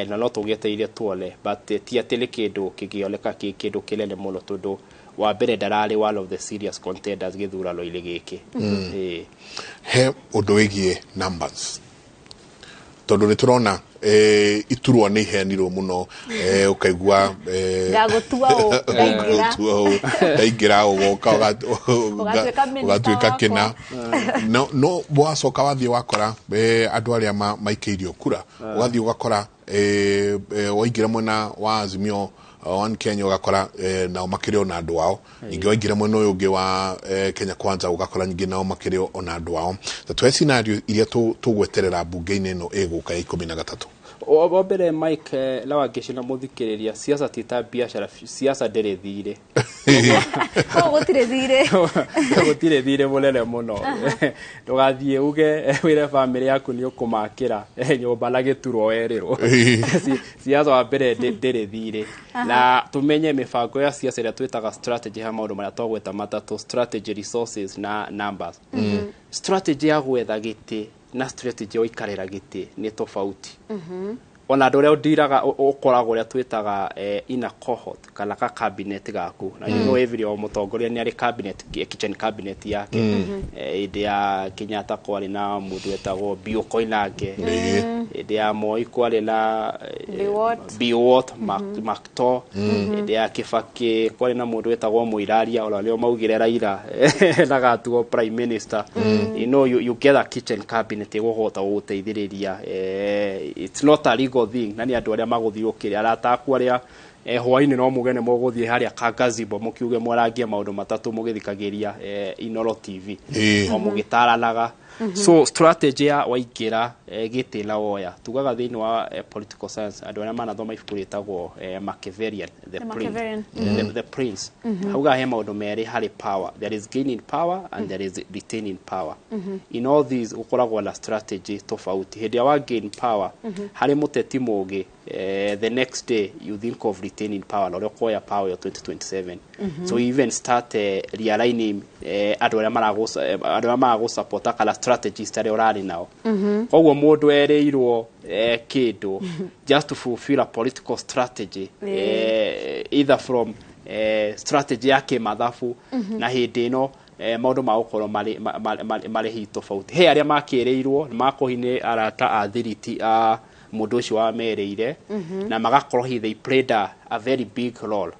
na no tugeteire tuole but tia tele kindu kigioleka kindu kilele muno tondu wa mbere darari one of the serious contenders githurano ile giki he undu wigie numbers tondu ni turona iturwa ni henirwo muno ukaigua gagutua ndaigira ugoka ugatuika kina no bwacoka wathie wakora andu aria maikeirio kura ugathie ugakora waingira mwena wa Azimio One Kenya ugakora nao makirio na andu wao ingi waingira mwena uyu ungi wa Kenya Kwanza ugakora nyingi nao makirio ona andu wao twa scenario iria tugweterera bunge-ini no eguka 13 obere Mike lawa geshina muthikiriria siasa tita biashara siasa ndere thire gutire thire mulele muno ndugathie uge wire family yaku ni ukumakira nyumba na gituro werirwo siasa wa mbere ndere thire na tumenye mifango ya siasa ira twitaga strategy ha maundu maria twagweta matatu strategy resources na numbers strategy ya gwetha giti na strategy oikarira giti ni tofauti ona ndore udiraga ukoragwo ria twitaga ina cohort kana ka cabinet gaku na you know every o mutongoria ni ari cabinet kitchen cabinet yake ide ya Kenyatta kwari na mundu etagwo Bio Koinange ide ya Moi kwari na Biwot Makto ide ya Kibaki kwari na mundu etagwo Muiraria ola leo maugire Raila na gatuo prime minister you know you get a kitchen cabinet guhota guteithiriria it's not a legal thing nani andu aria maguthiukiria arataku aria hwaini no mugene muguthie haria Kagazibo mukiuge mwarangia maundu matatu mugithikagiria Inoro TV o mugitaranaga so strategy ya waikira gitila woya tugaga thini wa political science andu aria manathoma ibuku ritagwo Machiavellian the prince hauga he maundu meri hari power there is gaining power and there is retaining power in all these ukoragwo na strategy tofauti hindi wa gain power hari muteti mugi the next day you think of retaining power or acquire power ya 2027. So you even start realigning adu arĩa marago support akala strategies tare orari nao. Koguo mundu ereirwo kindu just to fulfill a political strategy either from strategy yake mathafu na hindi no maundu ma gukoro mari hi tofauti he aria makireirwo makohine arata a thiriti a mundu ucio wa mereire na magakorwo hi they played a very big role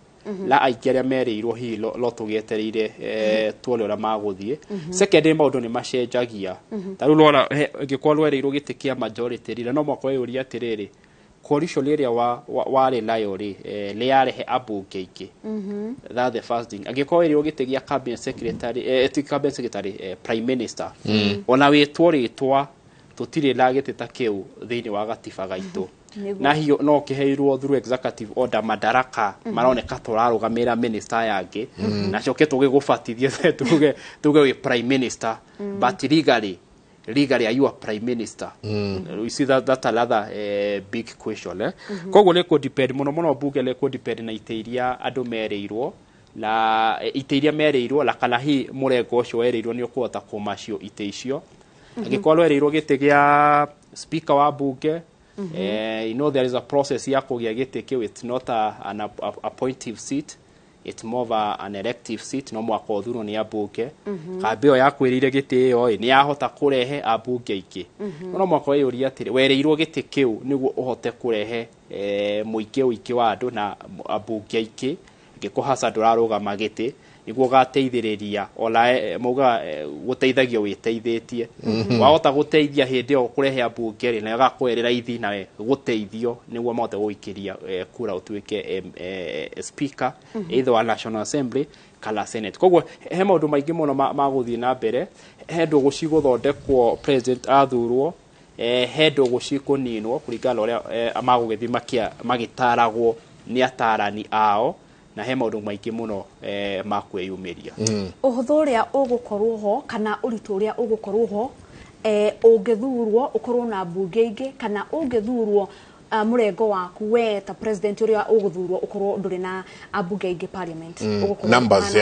la aingĩ mereirwo hi lo tugietereire tuole ora maguthie second maundu ni macenjagia taru lora ngikorwo ereirwo gitikia majority rira no mwako yuria atiriri coalition area wale layori learehe abunge ingi that the first thing agiko eri ogitegia cabinet secretary prime minister ona wetwo ritwa tutire la giteta kiu thini wa gatiba gaitu na hiyo no kiheirwo through executive order madaraka maroneka turarugamira minister yangi na coke tugigubatithie tuge we prime minister but legally are you a prime minister? You see that another big question koguo le ko depend muno bunge le ko depend na iteiria andu mereirwo na iteiria mereirwo la kana hi murengo ucio wereirwo ni ukuhota kumacio iteicio agikorwo ereirwo gitigia speaker wa bunge you know there is a process ya kugia gitike it's not an appointive seat, it's more of an elective seat no mwaka othuro ni abunge kabeo ya kwirire giti yo ni yahota kurehe abunge iki no mwaka yuri atire wereirwo giti kiu niguo uhote kurehe muike uiki wa andu na abunge iki ngikuhaca ndurarugama giti niguo gateithiriria ola muga guteithagio witeithĩtie wahota guteithia hindi yo kurehe abunge ri na yagakwerera ithi na guteithio niguo mote guikiria kura utuike speaker either wa National Assembly kala Senate koguo he maundu maingi muno maguthii na mbere he ndu guciguthondekwo president athurwo he ndu gucikuninwo kuringana uria magugithima magitaragwo ni atarani ao na he maundu maingi muno makweyumiria uhuthu uria ugukorwo ho kana uritu uria ugukorwo ho ungithurwo ukorwo na bunge ingi kana ungithurwo murengo waku we ta president uria uguthurwo ukorwo nduri na abunge ingi parliament numbers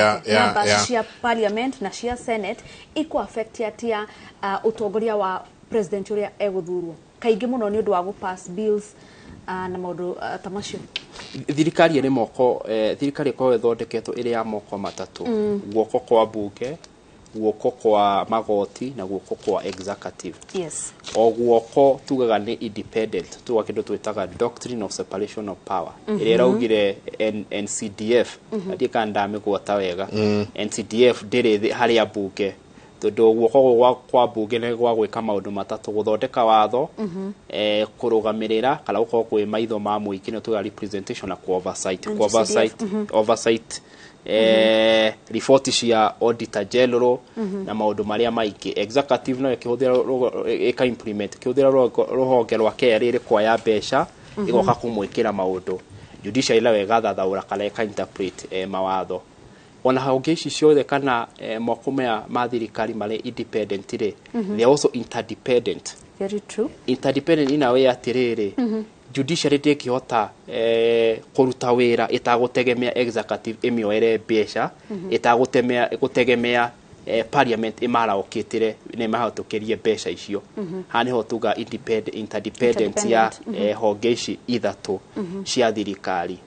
ya parliament na cia senate iko affect atia utongoria wa president uria eguthurwo kaingi muno ni undu wa pass bills na maundu tamacio thirikari ene moko thirikari ko ethondeketwo iri ya moko matatu guoko kwa bunge guoko kwa magoti na guoko kwa executive yes o guoko tugaga ni independent tuwa kindu twitaga doctrine of separation of power iri raugire NCDF ati kanda migwata wega NCDF ndiri hari ya bunge tondu guoko kwa bunge ne gwa gwika maundu matatu guthondeka watho kurugamirira kala gukorwo kwi maitho ma muiki no tuga representation na oversight report cia auditor general na maundu maria maiki executive no ikihuthira ika implement kihuthira ruhonge rwa KRA ri kwa ya besha igoka kumwikira maundu judicial ila wega thathaura kala ika interpret mawatho ona honge ici ciothe kana mokumea ma thirikari mari independent ri they also interdependent. Very true. Interdependent in a way atiriri judiciary ndikihota kuruta wira itagutegemea executive emioere besha itagutegemea parliament imara okitire ne mahatukirie besha icio hani ho tuga interdependent ya honge ici ithatu cia thirikari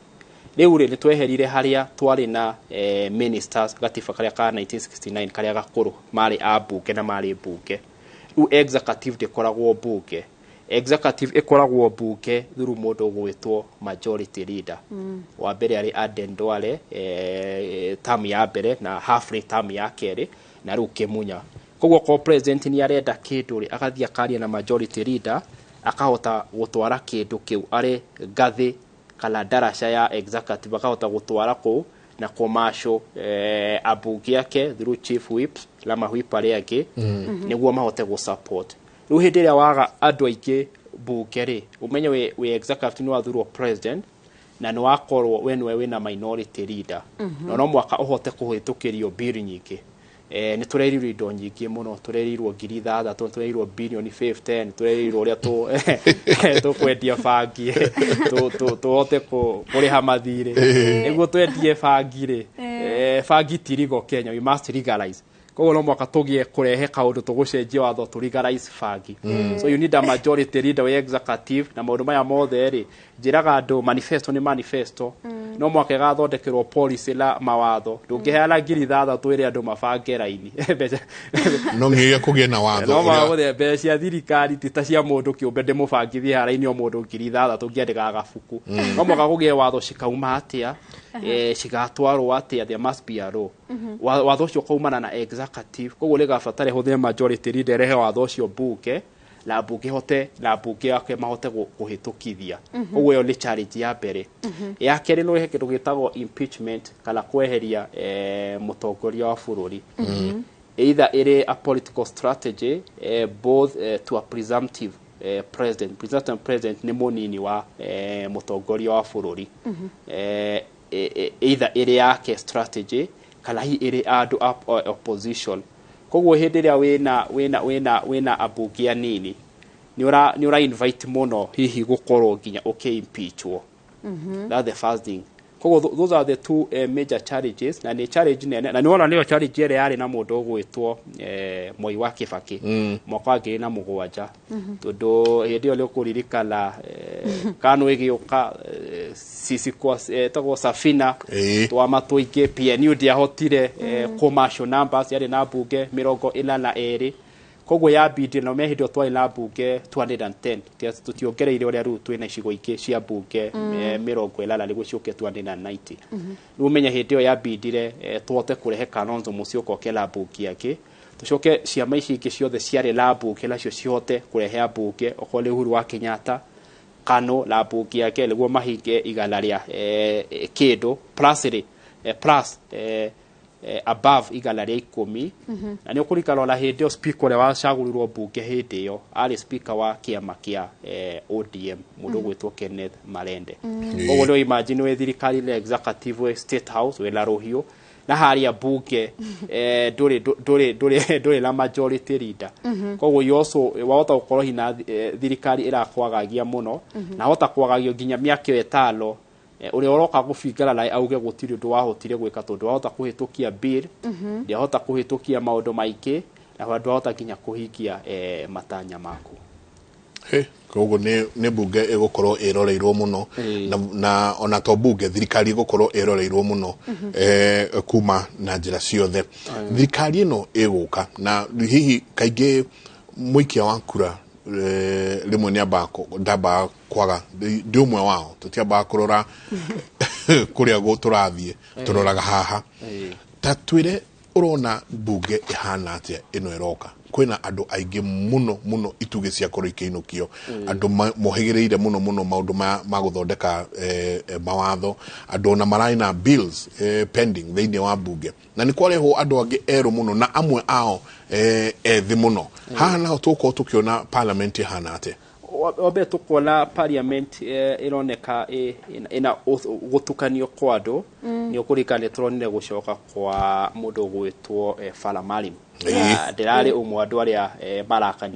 riu ri nitweherire haria twari na ministers gatiba karia ka 1969 karia gakuru mari abunge na mari bunge u executive dekoragwo bunge executive ekoragwo bunge through mundu gwitwo majority leader wa mbere ari Aden Duale term ya mbere na half term ya keri na riu kimunya koguo ko president ni arenda kindu ri akathia karia na majority leader akahota gutwara kindu kiu ari gathi kala darasha ya executive akahota gutwara ku na komasho abunge yake through chief whip la mahwip ari yake niguo mahote go support riu hindi ria waga andu aingi bunge ri umenye we executive ni wathurwo president na ni wakorwo we niwe wina minority leader no mwaka uhote kuhitukirio bill nyingi nĩ tũrerirwo indo nyingĩ mũno, tũrerirwo ngiri 6, tũrerirwo birioni 50, tũrerirwo ũrĩa tũkwendia bangi tũhote kũrĩha mathirĩ nĩguo twendie bangi-rĩ. Bangi ti legal Kenya, we must legalize. Koguo no mwaka tũgie kũrehe kaũndũ tũgũcenjia watho tũ legalize bangi. So you need a majority leader wa executive, na maũndũ maya mothe-rĩ njĩraga andũ manifesto nĩ manifesto, no mwaka ĩgathondekerwo policy la mawatho, ndũngĩheana ngiri 6 ĩrĩa andũ mabange raini no nginya kũgĩe na watho no mawatho mbeca cia thirikari ti ta cia mũndũ kĩũmbe ndĩmũbangithie haraini o mũndũ ngiri 6 ngĩandĩkaga gabuku. No mwaka kũgĩe watho cikauma atĩa, cigatwarwo atĩa, there must be a law. Watho ũcio ũkaumana na executive, koguo rĩgabatara hũthĩre majority leader rehe watho ũcio bunge na bunge yake mahote kũhĩtũkithia. Koguo ĩyo nĩ challenge ya mbere. Ya kerĩ no ihe kĩndũ gĩtagwo impeachment kana kweheria mũtongoria wa bũrũri. Either it is a political strategy, both to a presumptive president ni munini wa mũtongoria wa bũrũri. Either it is yake strategy kana hi iri andu opposition. Koguo hindi ria wina abunge anini ni ura invite muno hihi gukorwo nginya impeachwo. That's the first thing. Koguo those are the two major challenges, na ni challenge na ni wona niyo challenge ire yari na mundu gwitwo Moi wa Kibaki mwaka wa 2007 tondu hindi yo kuririkana kanu igioka sisi kwa tago Safina twa matuike PNU ndiahotire commercial numbers yari na bunge 42. Koguo ya bidi no mehindo twari na bunge 210 tutiongereire uria ru twina icigo ingĩ cia bunge 40 niguo ciuke 290. Riu menya hindi yo ya bidire twote kurehe Kalonzo Musyoka okela bunge yake tucoke ciama ici ingĩ ciothe ciarĩ na bunge nacio cihote kurehe bunge okole Uhuru wa Kenyatta Kanu la bunge yake niguo mahinge igana ria kindu plus above igana ria 10. Na ni ukurikana la hindi yo speaker wa cagurirwo bunge hindi yo ari speaker wa kiama kia ODM mundu gwitwo Kenneth Marende. Koguo no imagine we thirikari le executive state house we la rohio na haria bunge nduri la majority leader. Koguo yoso wahota gukorwo hina thirikari irakwagagia muno na hota kwagagio nginya miaka 5 uri oroka gufingara lai auge gutiri undu wahotire gwika tondu wahota kuhitukia bill ndiahota kuhitukia maundu maiki na wandu wahota nginya kuhingia matanya maku. Koguo ni bunge igukorwo iroreirwo muno na ona to bunge thirikari igukorwo iroreirwo muno kuma na njira ciothe. Thirikari ino iguka na hihi kaingi muikia wa kura rimwe ni ndamba kwaga ndi umwe wao tutiamba kurora kuria guturathie turoraga haha tatwire urona bunge ihana atia ino iroka kwina andu aingi muno ituge cia koroikeinukio andu mohegereire muno maundu ma guthondeka mawatho andu na maraina bills pending thiini wa bunge na ni kwareho andu angi eru muno na amwe ao ethi muno haha naho tuko tukiona parliament ihana atia obe tukola parliament ironeka ina gutukanio kwa andu ni ukurikane turonire gucoka kwa mundu gwitwo Falamalim. Ndirari umwe andu aria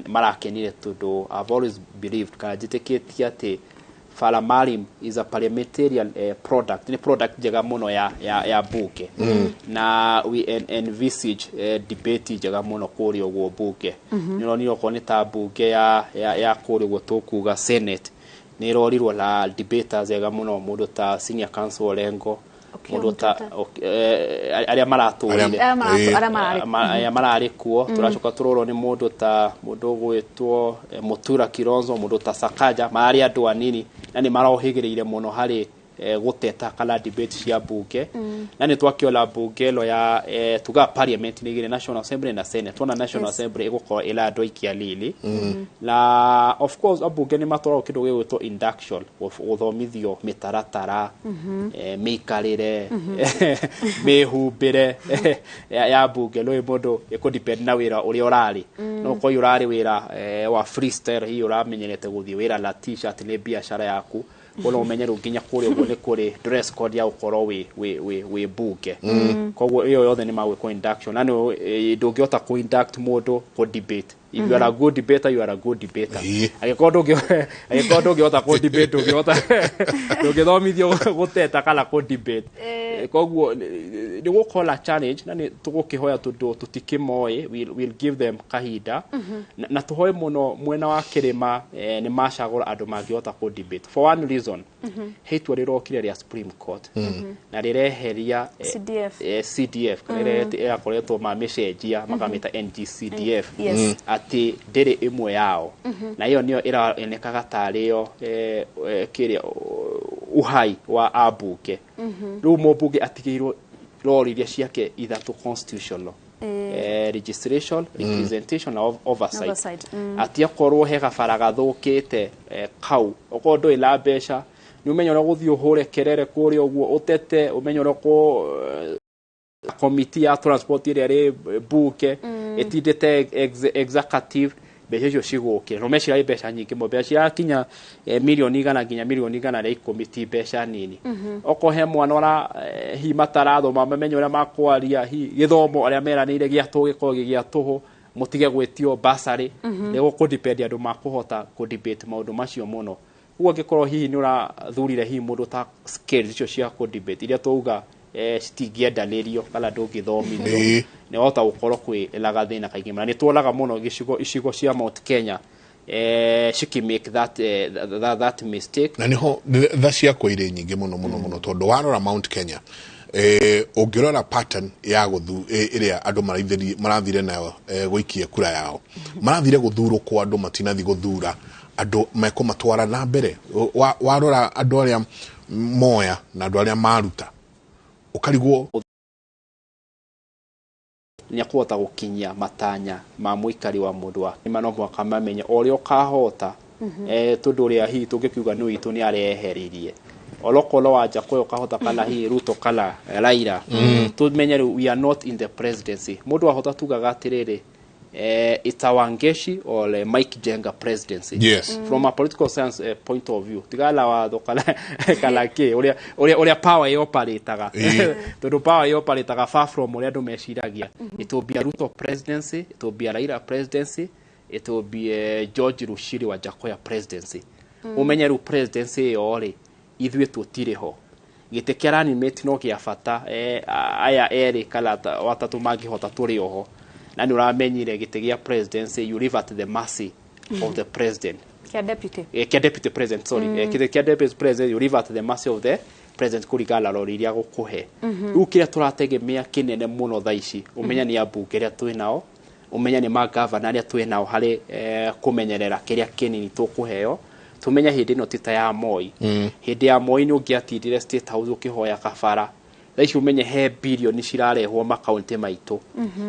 marakenire tondu I've always believed kana njitikitie ati Falamalim is a parliamentarian product, ni product njega muno ya bunge na we envisage debate njega muno kuri ogwo bunge ni roniro ko ni ta bunge ya kuri ogwo tukuga Senate ni rorirwo la debaters njega muno mundu ta senior counsel Olengo mundu ta aria maraturire aria mararikuo turacoka turoro ni mundu gwitwo Mutura Kilonzo mundu ta Sakaja mari andu anini na ni marohigireire muno hari guteta kala debate cia bunge na ni twakiola bunge lo ya tuga parliament ni gire National Assembly na Senate tuna National Assembly igukora ila andu ikia lili la of course abunge ni matoro kindu gwitwo induction uthomithio mitaratara mikarire mehumbire ya bunge lo ibondo ikudepend na wira uri orari no ko urari wira wa freestyle hi uramenyerete guthii wira la t-shirt ni biashara yaku kono umenyeru nginya kuri uguo ni kuri dress code ya ukoro we buke koguo iyo yothe ni mawe ko induction nano ndungiota ko induct mundu ko debate. If you are a good debater, you are a good debater. Agikondo ngiota ko debate ndungithomithio guteta kana ko debate. Koguo ni gukola challenge na ni tugukihoya tutikimoe, we'll give them kahinda na tuhoye muno mwena wa kirima ni mashagura andu mangiota ko debate for one reason. Hitwa rirokire ria Supreme Court na rireheria CDF ya koretwo mamishenjia makamita NGCDF ati ndiri imwe yao na hiyo niyo iraonekaga tario kiria uhai wa abuke riu mubuge atigirwo roriria ciake ithatu constitutional registration, representation na oversight. Ati akorwo he gabara gathukite kau okondo ila besha ni umenyo ro guthio hore kerere kuri oguo utete umenyo ro ko committee ya transport ire ri buke etindete executive behejo ciguke no mecira ibesha nyingi mo besha kinya milioni igana nginya milioni igana ri committee besha nini oko he mwana ora hi mataratho mamenyo ria makwaria hi githomo aria meranire gia tugiko gia tuho mutige gwetio basari nego ko depend andu makuhota ko debate maundu macio muno ugo gikorwo hihi ni ura thurire hi mundu ta skills icio cia ko debate iria tuuga stigiendanirio kala ndungithomithio ni ota ukorwo kwi elaga thina kaingi na ni tuolaga muno icigo cia Mount Kenya she make that mistake na niho tha cia koire nyingi muno tondu warora Mount Kenya ungirora pattern ya guthu iria andu marathire nayo guikia kura yao marathire guthurwo kwa andu matinathi guthura andu meko matwara na mbere warora andu aria moya na andu aria maruta ukarigwo ni akuhota gukinyia matanya ma muikari wa mundu wa ni mano mwaka mamenya orio kahota tundu ria hi tungikiuga ni witu ni areheririe olokolo waja koyo kahota kana hi Ruto kala Raila tumenye we are not in the presidency mundu ahota tugaga atiriri it's our Ngeshi or Mike Jenga presidency. Yes. From a political science point of view. Tigala wa kala ke oria power ye operataga. To power ye operataga far from oria do meshiragia. It will be a Ruto presidency, it will be a Raila presidency, it will be a George Rushiri wa Jakoya presidency. Umenye ru presidency ore ithuĩ tutireho. Gite kiarani meti no kia fata aya eri kala watatu mangihota turi oho. Na ni uramenyire gite gia presidency you leave at the mercy of the president. Kia deputy. Kia deputy president, sorry. Kia deputy president you leave at the mercy of the president kurigala roriria gukuhe. Ukira turategemea kinene muno thaici. Umenya ni abunge ria twi nao. Umenya ni magavana aria twi nao hari kumenyerera kiria kinini tukuheo. Tumenya hindi no tita ya Moi. Hindi ya Moi ni ungiatindire state house ukihoya kabara. Thaici umenye he bilioni cirarehwo makaunti maitu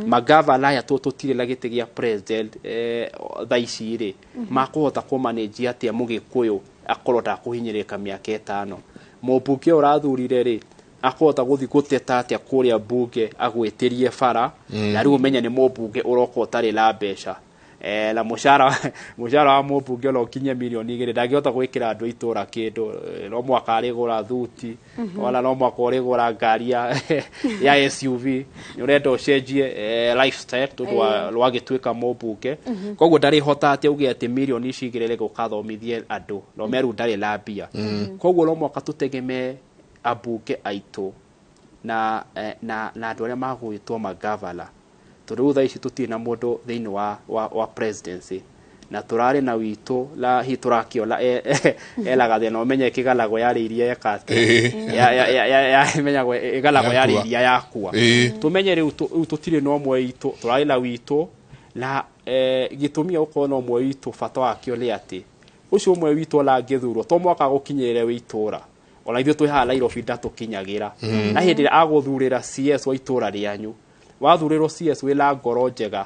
magavana ya tutire la gite gia president thaici ri makuhota ku manage atia mugikuyu akorota kuhinyirika miaka 5 mubuke urathurire ri akuhota guthi guteta atia kuria bunge agwetirie fara na riu umenya ni mubunge uroko tari la besha la mushara wa mubunge lo kinya milioni 2 ndagihota gwikira andu itura kindu no mwaka arigura thuti wala no mwaka urigura ngari ya SUV ni urenda ucenjie lifestyle tundu rwagitwika mubunge koguo ndari hota ati uge ati milioni icigirire gukathomithie andu no meru ndari labia koguo no mwaka tutegeme abunge aitu na andu aria magwitwo magavana turu thaici tutina mundu thiini wa presidency na turari na witu la hi turakiola elaga thina umenye kigalago yari iria yakate ya menyago igalago yari iria yakua tumenye riu tutire no mwe itu turari na witu la gitumia uko no mwe itu fata wakio le ati ucio mwe witu la ngithurwo to mwaka gukinyire witura ona ithu twiha Nairobi ndatukinyagira na hindi aguthurira CS wa itura rianyu wathuriro CS wila ngoro njega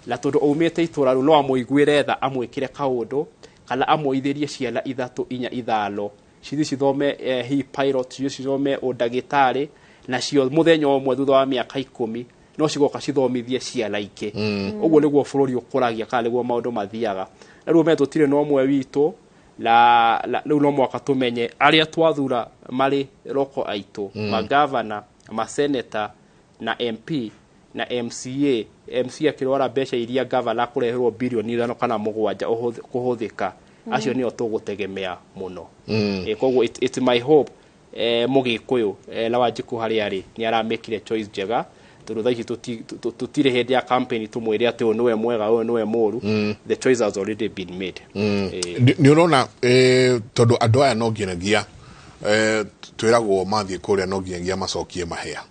la tondu umite itura ru no amuiguire tha amwikire kaundu kana amuithirie ciana ithatu inya ithalo cithi cithome hi pilot cithome udagitari na cio muthenya omwe thutha wa miaka 10 no cigoka cithomithie ciana ingĩ uguo niguo bururi ukuragia kana niguo maundu mathiaga na riu metutire no mwe witu riu no mwaka tumenye aria twathura mari roko aitu magavana maseneta na MP na MCA akirwara mbeca iria gavana kureherwo bilioni 5 kana 7 kuhuthika acio nio tugutegemea muno koguo it's my hope Mugikuyu la Wanjiku hari ari ni aramekire choice njega tondu thaici tutire hindi ya campaign tumwire ati uyu niwe mwega uyu niwe muru the choice has already been made ni urona tondu andu aya no nginagia twiragwo mathie kuria no nginagia macokie mahea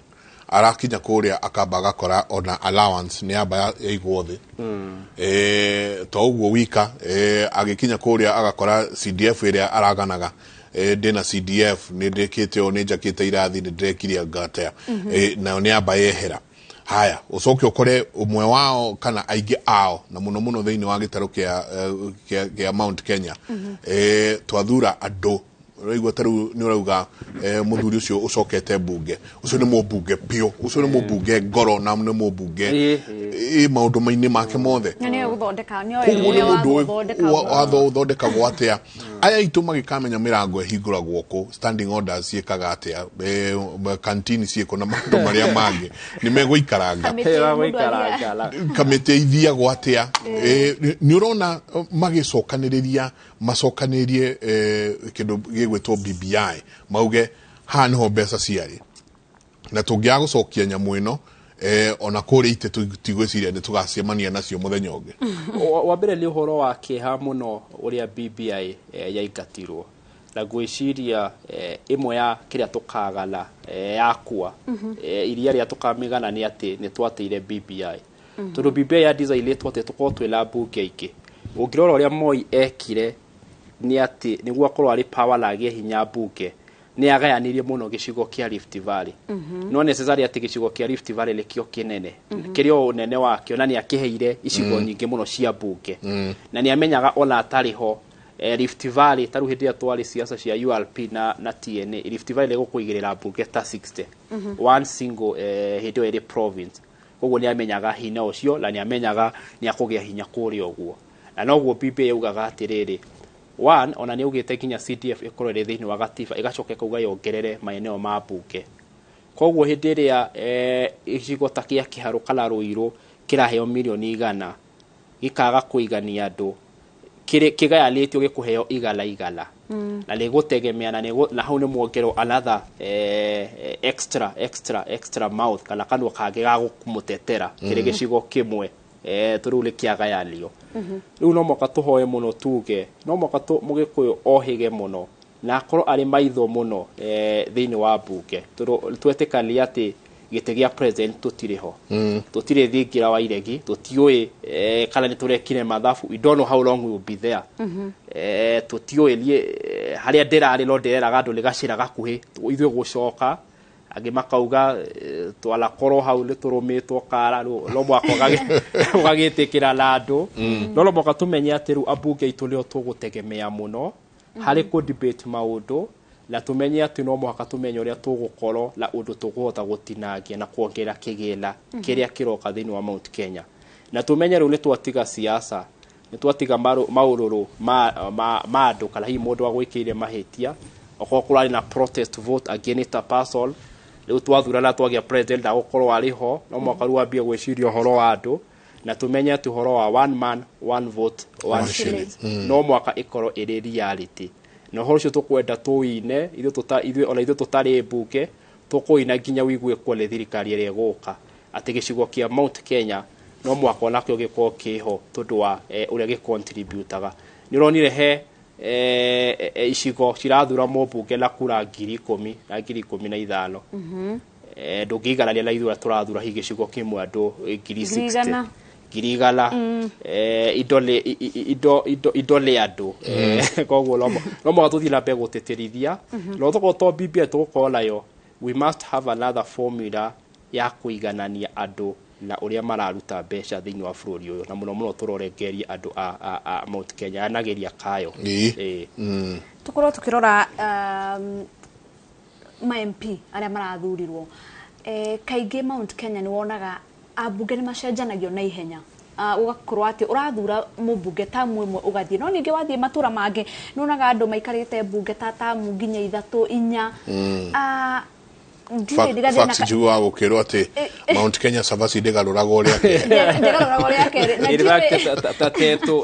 arakinya kuria akamba agakora ona allowance ni amba ya igwo thi to uguo wika agikinya kuria agakora CDF iria araganaga ndina CDF ni ndikite o ni njakite irathi ni ndirekiria ngatea na ni amba yehera haya ucoke ukore umwe wao kana aige ao na muno muno thiini wa gitaro kia Mount Kenya twathura andu raigwa taru ni urauga muthuri ucio ucokete bunge ucio ni mubunge pio ucio ni mubunge ngoro na ni mubunge maundu maini make mothe ni guthondeka ni watho uthondeka gwatia aya itu magikamenya mirango ehinguragwo ku standing orders ciekaga atia canteen cieko na maundu maria mangi ni meguikaranga kamite ithia gwatia ni urona magicokaniriria macokanirie kindu gigwetwo BBI mauge hana ho mbeca ciari na tungia gucokia nyamu ino ona kuri ite tigwiciria ni tugacemania nacio muthenya ungi wa mbere ni uhoro wa kiha muno uria BBI yaingatirwo na gwiciria imwe ya kiria tukagala yakua iria ria tukamigana ni ati ni twateire BBI tondu BBI ya designetwo ati tukorwo twina bunge iki ungirora uria Moi ekire ni ati niguo akorwo ari power lagie hinya bunge ni agayanirie muno gicigo kia Rift Valley no necessary ati gicigo kia Rift Valley lekio kinene kirio unene wakio na ni akiheire icigo nyingi muno cia bunge na ni amenyaga ona atariho Rift Valley taru hindi ya twari siasa cia URP na TNA Rift Valley gukuigirira bunge ta 60 one single hindi iri province koguo ni amenyaga hinya ucio na ni amenyaga ni akugia hinya kuri oguo na noguo BBI yugaga atiriri one ona ni ugite kinya CDF ikorere thiini wa gatiba igacoke kuga yongerere maeneo ma bunge koguo hindi ria icigo ta kia Kiharu kana Ruiru kiraheo milioni 100 gikaga kuigania andu kigayanitio gikuheo igala na nigutegemea na hau ni mwongero another extra mouth kana kanwa kage ga gukumutetera kiri gicigo kimwe turule kiagayanio riu no moka tuhoye muno tuge no moka Mugikuyu ohige muno na akorwo ari maitho muno thiini wa bunge twetekania ati gite gia president tutiriho tutire thingira wa iregi tutiui kana ni turekire mathabu we don't know how long we will be there tutiui haria ndirari no ndireraga andu ligacira gakuhi ithuĩ gucoka agi makauga twala koro hau ni turumitwo kara no mwako gagitikira na andu no moka tumenye ati ru abunge itu leo tugutegemea muno hari ku debate maundu na tumenye ati no mwaka tumenye uria tugukorwo na undu tuguhota gutinangia na kuongera kigila kiria kiroka thiini wa Mount Kenya na tumenye ru ni twatiga siasa ni twatiga maururu ma andu kana hi mundu agwikire mahitia okorwo na protest vote against a person riu twathurana twagia president agukorwo ariho no mwaka ru ambie gwiciria horo wa andu na tumenye ati horo wa one man one vote one shilling no mwaka ikorwo iri reality no horo cio tukwenda tuine ithuĩ ona ithuĩ tutari bunge tukuina nginya wigue kwone thirikari ĩrĩa ĩgũka ati gicigo kia Mount Kenya no mwaka onakio gikorwo kiho tondu wa uria gicontributaga ni uronire he icigo cirathura mbunge na kura 10,000 na 15,000 ndũngĩiganania na ithura tũrathura hi gĩcigo kĩmwe andũ 60,000 girigala idole andũ koguo no mo tuthi na mbegu teterithia no to BBI tukonayo we must have another formula ya kuiganania andũ na uria mararuta mbeca thiini wa bũrũri ũyũ na muno turorengeria andũ a Mount Kenya anageria kayo tukorwo tukirora ma MP aria marathurirwo kaingi Mount Kenya ni wonaga abunge ni macenjanagio na ihenya ugakorwo ati urathura mubunge tamu imwe ugathie no ninge wathie matura mangi nonaga andu maikarite bunge tamu nginya 3 4 Facts jua gukirwo ati Mount Kenya Savasi ndegaruraga uria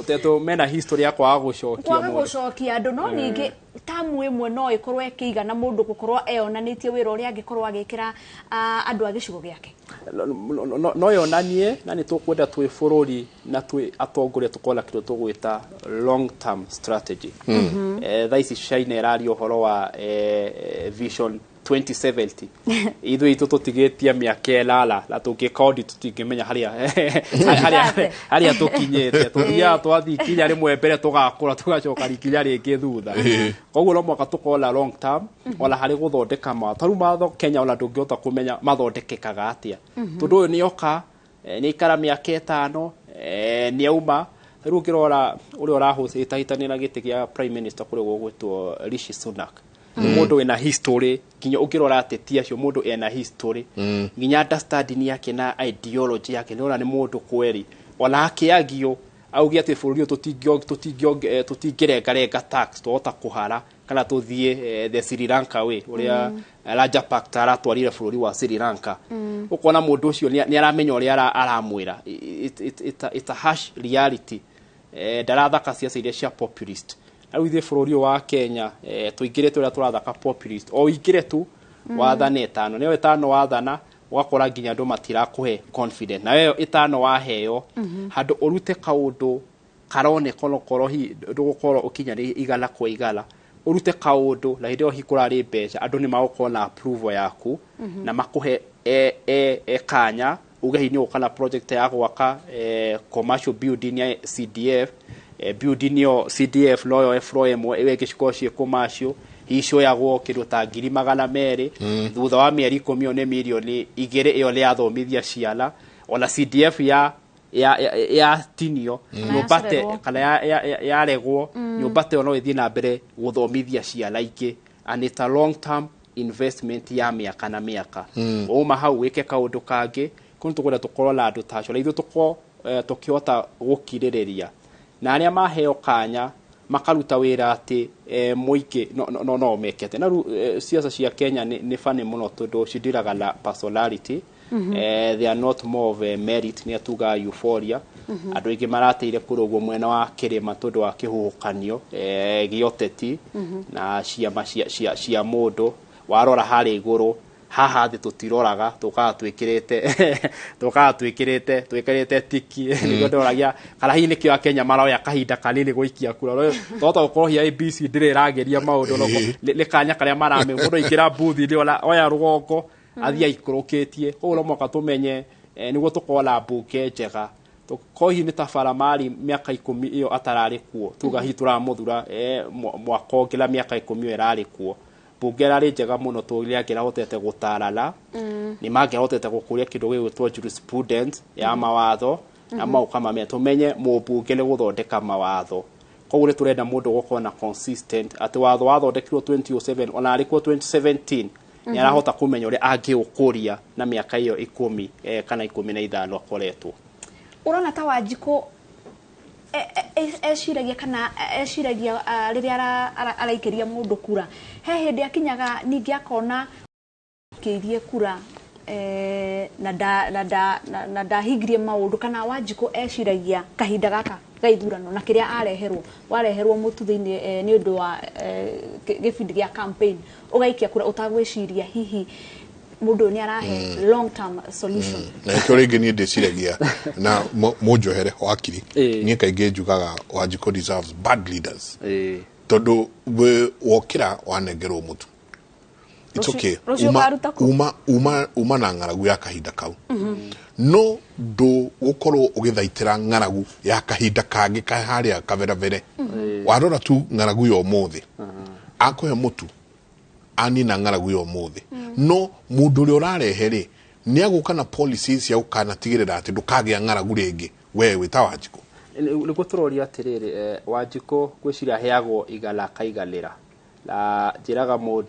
teto mena history ya kwa gucokia andu no ningi tamu imwe no ikorwo ikigana mundu gukorwo eonanitie wira uria angikorwo agikira andu a gicigo giake no yonanie na ni tukwenda twi bururi na twi atongoria tukola kitu tugwita long term strategy thaici shaina erario horo wa vision 2070 ithu itu tutigetia miaka elala la tukikodi tutingimenya haria tukinyete tuthia twathi kinya rimwe mbere tugakura tugacoka rikinya ringi thutha koguo no mwaka tukola long term wala hari guthondeka mataru matho Kenya wala ndungiota kumenya mathondekekaga atia tundu uyu ni oka ni ikara miaka 5 ni auma riu kirora uri urahucita hitanira giti gia prime minister kuri gwitwo Rishi Sunak mundu wina history kinya ukirora ateti acio mundu ena history nginya understanding yake na ideology yake nora ni mundu kweri wala akiagio augia ati bururi tutingirenga tax tuota kuhara kana tuthie the Sri Lanka way uria Rajapaksa aratwarire bururi wa Sri Lanka ukona mundu ucio ni aramenya uria aramwira it's a harsh reality ndarathaka ciaca iria cia populist au ithe bururi wa Kenya tuingirete uria turathaka populist o ingire tu wathane 5 niyo 5 wathana ugakora nginya andu matirakuhe confident na wewe 5 waheo handu urute kaundu karone korohi ndugukorwo ukinya ni igala kwa igala urute kaundu na hindo hikurari mbeca andu ni magukona approval yaku na makuhe kanya ugehini ukana project ya gwaka commercial building ya CDF building yo CDF loyo FROM ewe giciko cie commercial hisho yagwo kindu ta 200 thutha wa mieri 10 ne milioni 2 iyo le athomithia ciala ona CDF ya tinio nyumbate kana ya regwo nyumbate ono ithie na mbere guthomithia ciala ingi and it's a long term investment ya miaka na miaka uma hau wike kaundu kangi kun tukwenda tukorora andu tacio la ithu tukiota gukirireria na aria maheo kanya makaruta wira ati muike no mekete na siasa cia Kenya ni fani muno tondu cidiraga la personality they are not more of a merit ni atuga euphoria andu ingi marateire kurugwo mwena wa kirima tondu wa kihuhukanio gioteti na cia mundu warora hari iguru haha thi tutiroraga twikirite tiki nigo ndoragia kana hihi nikio a Kenya maroya kahinda kanini guikia kura tota ukorwo hi ABC ndire rageria maundu no lekanya karia marame mundu ingira booth ndi oya rugongo athia ikurukitie koguo moka tumenye niguo tukola mbuke njega tukohi ni tafaramari miaka 10 iyo atarari kuo tuga hi turamuthura mwaka ngila miaka 10 erari kuo bugera ri njega muno tugiria ngira hotete gutarala ni mangira hotete gukuria kindu gigwitwo jurisprudence ya mawatho na maukama me tumenye mubunge ni guthondeka mawatho koguo turenda mundu gukona consistent ati watho wathondekirwo 2007 ona ariko 2017 ni arahota kumenya uri angiukuria na miaka iyo 10 kana 15 akoretwo urona ta Wanjiku eciragia kana eciragia riria araikiria mundu kura he hindi akinyaga ningi akona kiirie kura na ndahigirie maundu kana Wanjiku eciragia kahinda gaka gaithurano na kiria wareherwo mutu thiini ni undu wa gibindi gia campaign ugaikia kura utagwiciria hihi mundu ni arahe long term solution na ikorege ni ndeciragia na mujohere wakiri ni kaige njugaga Wanjiku deserves bad leaders tondu we wokira wanengerwo mutu it's okay uma na ngaragu ya kahinda kau no do ukorwo ugithaitira ngaragu ya kahinda kangi kaharia kaveravere warora tu ngaragu yo muthi akohe mutu ani na ngaragu yo muthi no mundu uri urarehere ni aguka na policies ya ukana tigirira ati ndukagya ngaragu ringi wewe ta Wanjiku niguo turoria atiriri Wanjiku gwiciria heagwo igala kaigalira la njiraga mundu